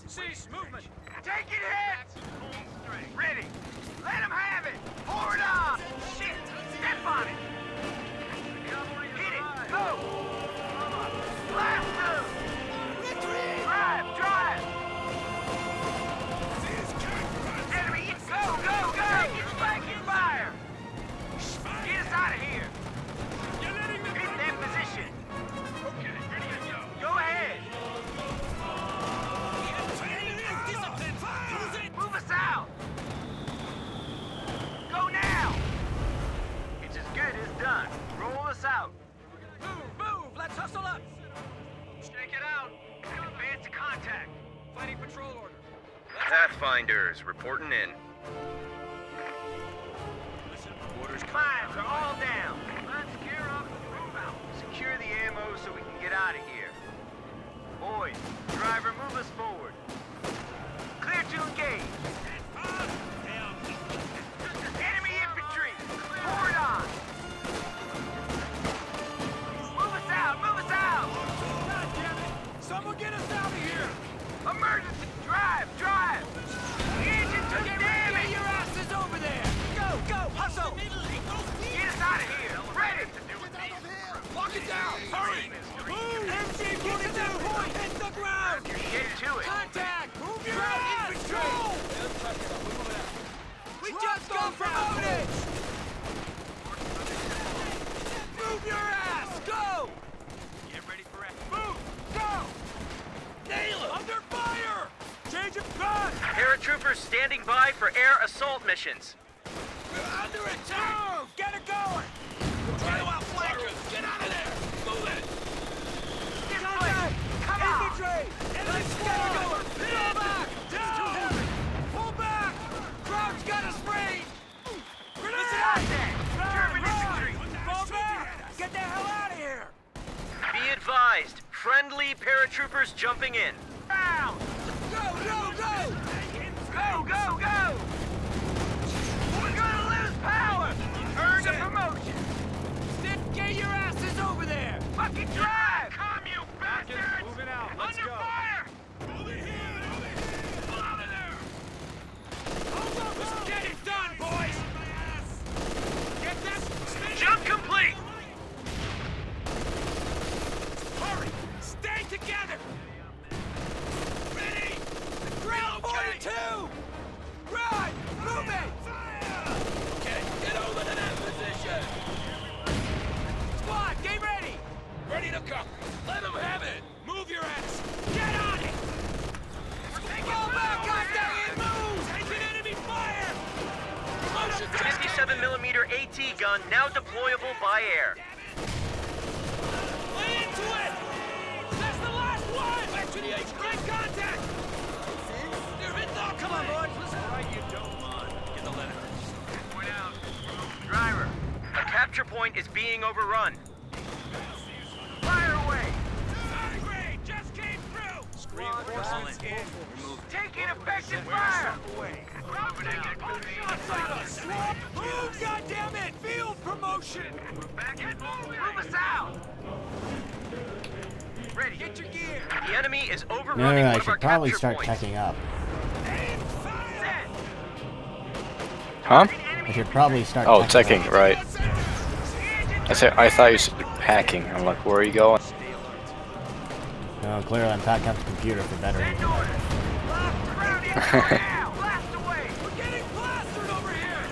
Cease movement. Take it hits! Ready. Let him have it. Pour it on. Shit. Step on it. Hit it. Go. Blast him. Drive. Drive. Enemy. Go. Go. Go. Get flanking fire. Get us out of here. You're letting them Hit that position. Okay, ready to go. Go ahead. Move us out. Go now. It's as good as done. Roll us out. Move, move. Let's hustle up. Check it out. Advance to contact. Fighting patrol order. Pathfinders reporting in. Mines are all down. Let's gear up and move out. Secure the ammo so we can get out of here. Boys, driver, move us forward. Clear to engage. Enemy infantry. Pour it on. Move us out. Move us out. God damn it! Someone get us out of here! Emergency. Drive. Drive. The engine took damage. Your ass is over there. Go, go, hustle. Get us out of here. Ready. Lock it down! Hurry! Move! MG, get to that point. Hit the ground. Get to it. Contact. Move your ass. Go. We just got promoted. Move your ass. Go. Get ready for action. Move! Go! Nail him. Under fire! Change of gun! Paratroopers standing by for air assault missions. We're under attack! Get it going! Try to outflank us! Get out of there! Move it! Contact. Come on. Infantry. Let's go. Pull back. Down! Pull back. Crowd's got us sprayed. Contact. German infantry. Fall back. Get the hell out of here. Be advised, friendly paratroopers jumping in. Down. Go, go, go. Go, go, go! We're gonna lose power! Earn a promotion! Get your asses over there. Fucking drive! Calm you bastards! Moving out. Let's Under go. fire! Over here! Out of there! Let's get it done, boys! Get that! Jump complete! Hurry! Stay together! Ready! Ground 42. Run. Move it. Okay, get over to that position! Squad, get ready. Ready to go! Let them have it! Move your ass! Get on it! Fall back, Contact, and move. Taking enemy fire! Promotion 57mm AT gun now deployable by air. Lay into it! That's the last one! Back to the H. Great contact! They're hit now! Come on, boys! Listen. Right, you don't mind. Get the letter. Point out. Driver, a capture point is being overrun. Fire away! Great! Just came through! Reinforcements in. Taking effective fire! Move, goddammit! Field promotion! Move us out! Ready. Get your gear! The enemy is No, overrunning I one of our should probably capture start points. teching up. Aim fire! Set. Huh? I should probably start Oh, teching teching, up. right. I thought you said packing. I'm like, where are you going? No, clearly I'm packing up the computer for better internet. Blast around it now! Blast away! We're getting plastered over here!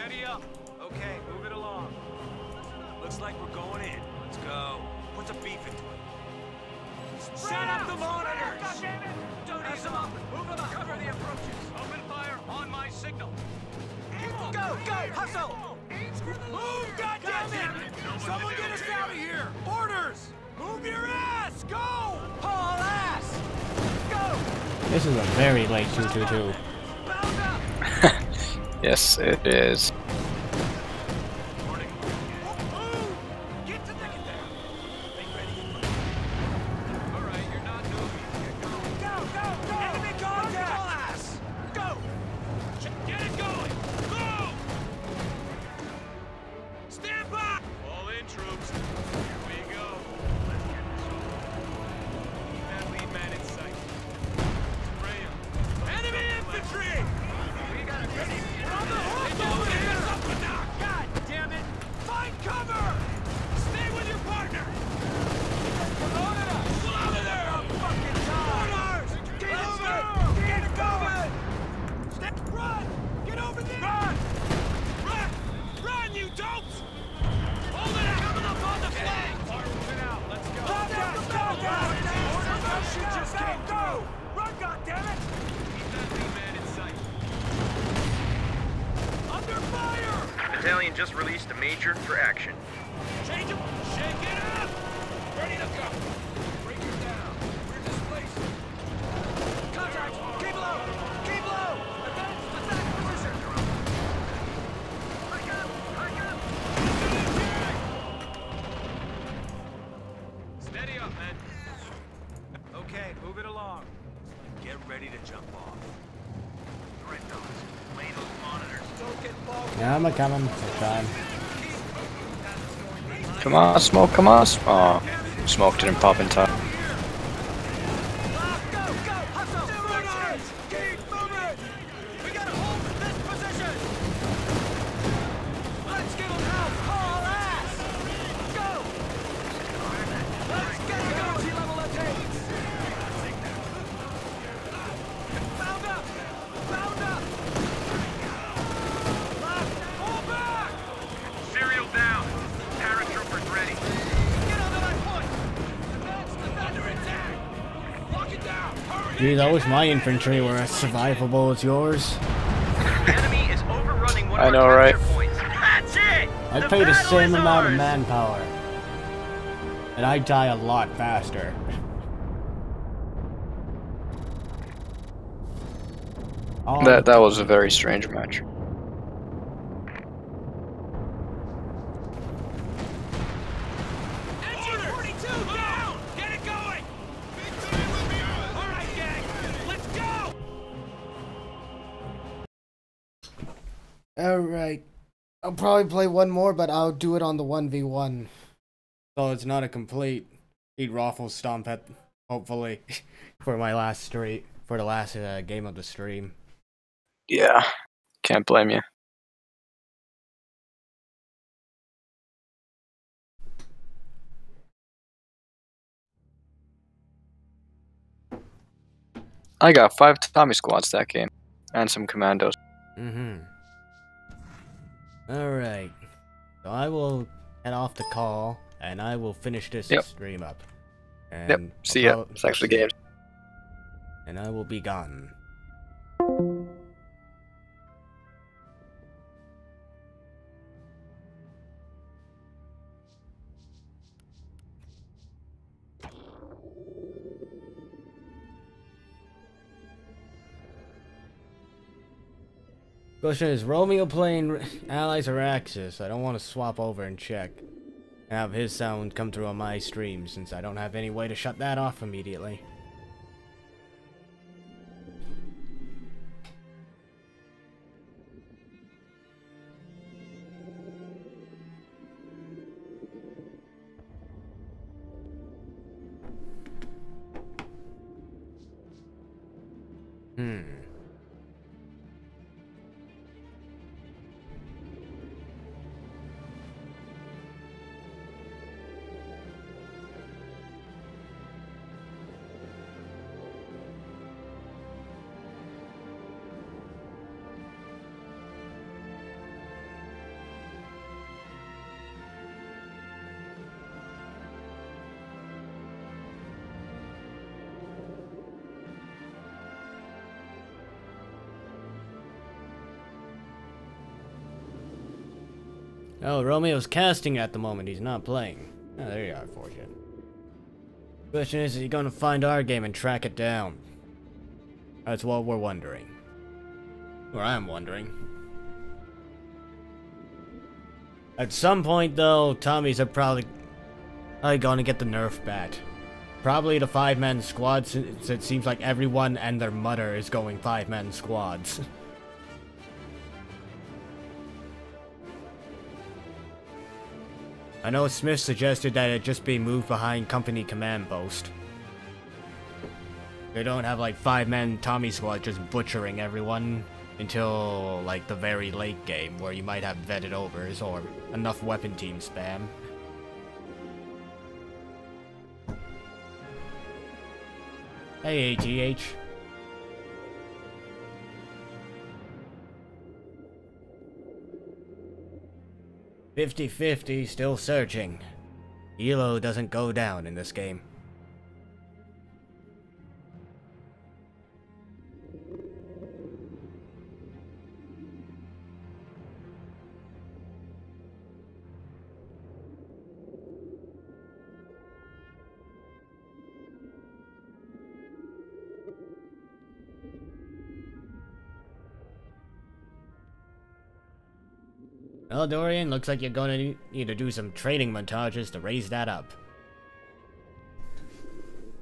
Steady up. Okay, move it along. Looks like we're going in. Let's go. Put some beef into it. Set up the monitors! Don't ease them up. Move them up. Cover the approaches. Open fire on my signal. Go, hustle! Move, goddammit! Someone get us out of here! Orders! Move your ass! Go! Haul ass! Go! This is a very late 222. Yes, it is. Get to the there! Make ready. Alright, you're not moving. Go! Enemy contact! Haul ass! Go! Get it going! Go! Stand by! All in, troops. Here we go. Let's get this over. Keep that lead man in sight. Spray him. Enemy infantry! We got it ready. We're on the hoof over here! God damn it! Find cover! Stay with your partner! Pull out of there! Fucking time! Keep moving! Get going! Run! Get over there! Run! Run, you dopes! Hold it out! Coming up on the flank! Moving out. Let's go. Go! Run, goddammit! Keep that lead man in sight. Under fire! Battalion just released a major for action. Change him! Shake it up! Ready to go! Bring it down! We're displaced! Contact! Keep low! Keep low! Advance! Attack position! I got him! Steady up, men. Okay, move it along. Get ready to jump off. All right, fellas, lay those monitors. Don't get bogged. Yeah, I'm coming. It's time. Come on, smoke, come on. Oh, smoke didn't pop in time. Serial down. Paratroopers ready. Geez, I wish my infantry were as survivable as yours. The enemy is overrunning one I of know, our right? capture points. That's it! I'd pay the battle same is amount of ours. manpower. And I'd die a lot faster. Oh, That was a very strange match. Engine 42 down! Get it going! All right, gang, let's go! Alright. I'll probably play one more, but I'll do it on the 1v1. So it's not a complete raffle stomp at, hopefully, for my last stream, for the last game of the stream. Yeah, can't blame you. I got 5 Tommy squads that game, and some commandos. Alright. So I will head off the call, and I will finish this Yep. stream up. Yep, And see ya. It's actually games. And I will be gone. Question is Romeo playing Allies or Axis? I don't want to swap over and check. Have his sound come through on my stream since I don't have any way to shut that off immediately. Oh, Romeo's casting at the moment. He's not playing. Oh, there you are, Fortune. Question is he gonna find our game and track it down? That's what we're wondering. Or I'm wondering. At some point, though, Tommies are probably gonna get the Nerf bat. Probably the 5-man squad, since it seems like everyone and their mother is going 5-man squads. I know Smith suggested that it just be moved behind company command post. They don't have like 5-man Tommy squad just butchering everyone until like the very late game where you might have vetted overs or enough weapon team spam. Hey ATH. "50-50, still searching. Elo doesn't go down in this game." Well, Dorian, looks like you're gonna need to do some training montages to raise that up.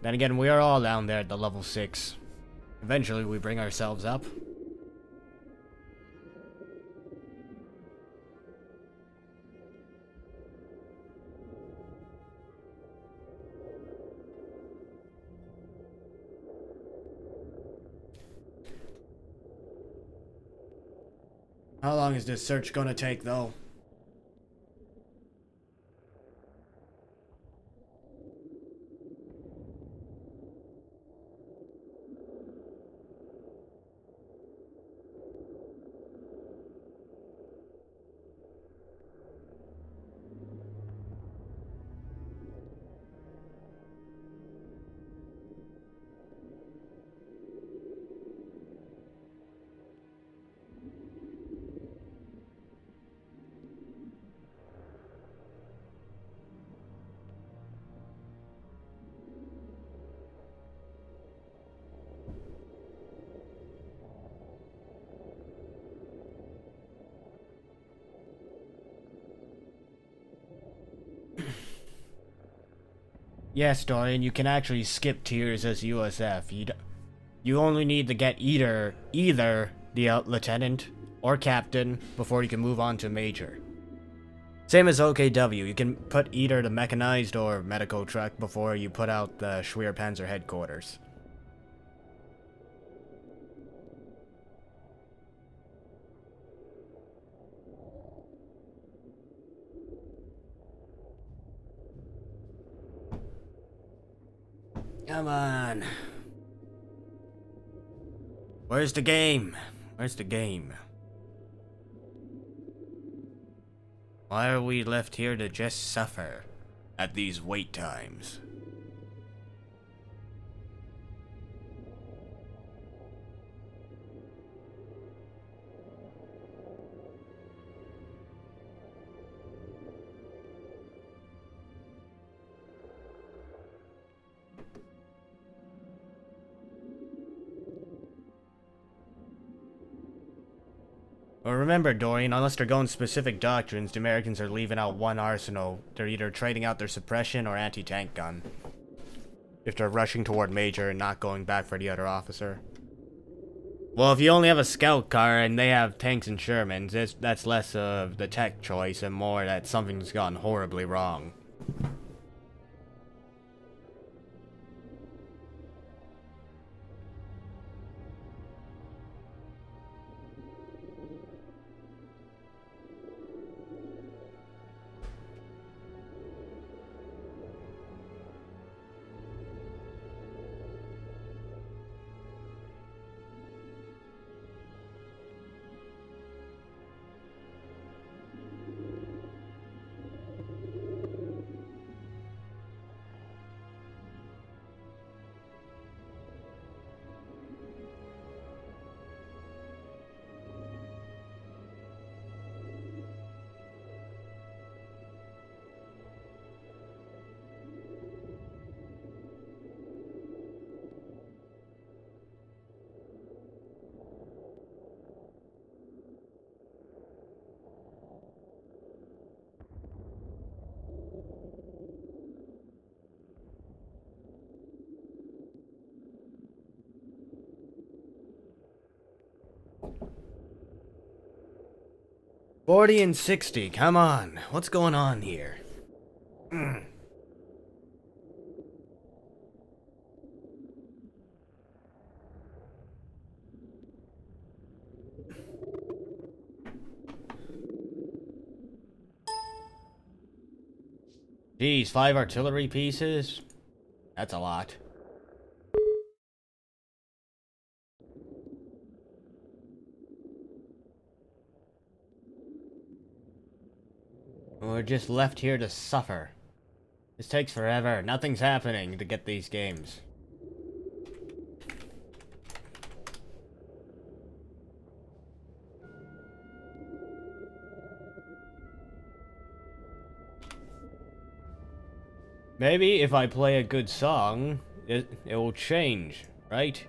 Then again, we are all down there at the level 6. Eventually, we bring ourselves up. How long is this search gonna take, though? Yes, Dorian, you can actually skip tiers as USF. You only need to get either the lieutenant or captain before you can move on to major. Same as OKW, you can put either the mechanized or medical truck before you put out the Schwerpanzer headquarters. Come on. Where's the game? Where's the game? Why are we left here to just suffer at these wait times? Well, remember, Dorian, unless they're going specific doctrines, the Americans are leaving out one arsenal. They're either trading out their suppression or anti-tank gun. If they're rushing toward Major and not going back for the other officer. Well, if you only have a scout car and they have tanks and Shermans, that's less of the tech choice and more that something's gone horribly wrong. 40 and 60, come on. What's going on here? Geez, 5 artillery pieces? That's a lot. We're just left here to suffer. This takes forever. Nothing's happening to get these games. Maybe if I play a good song, it will change, right?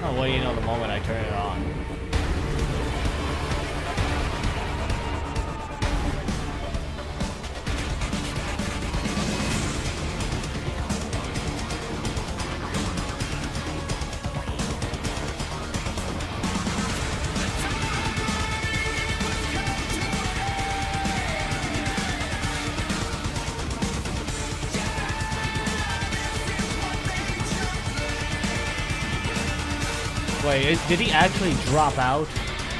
Oh, well, you know, the moment I turn it on. Wait, did he actually drop out?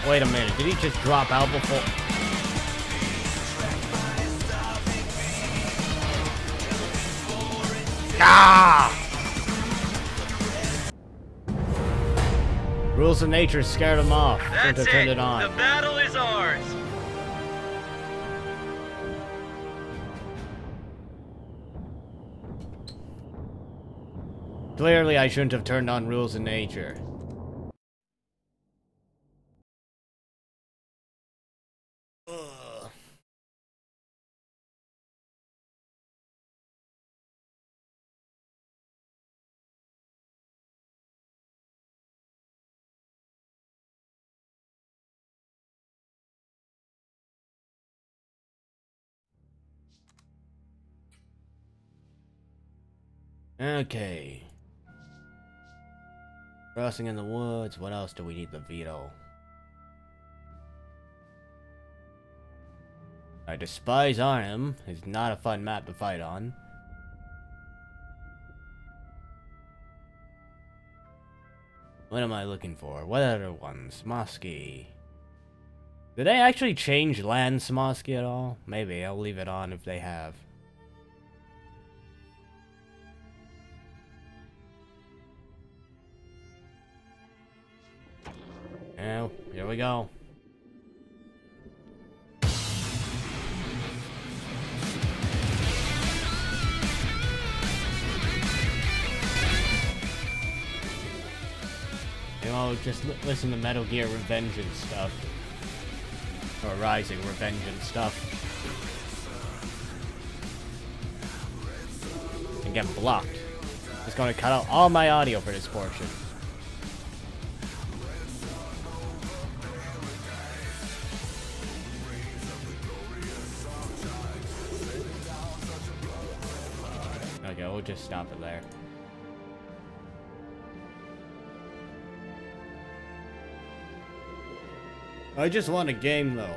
Wait a minute, did he just drop out before? Ah! Rules of nature scared him off. Shouldn't have turned it on. The battle is ours. Clearly, I shouldn't have turned on rules of nature. Ugh. Okay. Crossing in the woods. What else do we need the veto? I despise Arnhem. It's not a fun map to fight on. What am I looking for? What other ones? Smosky. Did they actually change land Smosky at all? Maybe. I'll leave it on if they have. Now, here we go. You know, just listen to Metal Gear Revengeance stuff. Or Rising Revengeance stuff. And get blocked. It's gonna cut out all my audio for this portion. Okay, we'll just stop it there. I just want a game though.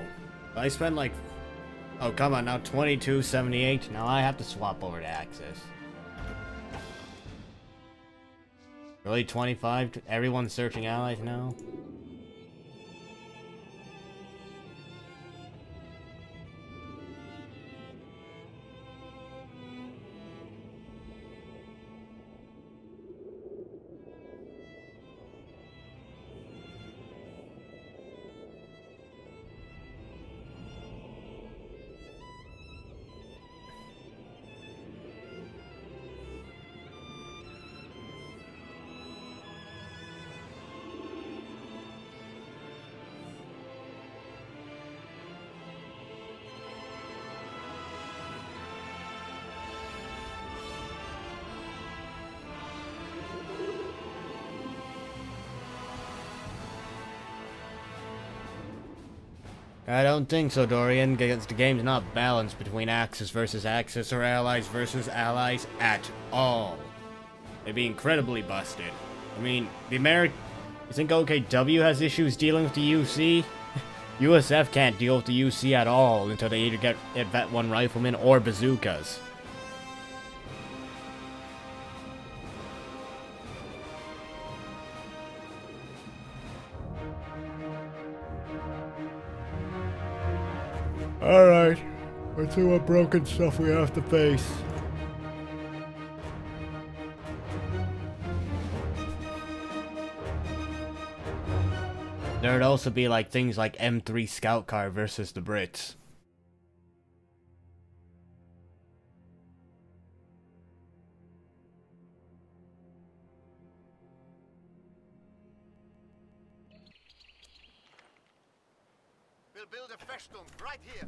I spent like, oh come on now, 22.78. Now I have to swap over to Access. Really, 25? Everyone's searching allies now? I don't think so, Dorian, because the game's not balanced between Axis versus Axis or Allies versus Allies at all. They'd be incredibly busted. I mean, you think OKW has issues dealing with the UC? USF can't deal with the UC at all until they either get Vet 1 riflemen or bazookas. Alright, let's see what broken stuff we have to face. There'd also be like things like M3 Scout Car versus the Brits. We'll build a Festung right here.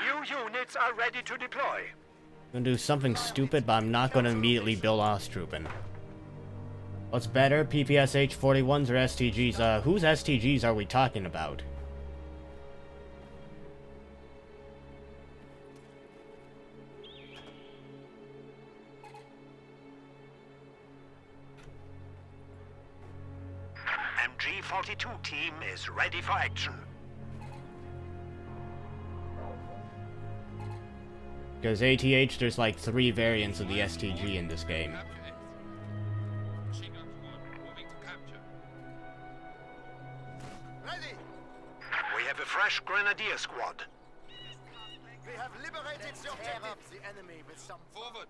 New units are ready to deploy. I'm gonna do something stupid, but I'm not gonna immediately build Ostrupen. What's better, PPSH 41s or STGs? Whose STGs are we talking about? MG42 team is ready for action. Because ATH, there's like 3 variants of the STG in this game. Ready! We have a fresh Grenadier squad. We have liberated the objective. The enemy with some Forward.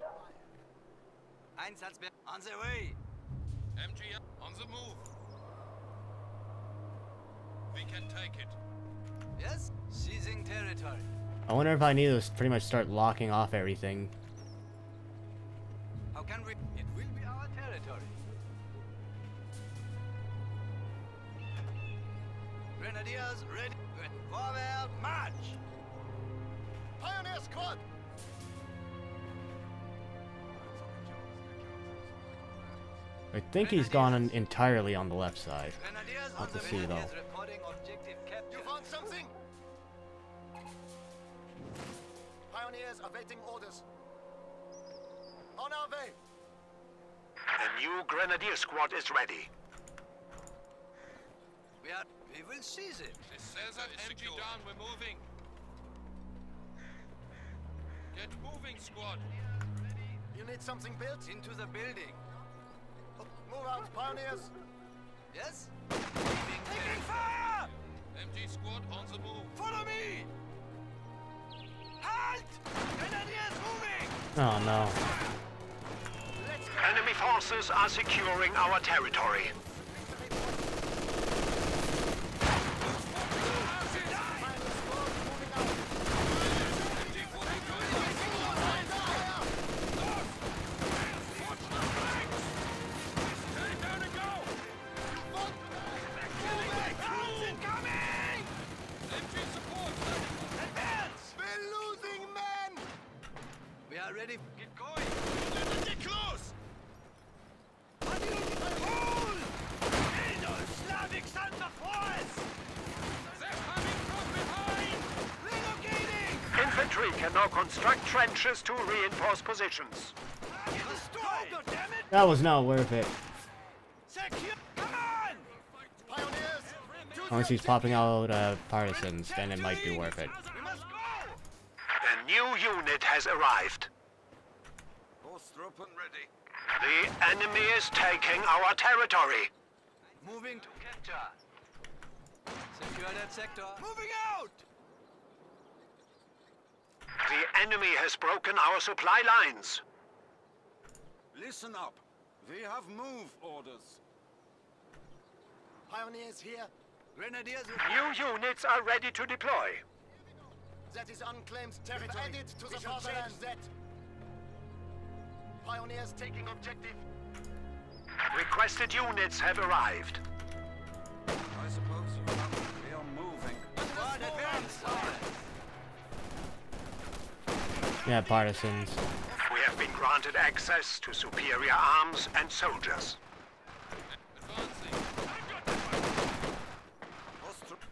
Einsatzbereit. On the way. MG on the move. We can take it. Yes? Seizing territory. I wonder if I need to pretty much start locking off everything. How can we? It will be our territory. Grenadiers ready. Forward, march! Pioneer squad. I think he's gone entirely on the left side. Grenadiers Have on to the see way. though. Reporting objective capture. You found something? Pioneers awaiting orders. On our way. A new Grenadier squad is ready. We will seize it. This says that MG down, we're moving. Get moving, squad. You need something built? Into the building. Move out, pioneers. Yes? Taking fire! MG squad on the move. Follow me! Halt! Grenadiers moving! Oh no. Enemy forces are securing our territory. Ready? Get going! Get close! Hold! Slavic sons of force! They're coming from behind! Relocating! Infantry can now construct trenches to reinforce positions. Destroy! Damn it! That was not worth it. Secure! Come on! Pioneers. Unless he's popping out partisans, then it might be worth it. We must go! A new unit has arrived. Open ready. The enemy is taking our territory. Moving to capture. Secure that sector. Moving out! The enemy has broken our supply lines. Listen up. We have move orders. Pioneers here. Grenadiers. New units are ready to deploy. That is unclaimed territory. Added to the fatherland. That. Pioneers taking objective. Requested units have arrived. I suppose you know we are moving. Squad advance! Yeah, partisans. We have been granted access to superior arms and soldiers.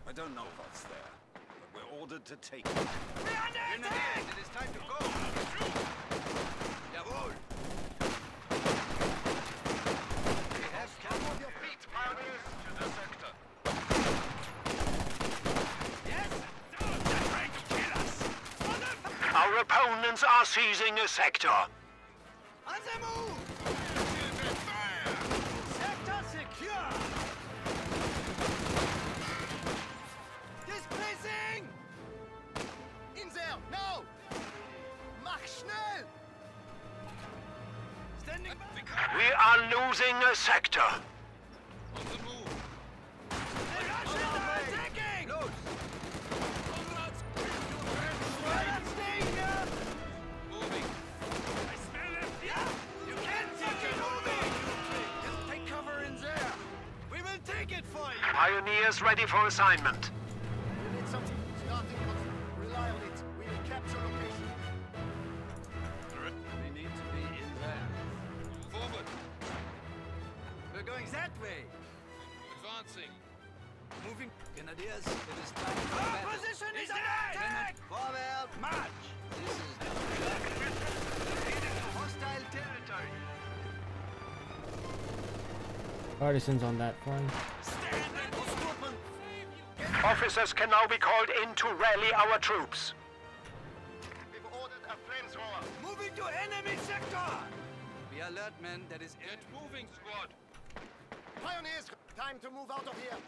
I don't know what's there, but we're ordered to take it. Grenadiers, it is time to go! Jawohl! We have come on your feet, pioneers, to the sector. Yes! Don't try to kill us! Our opponents are seizing a sector. On the move! Fire! Sector secure! Displacing! In there! No! Mach schnell! Standing by! We are losing a sector. On the move. The Russians are attacking! Los! Comrades, staying here! Moving. I smell it! Yeah! You can't take it moving! Just take cover in there! We will take it for you! Pioneers ready for assignment. We need something. Starting point. Rely on it. We will capture location. We need to be in there. Forward. We're going that way. Advancing. Moving. Grenadiers, it is time for battle. Our position is under attack! Forward, march! This is hostile territory. Partisans on that front. Stand and Ostgruppen. Officers can now be called in to rally our troops. We've ordered a flamethrower. Moving to enemy sector! Be alert, men. That is Get moving, squad. Pioneers, time to move out of here.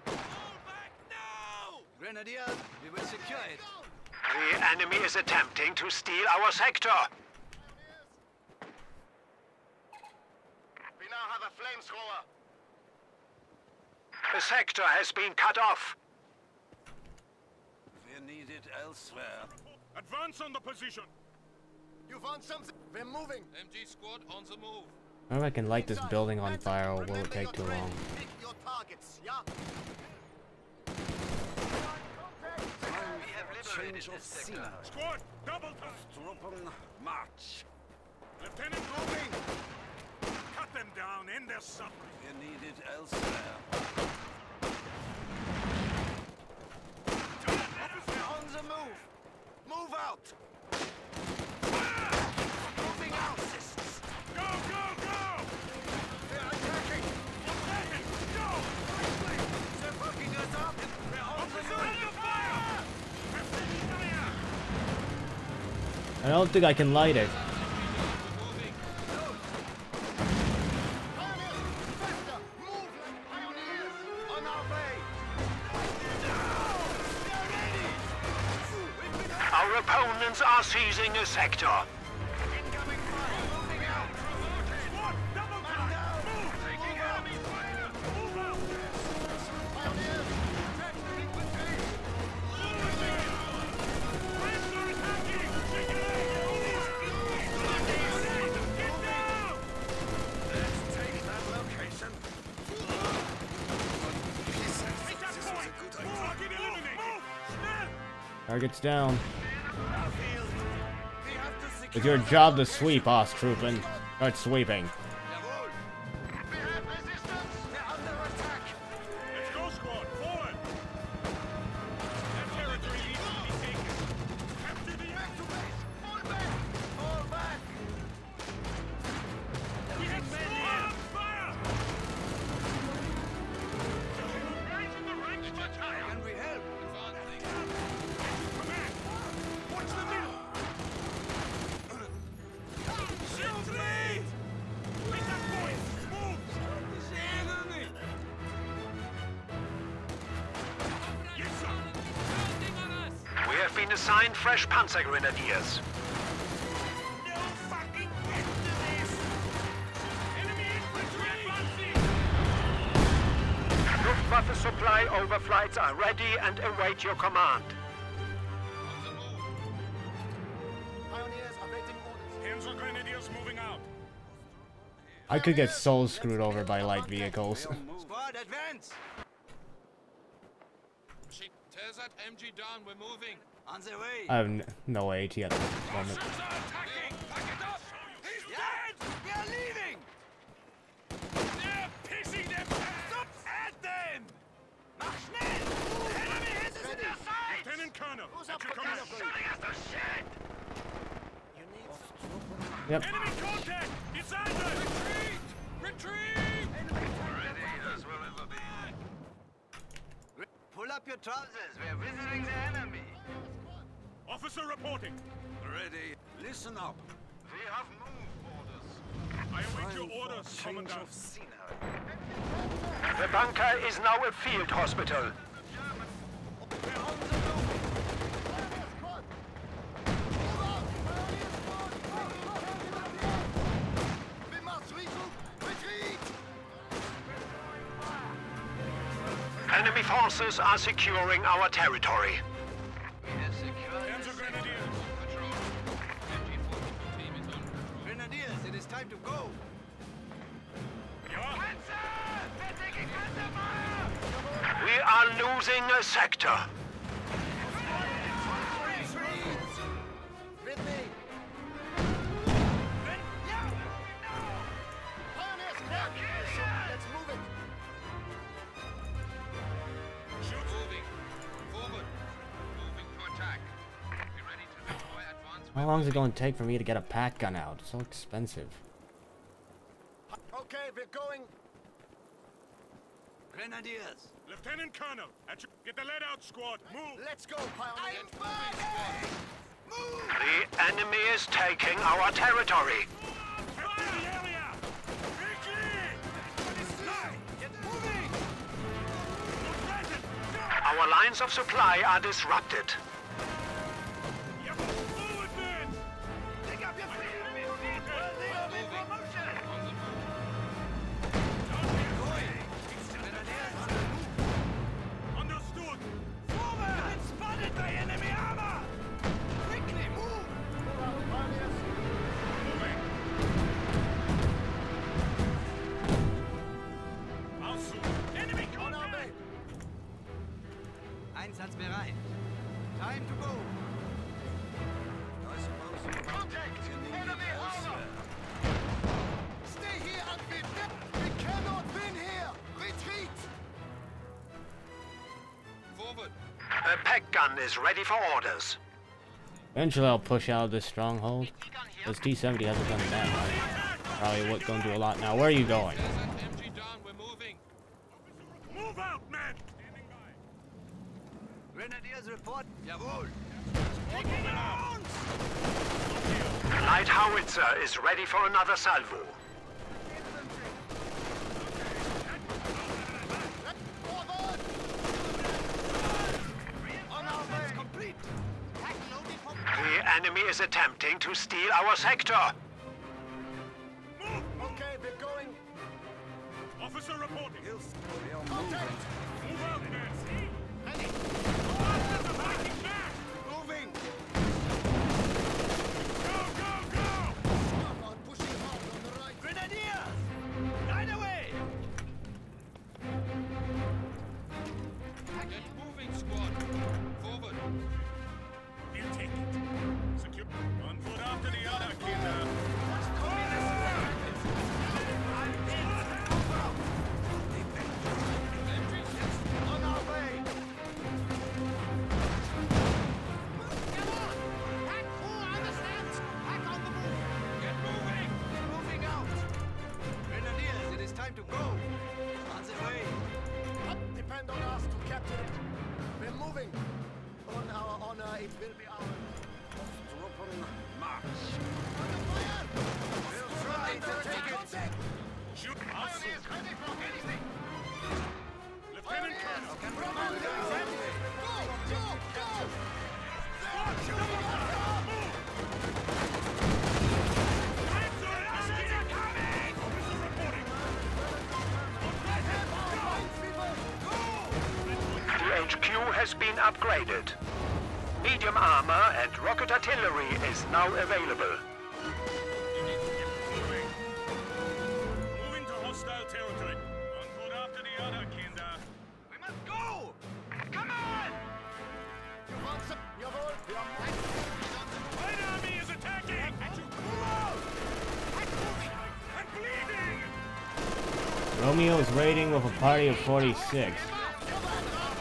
Fall back now! Grenadiers, we will secure it. The enemy is attempting to steal our sector. We now have a flamethrower. The sector has been cut off. We're needed elsewhere. Advance on the position. You found something? We're moving. MG squad on the move. I don't know if I can light this building on fire or will it take too long? Pick your targets, yeah? We have liberated this sector. Squad, double time. Truppen, march. Lieutenant moving. Cut them down, end their suffering. We're needed elsewhere. We're on the move. Move out. Moving out. Go, go, go! They're attacking. Go! They're fucking us up. We're on the move. Fire! I don't think I can light it. Pioneers, faster! Move like pioneers! On our way! Now! They're ready! We've been Our opponents are seizing a sector. incoming fire! Moving out! Squad, double Man time! down! Move! Taking enemy fire! Move out! Pioneers! Attack the infantry! Friends are attacking! Take it out! Get down! Let's take that location. Take that point! Target eliminated! Move! Snap! Target's down. Our field. We have to secure It's your job to sweep, Ostgruppen. Start sweeping. Jawohl! We have resistance! They're under attack! Let's go, squad! Forward! That territory needs to be taken. Capture the Back to base! Fall back! Fall back! We have men here! Fire! Right in the ranks of attack! Can we help? Advancing. Command! Watch the middle! Shoot! Take that point! Move! Enemy! Yes, sir! Counting on us! We have been assigned fresh Panzer Grenadiers. No fucking end to this! Enemy infantry advancing! Luftwaffe supply overflights are ready and await your command. On the move. Pioneers awaiting orders. Panzer Grenadiers moving out. I could get so screwed over by light vehicles. Squad, advance! Tear that MG down, we're moving. On the way. I have no AT at this moment. Russians are attacking! Pack it up! He's dead! We are leaving. They're pissing their pants! At them. Mach schnell. The enemy is in their sights. Lieutenant Colonel, Who's at up your for command. shooting us to shit? Yep. Enemy contact! It's under! Retreat! Retreat! Ready as will ever be. Pull up your trousers. We're visiting the enemy. Officer reporting. Ready. Listen up. We have move orders. I await your orders, Commandant. Scenery. The bunker is now a field hospital. We must retreat! Enemy forces are securing our territory. We have secured Hands the are grenadiers. patrol. MG-42 team is on patrol. Grenadiers, it is time to go. Ja? They're taking Panzer fire! We are losing a sector. Retreat! With me! Pioneers, clear! Let's move it! Moving. Forward. Moving to attack. Be ready to deploy advanced How long is it going to take for me to get a pack gun out? It's so expensive. Okay, we're going. Grenadiers. Lieutenant Colonel, at your... Get the lead out, squad. Move! Let's go, Pioneers! The enemy is taking our territory. Fire the area! Quickly! Get moving. Our lines of supply are disrupted. You forward, men! Pick up your feet. Understood! Forward. Spotted by enemy armor. Quickly move. Moving! Also, enemy contact! Einsatzbereit. Time to go. Contact! Enemy armor! Stay here and be dead! We cannot win here! Retreat! Forward. A pack gun is ready for orders. Eventually I'll push out of this stronghold. This T-70 hasn't done that much. Probably what's going to do a lot now. Where are you going? There's an MG down. We're moving. Move out, men! Standing by. Grenadiers report. Jawohl. Light howitzer is ready for another salvo. Forward! On our way! Complete! The enemy is attempting to steal our sector. Okay, we're going. Officer reporting. Contact! Move out, men! Ready! Fighting back! Moving! Go, go, go! Come on, pushing hard on the right. Grenadiers. Right away. Get moving, squad. Forward. We'll take it. Secure. One foot after the other, Kinder. On our way! Get moving. Moving out. Grenadiers, it is time to go. On the way. Depend on us to capture it. We're moving. On our honor, it will be ours. March. Under fire! We'll try to take it. Shoot. Pioneers ready for anything! Lieutenant Colonel. Go! Go! Go! The HQ has been upgraded. Medium armor and rocket artillery is now available. Moving to hostile territory. One foot after the other, Kinder. We must go! Come on! Light army is attacking! Move out! I'm bleeding! Romeo is raiding with a party of 46.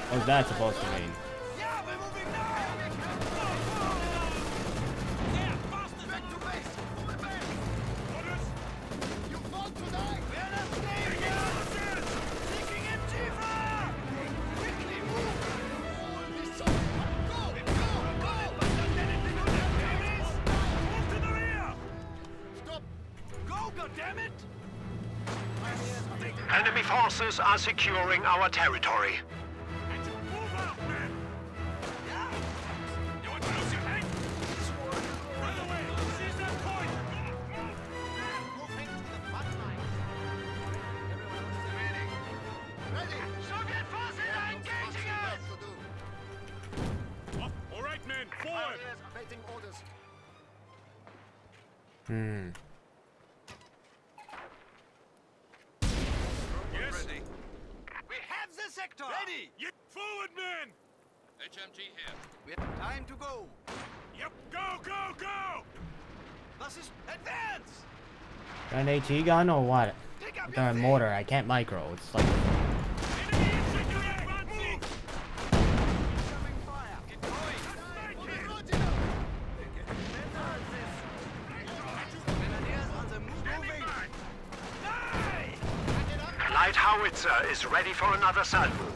What's that supposed to mean? Yeah, we're moving now! Yeah, faster! Back to base! Full base! Orders? You want to die? We're not staying here! Taking him deeper! Quickly move! Go! Go! Move to the rear! Stop! Go, goddammit! Enemy forces are securing our territory. Move out, man! Yeah! You want to lose your head? Run away! Seize that point! Moving to the front line. Ready! Soviet forces are engaging us! All right, men, forward! Awaiting orders. Yes? Ready. We have the sector! Ready! Forward, men! HMG here. We have time to go. Yep, go, go, go! Was ist advance! Got an AT gun or what? Pick up Got a mortar. I can't micro. It's like Enemy infantry advancing! Incoming fire! Get going! Grenadiers on the move! Moving! Light howitzer is ready for another salvo.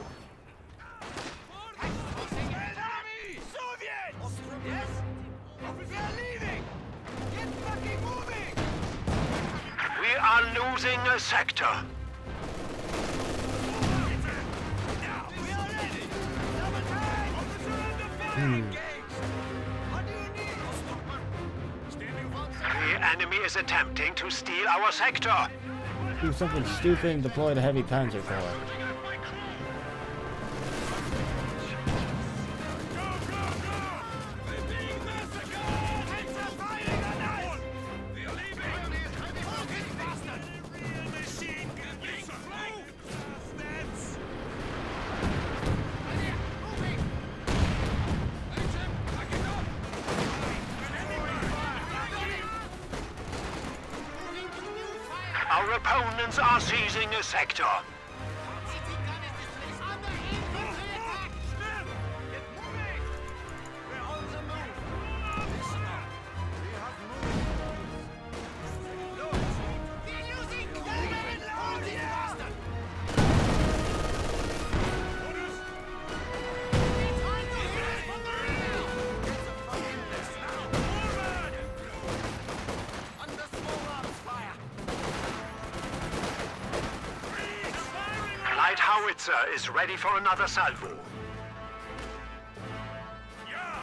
Enemy! Soviets! Yes? We are leaving! Get fucking moving! We are losing a sector. We are ready! Double time! Engaged! What do you need? The enemy is attempting to steal our sector. do something stupid and deploy the heavy panzer corps. Our opponents are seizing a sector. Light howitzer is ready for another salvo. Yeah!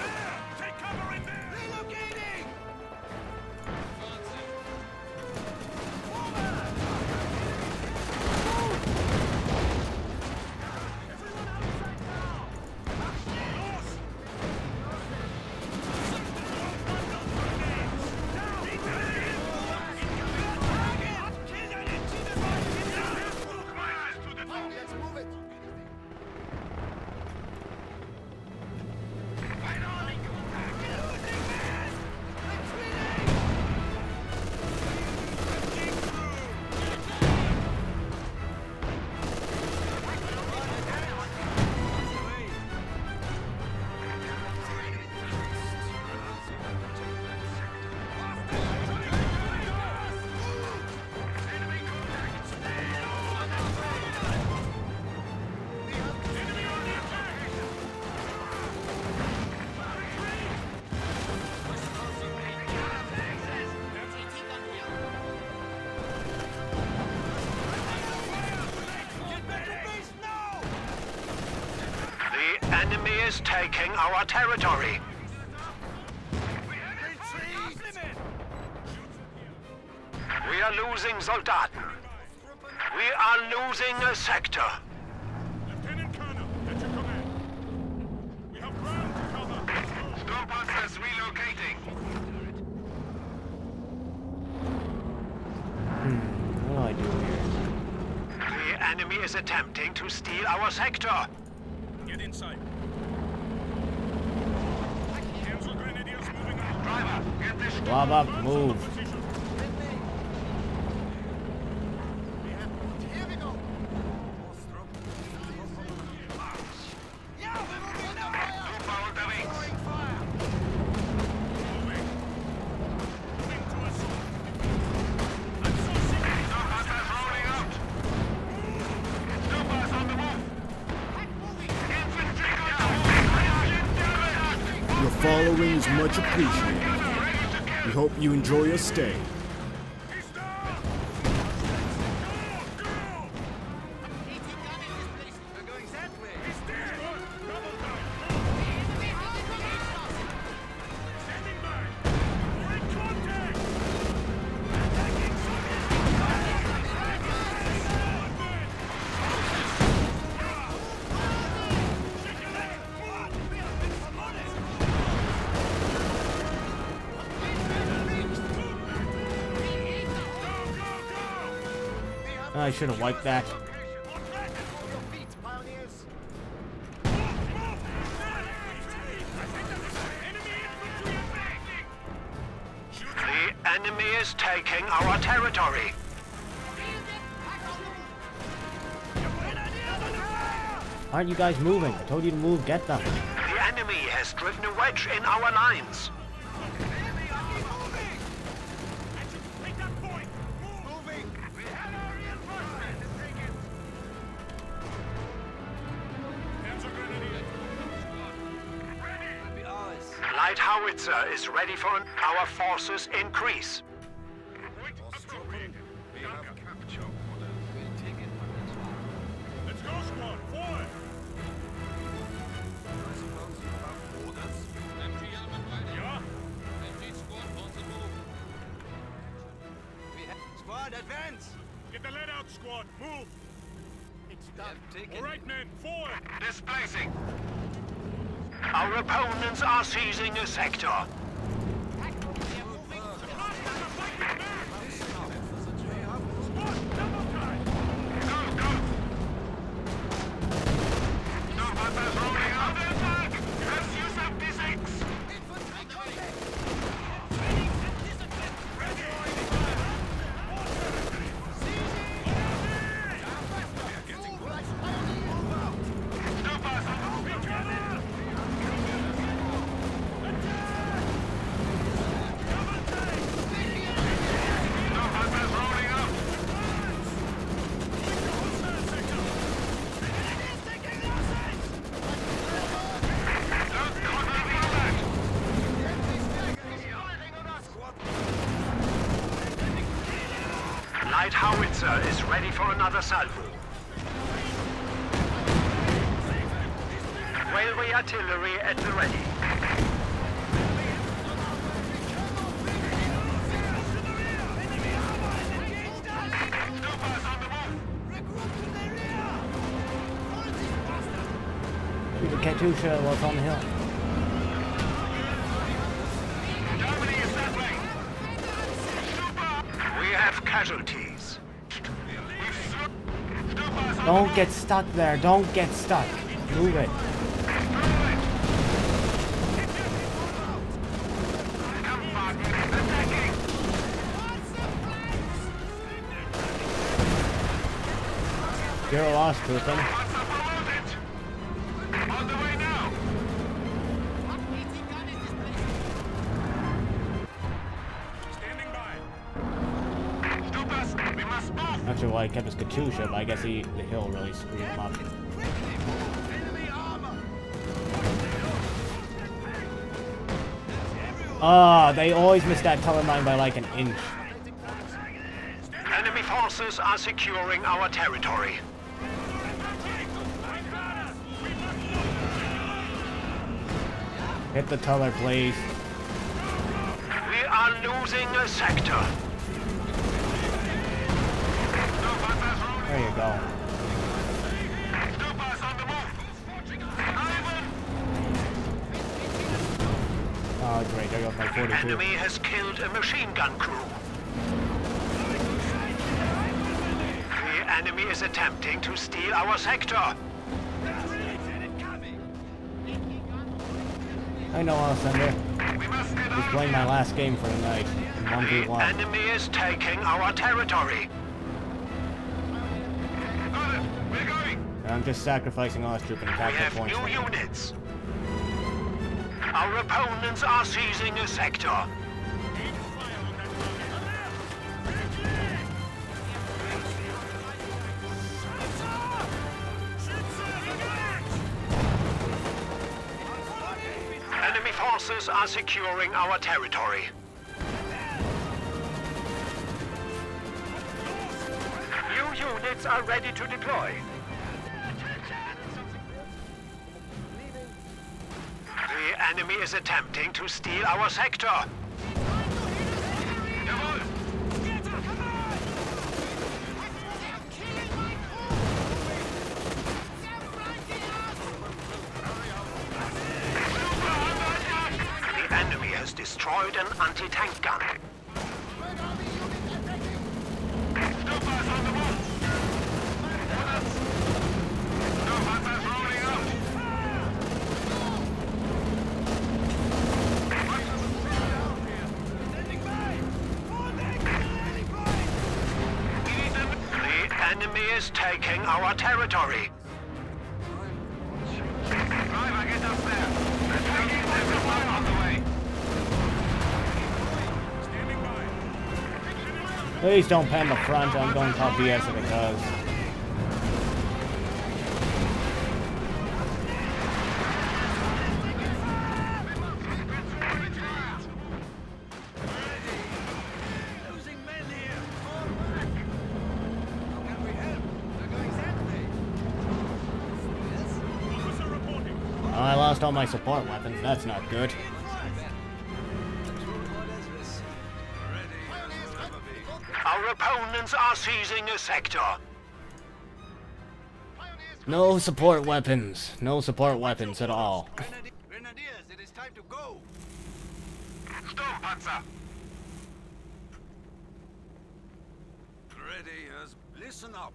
There! Take cover in there! Relocating! Let's move it. The enemy is taking our territory. We are losing Soldaten. We are losing a sector. Lieutenant Colonel, at your command. We have ground to cover. Stormbunkers relocating. What do I do here? The enemy is attempting to steal our sector. Get inside. Blob up, move. Here we go. Yeah, we're moving under fire. Throwing fire. Your following is much appreciated. We hope you enjoy your stay. We're going that way. I should have wiped that. The enemy is taking our territory. Aren't you guys moving? I told you to move, get them. The enemy has driven a wedge in our lines. Light howitzer is ready for our forces increase. Let's go, squad. Forward. MG element ready. Yeah. MG squad on the move. Squad, advance! Get the lead out, squad. Move. All right, men. Forward. Displacing. Our opponents are seizing a sector. Light howitzer is ready for another salvo. Railway artillery at the ready. The Katusha was on the hill. We have casualties. Don't get stuck there. Don't get stuck. Move it. Zero loss, Putin. On the way now. Standing by. Stupas, we must move. Not sure why he kept his Katusha, but I guess the hill really screwed him up. Ah, they always miss that teller mine by like an inch. Enemy forces are securing our territory. Hit the teller, please. We are losing a sector. There you go. Oh, great. There goes my 42. Enemy has killed a machine gun crew. The enemy is attempting to steal our sector. I know, Alessander. We must get Just playing my last game for the night. The 1v1. enemy is taking our territory. Got it! We're going! I'm just sacrificing Ostrup and We capture have points. new units. Our opponents are seizing a sector. Enemy forces are securing our territory. New units are ready to deploy. The enemy is attempting to steal our sector. The enemy has destroyed an anti-tank gun. The enemy is taking our territory. Driver, get up there! There's fire on the way! Standing by! Please don't pen the front. I'm going to call BS if it does. Losing men here. Fall back. How can we help? They're going that way. Yes? Officer reporting. Oh, I lost all my support weapons. That's not good. Orders received. Our opponents are seizing a sector. No support weapons. No support weapons at all. Grenadiers, it is time to go. Sturmpanzer! Ready as... Listen up.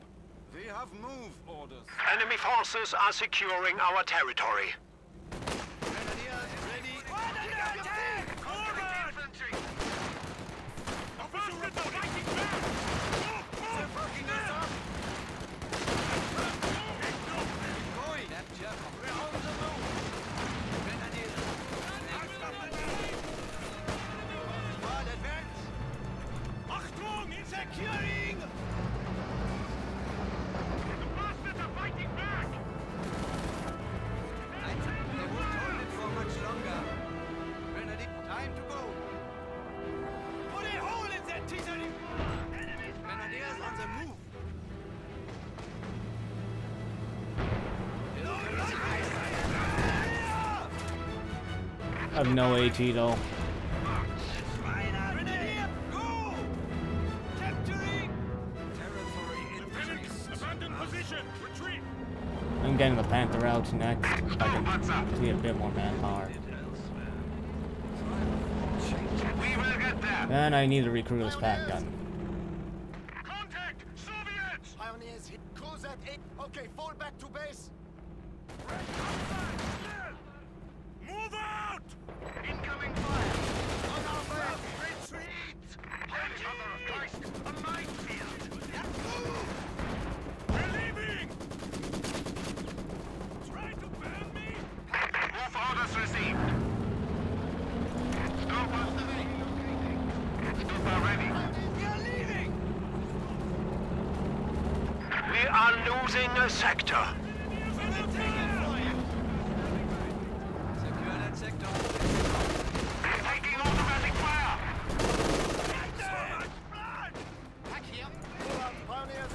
They have move orders. Enemy forces are securing our territory. Grenadiers, ready. Officer reporting. They're fucking us up. Going. Capture. We're on the move. Grenadiers. Squad advance. Achtung! Securing! The bastards are fighting back! They won't hold it for much longer. Grenadier, time to go. Put a hole in that artillery! Grenadiers on the move. I have no AT though. Grenadier, go! Capturing! Territory in abandon position! Retreat! I'm getting the Panther out next. If I can see a bit more manpower. We will get there! Then I need to recruit this pack gun. Contact! Soviets! Pioneers hit. Cruise at 8. Okay, fall back to base. Move out! Incoming fire! On our way! Retreat! Holy Mother of Christ! A minefield! We're leaving! Try to ban me? Move orders received! Stormbuster ready! Stupa ready! We are leaving! We are losing a sector. Secure that sector. Taking automatic fire! Back here. Move out, pioneers.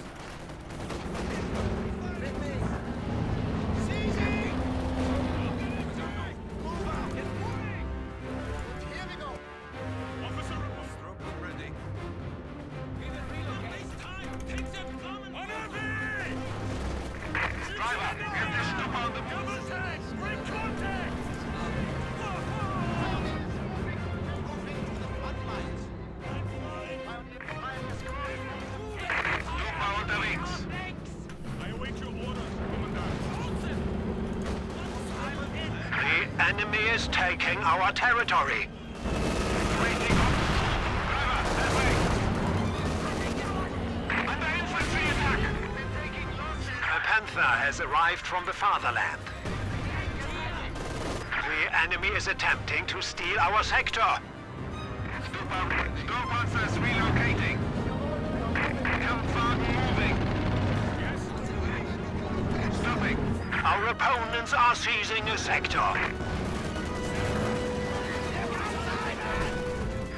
With me. Seizing! Move out. Here we go. Officer report. Ready. Take them coming! On our way! Driver, get this stuff on the Double tanks! Bring contact! Stupa unterwegs! I await your orders, Commandant. The enemy is taking our territory. Panther has arrived from the fatherland. The enemy is attempting to steal our sector. Storm monsters relocating. Kampfwagen moving. Stopping. Our opponents are seizing a sector.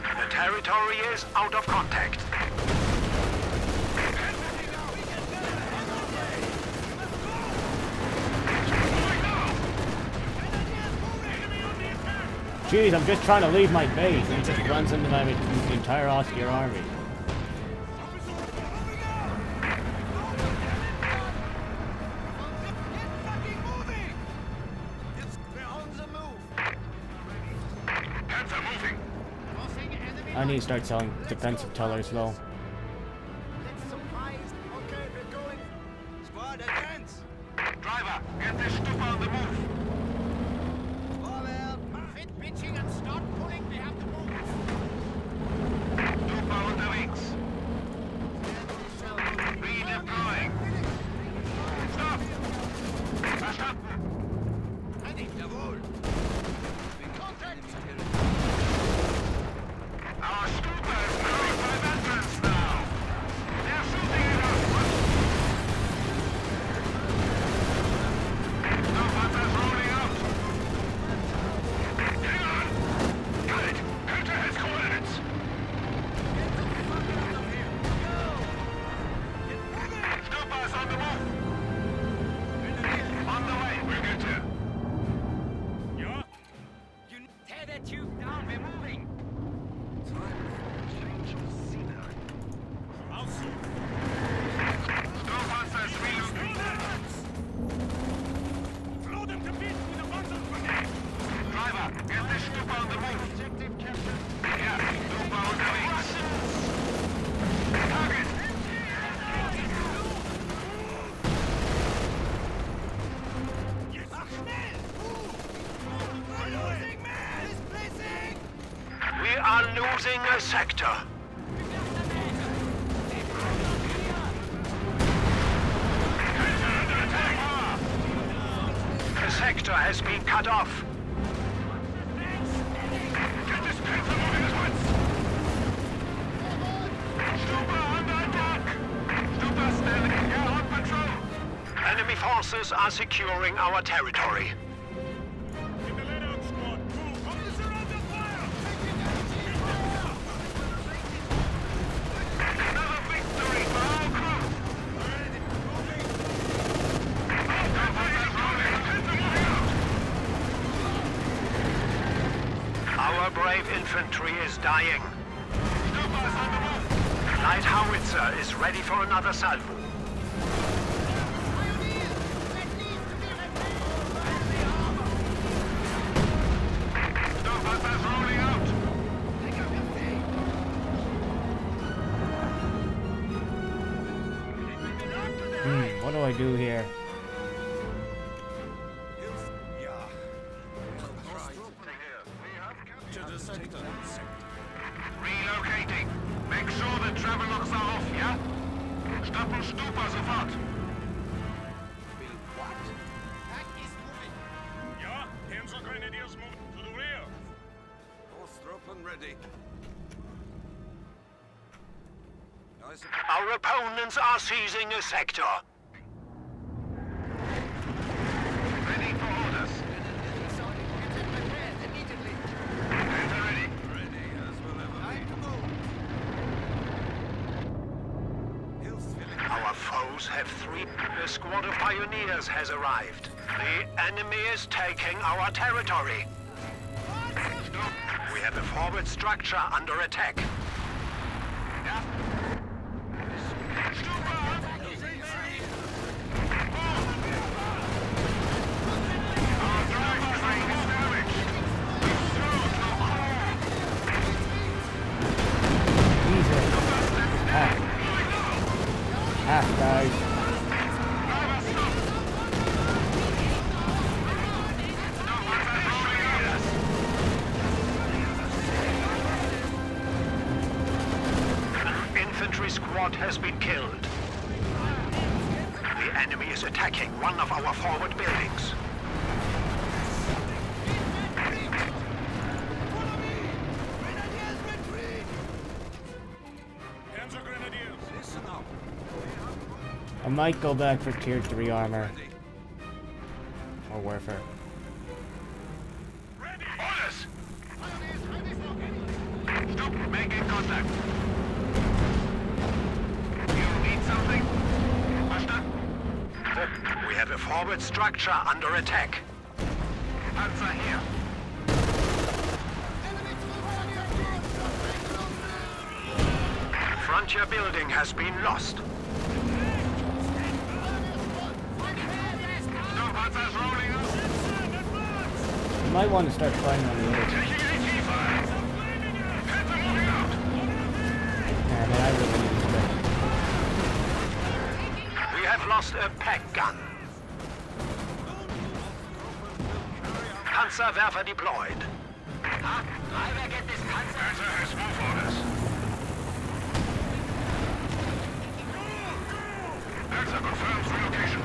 The territory is out of contact. Jeez, I'm just trying to leave my base and it just runs into my entire Austrian army. I need to start selling defensive tellers though. Okay, we're going. Squad, advance. Driver, get this stuff on the move. Quit bitching and start pulling. We have to move. Stupa unterwegs. Redeploying. Stop. Verstanden. Ready, jawohl. Contact. Our Stupa is blowing by veterans now. They're shooting at us. Stupa is rolling out. Hang on. Got it. Hunter has coordinates. Stupa is on the move. On the way. We'll get you. Ja? You tear that tube down. We're moving. Also. Storm monsters relocating. Blow them to bits with a bunch of grenades. Driver, get this Stupa on the move. Objective captured. Yeah, Stupa unterwegs. Target. Mach schnell. We're losing men. Displacing. We are losing a sector. The sector has been cut off. Get this Panther moving at once. Stupa under attack. Stupa standing here on patrol. Enemy forces are securing our territory. Get the lead out, squad. Move. Officer under fire. Another victory for our crew. Our brave infantry is dying. Stupa's on the move. Light howitzer is ready for another salvo. Stupa's rolling out. What do I do here? Relocating. Make sure the travel locks are off, yeah? Stoppen Stupa sofort. Ja, Panzer Grenadiers moving to the rear. Ready. Our opponents are seizing a sector. Ready for orders. Panther ready. Ready as will ever be. Our foes have three. A squad of pioneers has arrived. The enemy is taking our territory. We have a forward structure under attack. Half, guys. An infantry squad has been killed. The The enemy is attacking one of our forward buildings. I might go back for tier 3 armor. Or warfare. Orders! Stop making contact. You need something? Master? We have a forward structure under attack. Panzer here. Frontier building has been lost. You might want to start fighting on the edge. Yeah, but I really need to start. We have lost a pack gun. Panzerwerfer deployed. Driver, get this Panzer. Panzer has move orders. Panzer confirms relocation.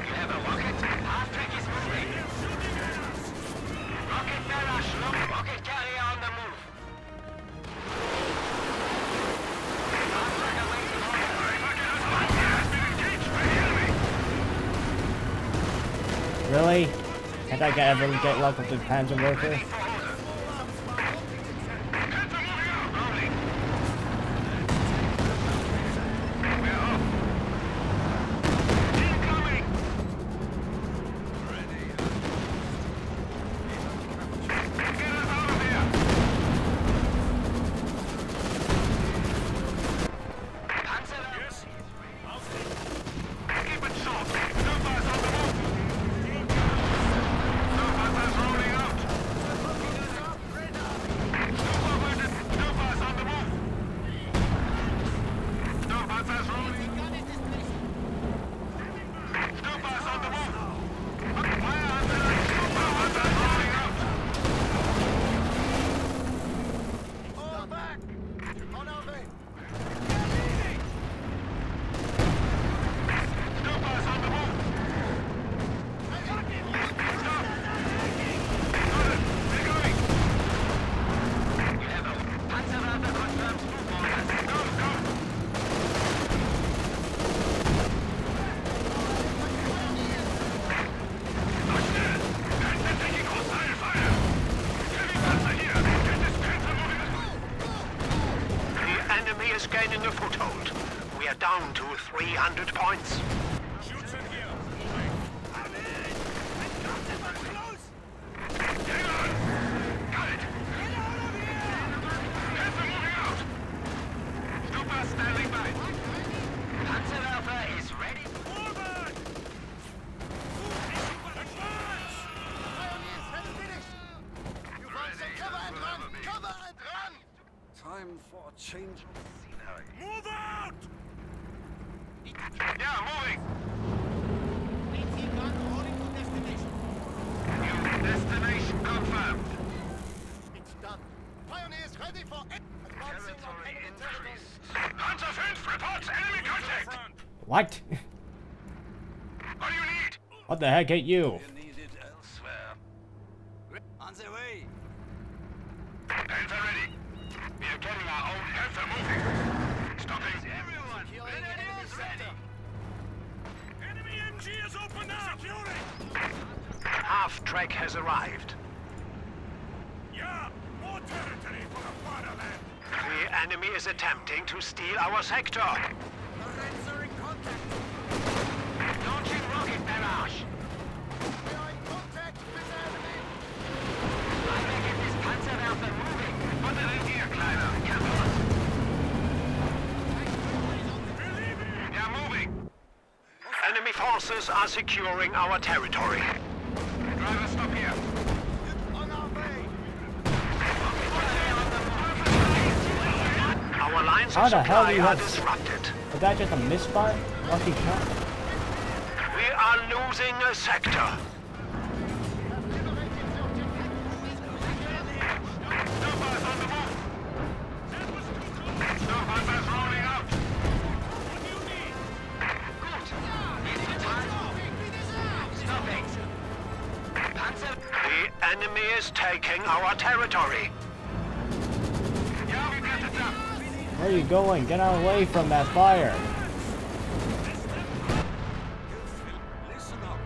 You have a rocket? Half-track is moving. Rocket barrage, rocket carrier on the move. Half-track awaiting order. Really? Can't I ever get luck with the Panzer Warfare? Gaining a foothold. We are down to 300 points. Shoots in here. Hang on! Got it! Panzer moving out! Stupa standing by. Panzerwerfer is ready. Forward! Advance! You want some cover and run! Cover and run! Time for a change of scenery. Move out! Yeah, moving! New destination confirmed. It's done. Pioneers ready for advancing on enemy territory. Panzer 5 reports enemy contact! What? What do you need? What the heck hit you? You need it elsewhere. On the way. Panzer ready. We are getting our own Panzer moving. Stopping. Everyone! Grenadiers ready! Enemy MG is open now! Securing! Half-track has arrived. Yeah! More territory for the fatherland! The enemy is attempting to steal our sector. Reds are in contact. Launching rocket barrage. We are in contact with the enemy. Driver, get this Panzerwerfer moving. Put it in gear, Kleiner. Cancel us. Yeah, moving. Enemy forces are securing our territory. Driver, stop here. On our way. Our lines How of the hell do supply you are have... disrupted. Was that just a misfire? Lucky shot. We are losing a sector. The enemy is taking our territory. Where are you going? Get out away from that fire. Listen up.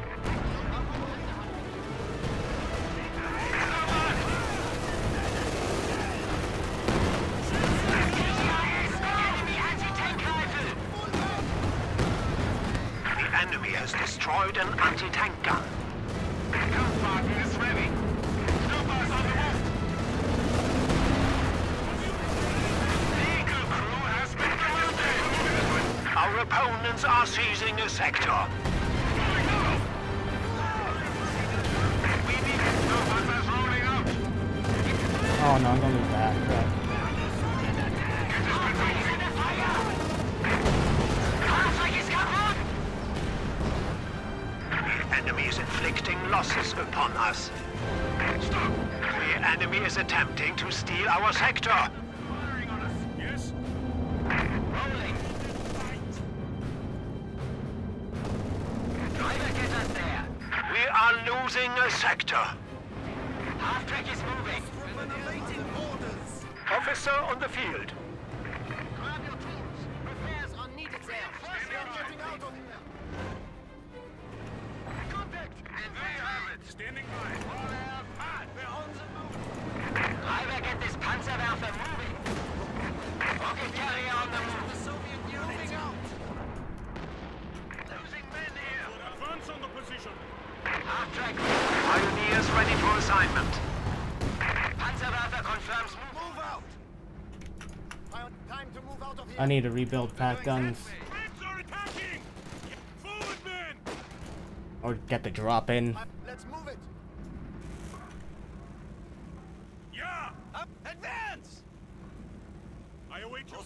The enemy has destroyed an anti-tank gun. Kampfwagen is ready. Snowball's on the move. Vehicle crew has been captured. Our opponents are seizing a sector. We need snowballs rolling out. Oh no, I'm gonna lose that. Crap. The enemy is inflicting losses upon us. Stop! The enemy is attempting to steal our sector. Firing on us. Yes? Rolling. Driver, get us there. We are losing a sector. Half-track is moving. Awaiting orders. Officer on the field. Grab your tools. Repairs are needed there. Getting out of here. Contact! And there you have it. Standing by. All out. We're on the move. Driver, get this Panzerwerfer moving. Rocket carrier on the move. The Soviet units out. Losing men here. Advance on the position. Half-track. Pioneers ready for assignment. Panzerwerfer confirms move. Move out. Time to move out of here. I need to rebuild pack guns. Friends are attacking. Forward, men. Or get the drop in. Let's move it. Yeah. Up. Advance. I await you.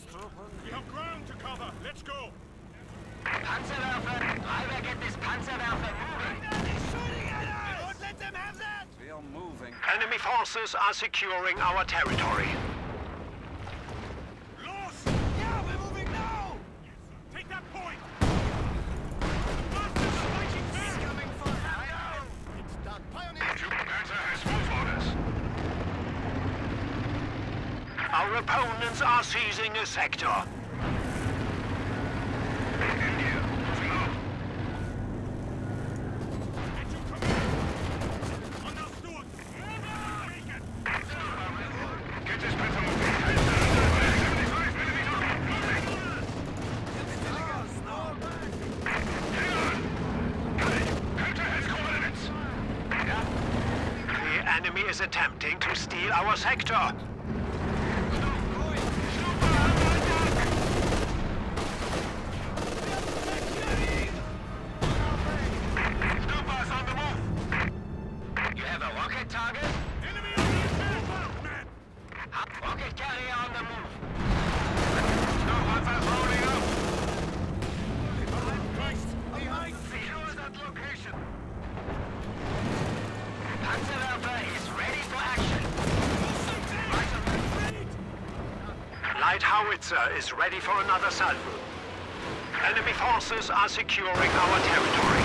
We have ground to cover. Let's go. Panzerwerfer. Driver, get this Panzerwerfer moving. Shooting at us. Don't let them have that. We are moving. Enemy forces are securing our territory. Lost. Yeah, we're moving now. Take that point. Coming for fire. It's done. Pioneers. Banter has full orders. Our opponents are seizing a sector. India. Moving out. Get you command. Understood. Take it. Get this better moving. 75 millimeters. Moving. Hang on. Got it. Banter has coordinates. The enemy is attempting to steal our sector. Snowball's on the move. You have a rocket target? Enemy on the attack. Man. Rocket carrier on the move. Snowballs are rolling out. Christ. Behind. Secure that location. Panzerwerfer is ready for action. Light howitzer is ready for another salvo. Enemy forces are securing our territory.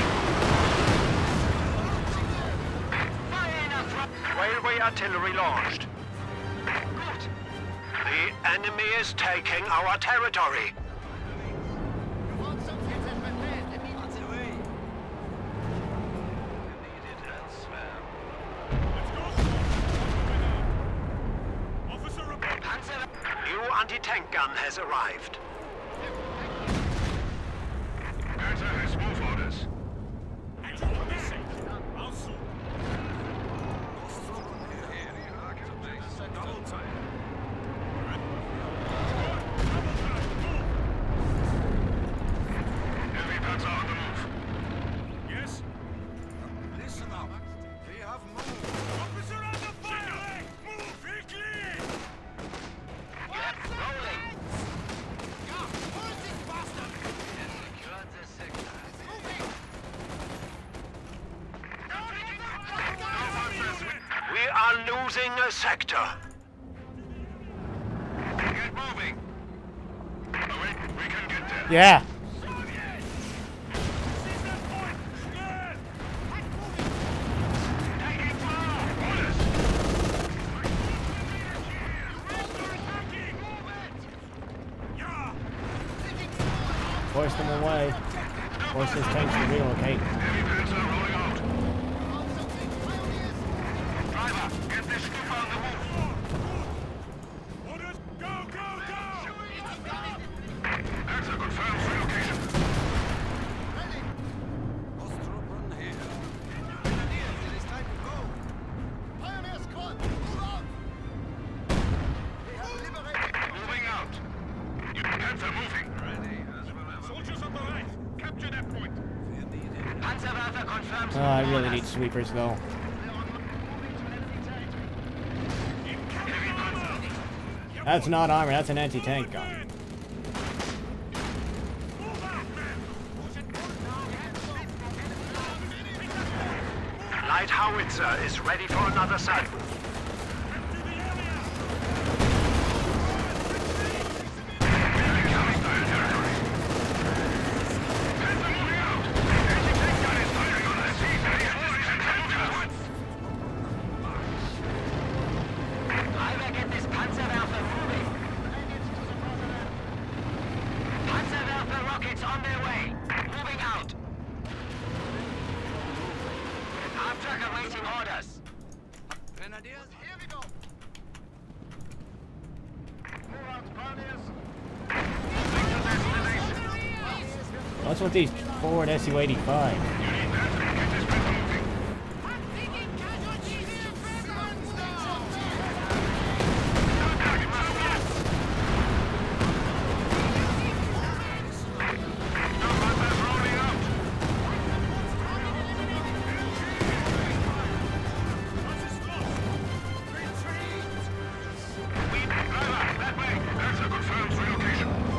Fire in a front. Railway artillery launched. Good. The enemy is taking our territory. You want something to prepare. Let me on the way. Let's go. Officer report. Panzer. New anti-tank gun has arrived. Banter has move orders. Action missing. I'll soon. Double time. Heavy panzer on the move. Yes? Listen up. We have moved. Officer under fire! Move quickly! Rolling. Yeah, hold this bastard. Secured the sector. We are losing a sector. Get moving. Oh, wait, we can get there. Yeah. Seize that point! Stand! Taking fire. force them away. Force his tanks to relocate. Driver, get this ship on the move. Orders, go, go, go! That's a confirmed relocation. Ostruppen here. Grenadiers, it is time to go. Pioneer squad, move out! They have liberated. Moving out. You Panther moving. Ready as will ever. Soldiers on the right! Capture that point! Panzerwerfer confirms. Oh, I really need sweepers though. That's not armor, that's an anti-tank gun. Light howitzer is ready for another salvo. Driver, get this Panzerwerfer moving. Panzerwerfer rockets on their way. Moving out. Half track awaiting orders. Grenadiers, Here we go. Move out, pioneers. What's with these forward Su-85?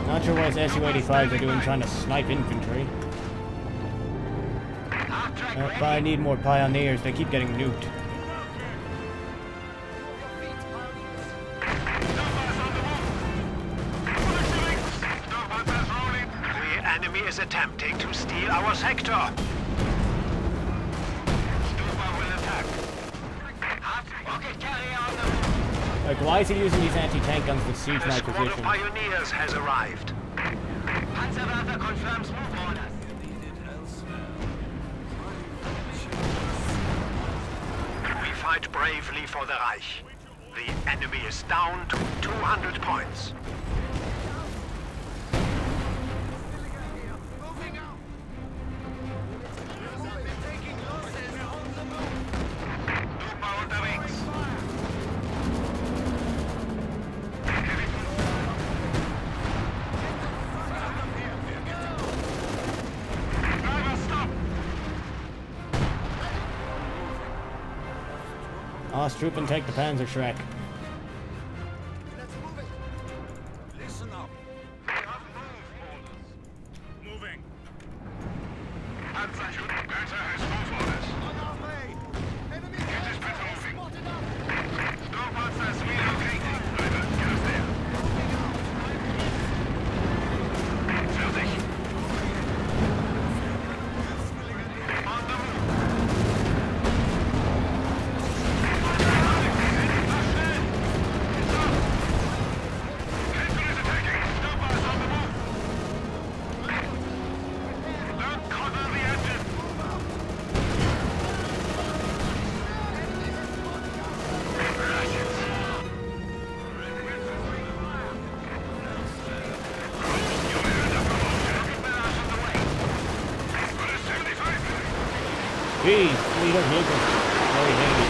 Not sure what his Su-85s are doing trying to snipe infantry. Half track If ready. I need more pioneers, they keep getting nuked. The enemy is attempting to steal our sector. Stupa will attack. Half rocket carrier on the move. Like, why is he using these anti-tank guns to siege A my squad of position? pioneers has arrived. Panzerwerfer confirms move orders. We fight bravely for the Reich. The enemy is down to 200 points. Moving out. Taking losses on the move. Stupa unterwegs. Driver, stop! Ostruppen, take the Panzerschreck. Let's move it. listen up. We have move orders. Moving! Panzer has move orders. On our way. Enemy Get this tanks Panther are moving. spotted up. Stormpanzers relocating. Driver, get us there. Fertig. On the move. Panzer is attacking. Stormpanzers on the move. Don't cover the engine. Geez, fleet of vehicles. Very handy.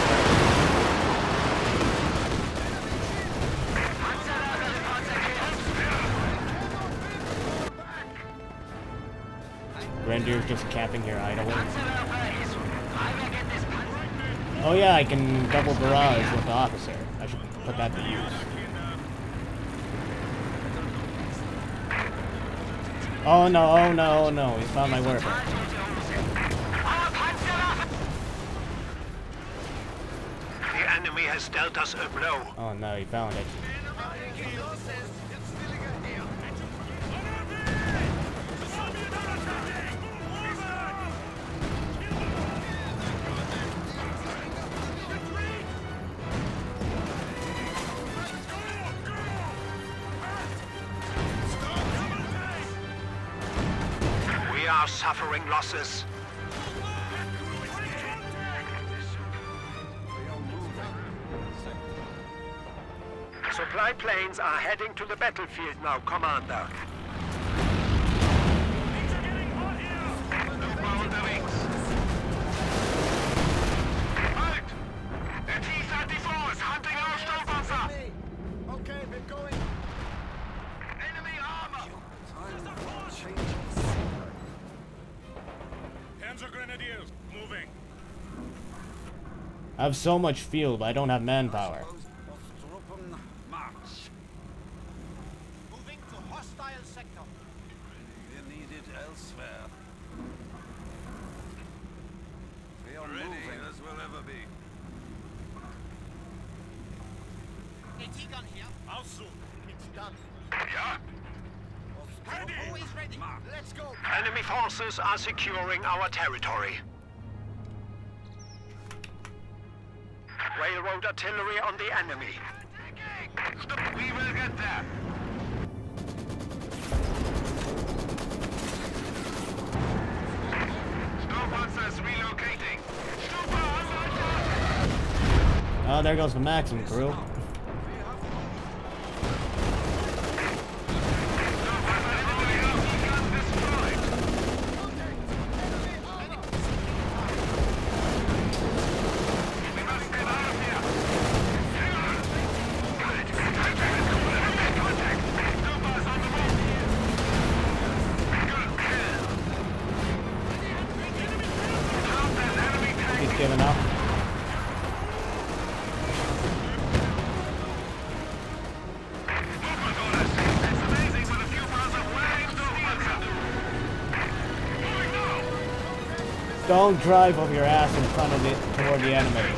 Panzerwerfer reports again. Grenadier's just camping here idling. Panzerwerfer is. Driver, get this Panzer. Oh yeah, I can double barrage with the officer. I should put that to use. Oh no, oh no, oh no, he's found my worker. Our Panzerwerfer. The enemy has dealt us a blow. Oh no, he found it. Taking losses. It's Villiger here. you're suffering losses. Supply planes are heading to the battlefield now, Commander. Der T-34 ist hunting our Sturmpanzer! Okay, we're going. Enemy armor! Panzer Grenadiers, moving. I have so much fuel, but I don't have manpower. March. Moving to hostile sector. We're needed elsewhere. We are moving as we'll ever be. AT gun here. How soon? It's done. Ja? Always ready. Let's go. Enemy forces are securing our territory. Railroad artillery on the enemy. We will get there! Sturmpanzers relocating! Oh, there goes the Maxim crew. He's giving up. Don't drive over your ass in front of it toward the enemy.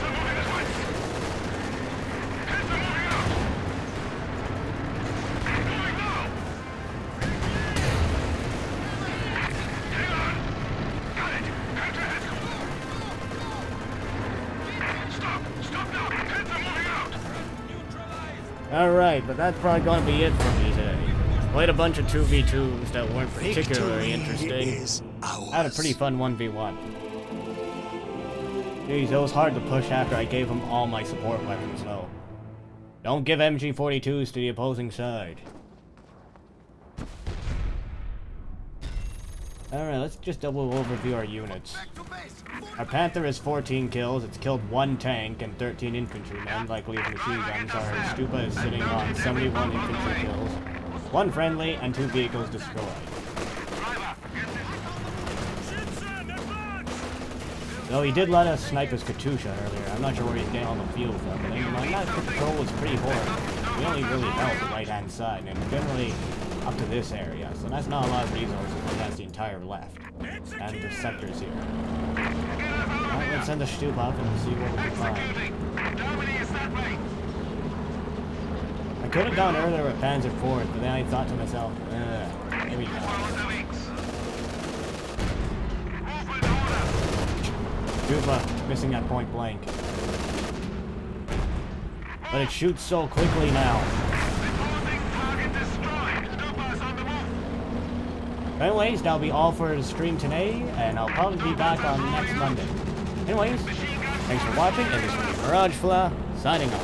Alright, but that's probably going to be it for me today. Played a bunch of 2v2s that weren't particularly interesting. I had a pretty fun 1v1. Jeez, it was hard to push after I gave him all my support weapons, though. Don't give MG42s to the opposing side. Alright, let's just double overview our units. Our Panther is 14 kills, it's killed 1 tank and 13 infantrymen, likely with machine guns. Our Stupa is sitting on 71 infantry kills, 1 friendly, and 2 vehicles destroyed. Though he did let us snipe his Katusha earlier. I'm not sure where he's getting all the fuel from, but anyway, that control was pretty horrible. We only really held the right-hand side, and generally up to this area, so that's not a lot of resources, but that's the entire left. And the sectors here. Alright, let's send the Stupa up and see what we can find. I could have gone earlier with Panzer IV, but then I thought to myself, maybe not. Stupa missing at point blank. But it shoots so quickly now. Anyways, that'll be all for the stream today, and I'll probably be back on next Monday. Anyways, thanks for watching, and this will be Miragefla, signing off.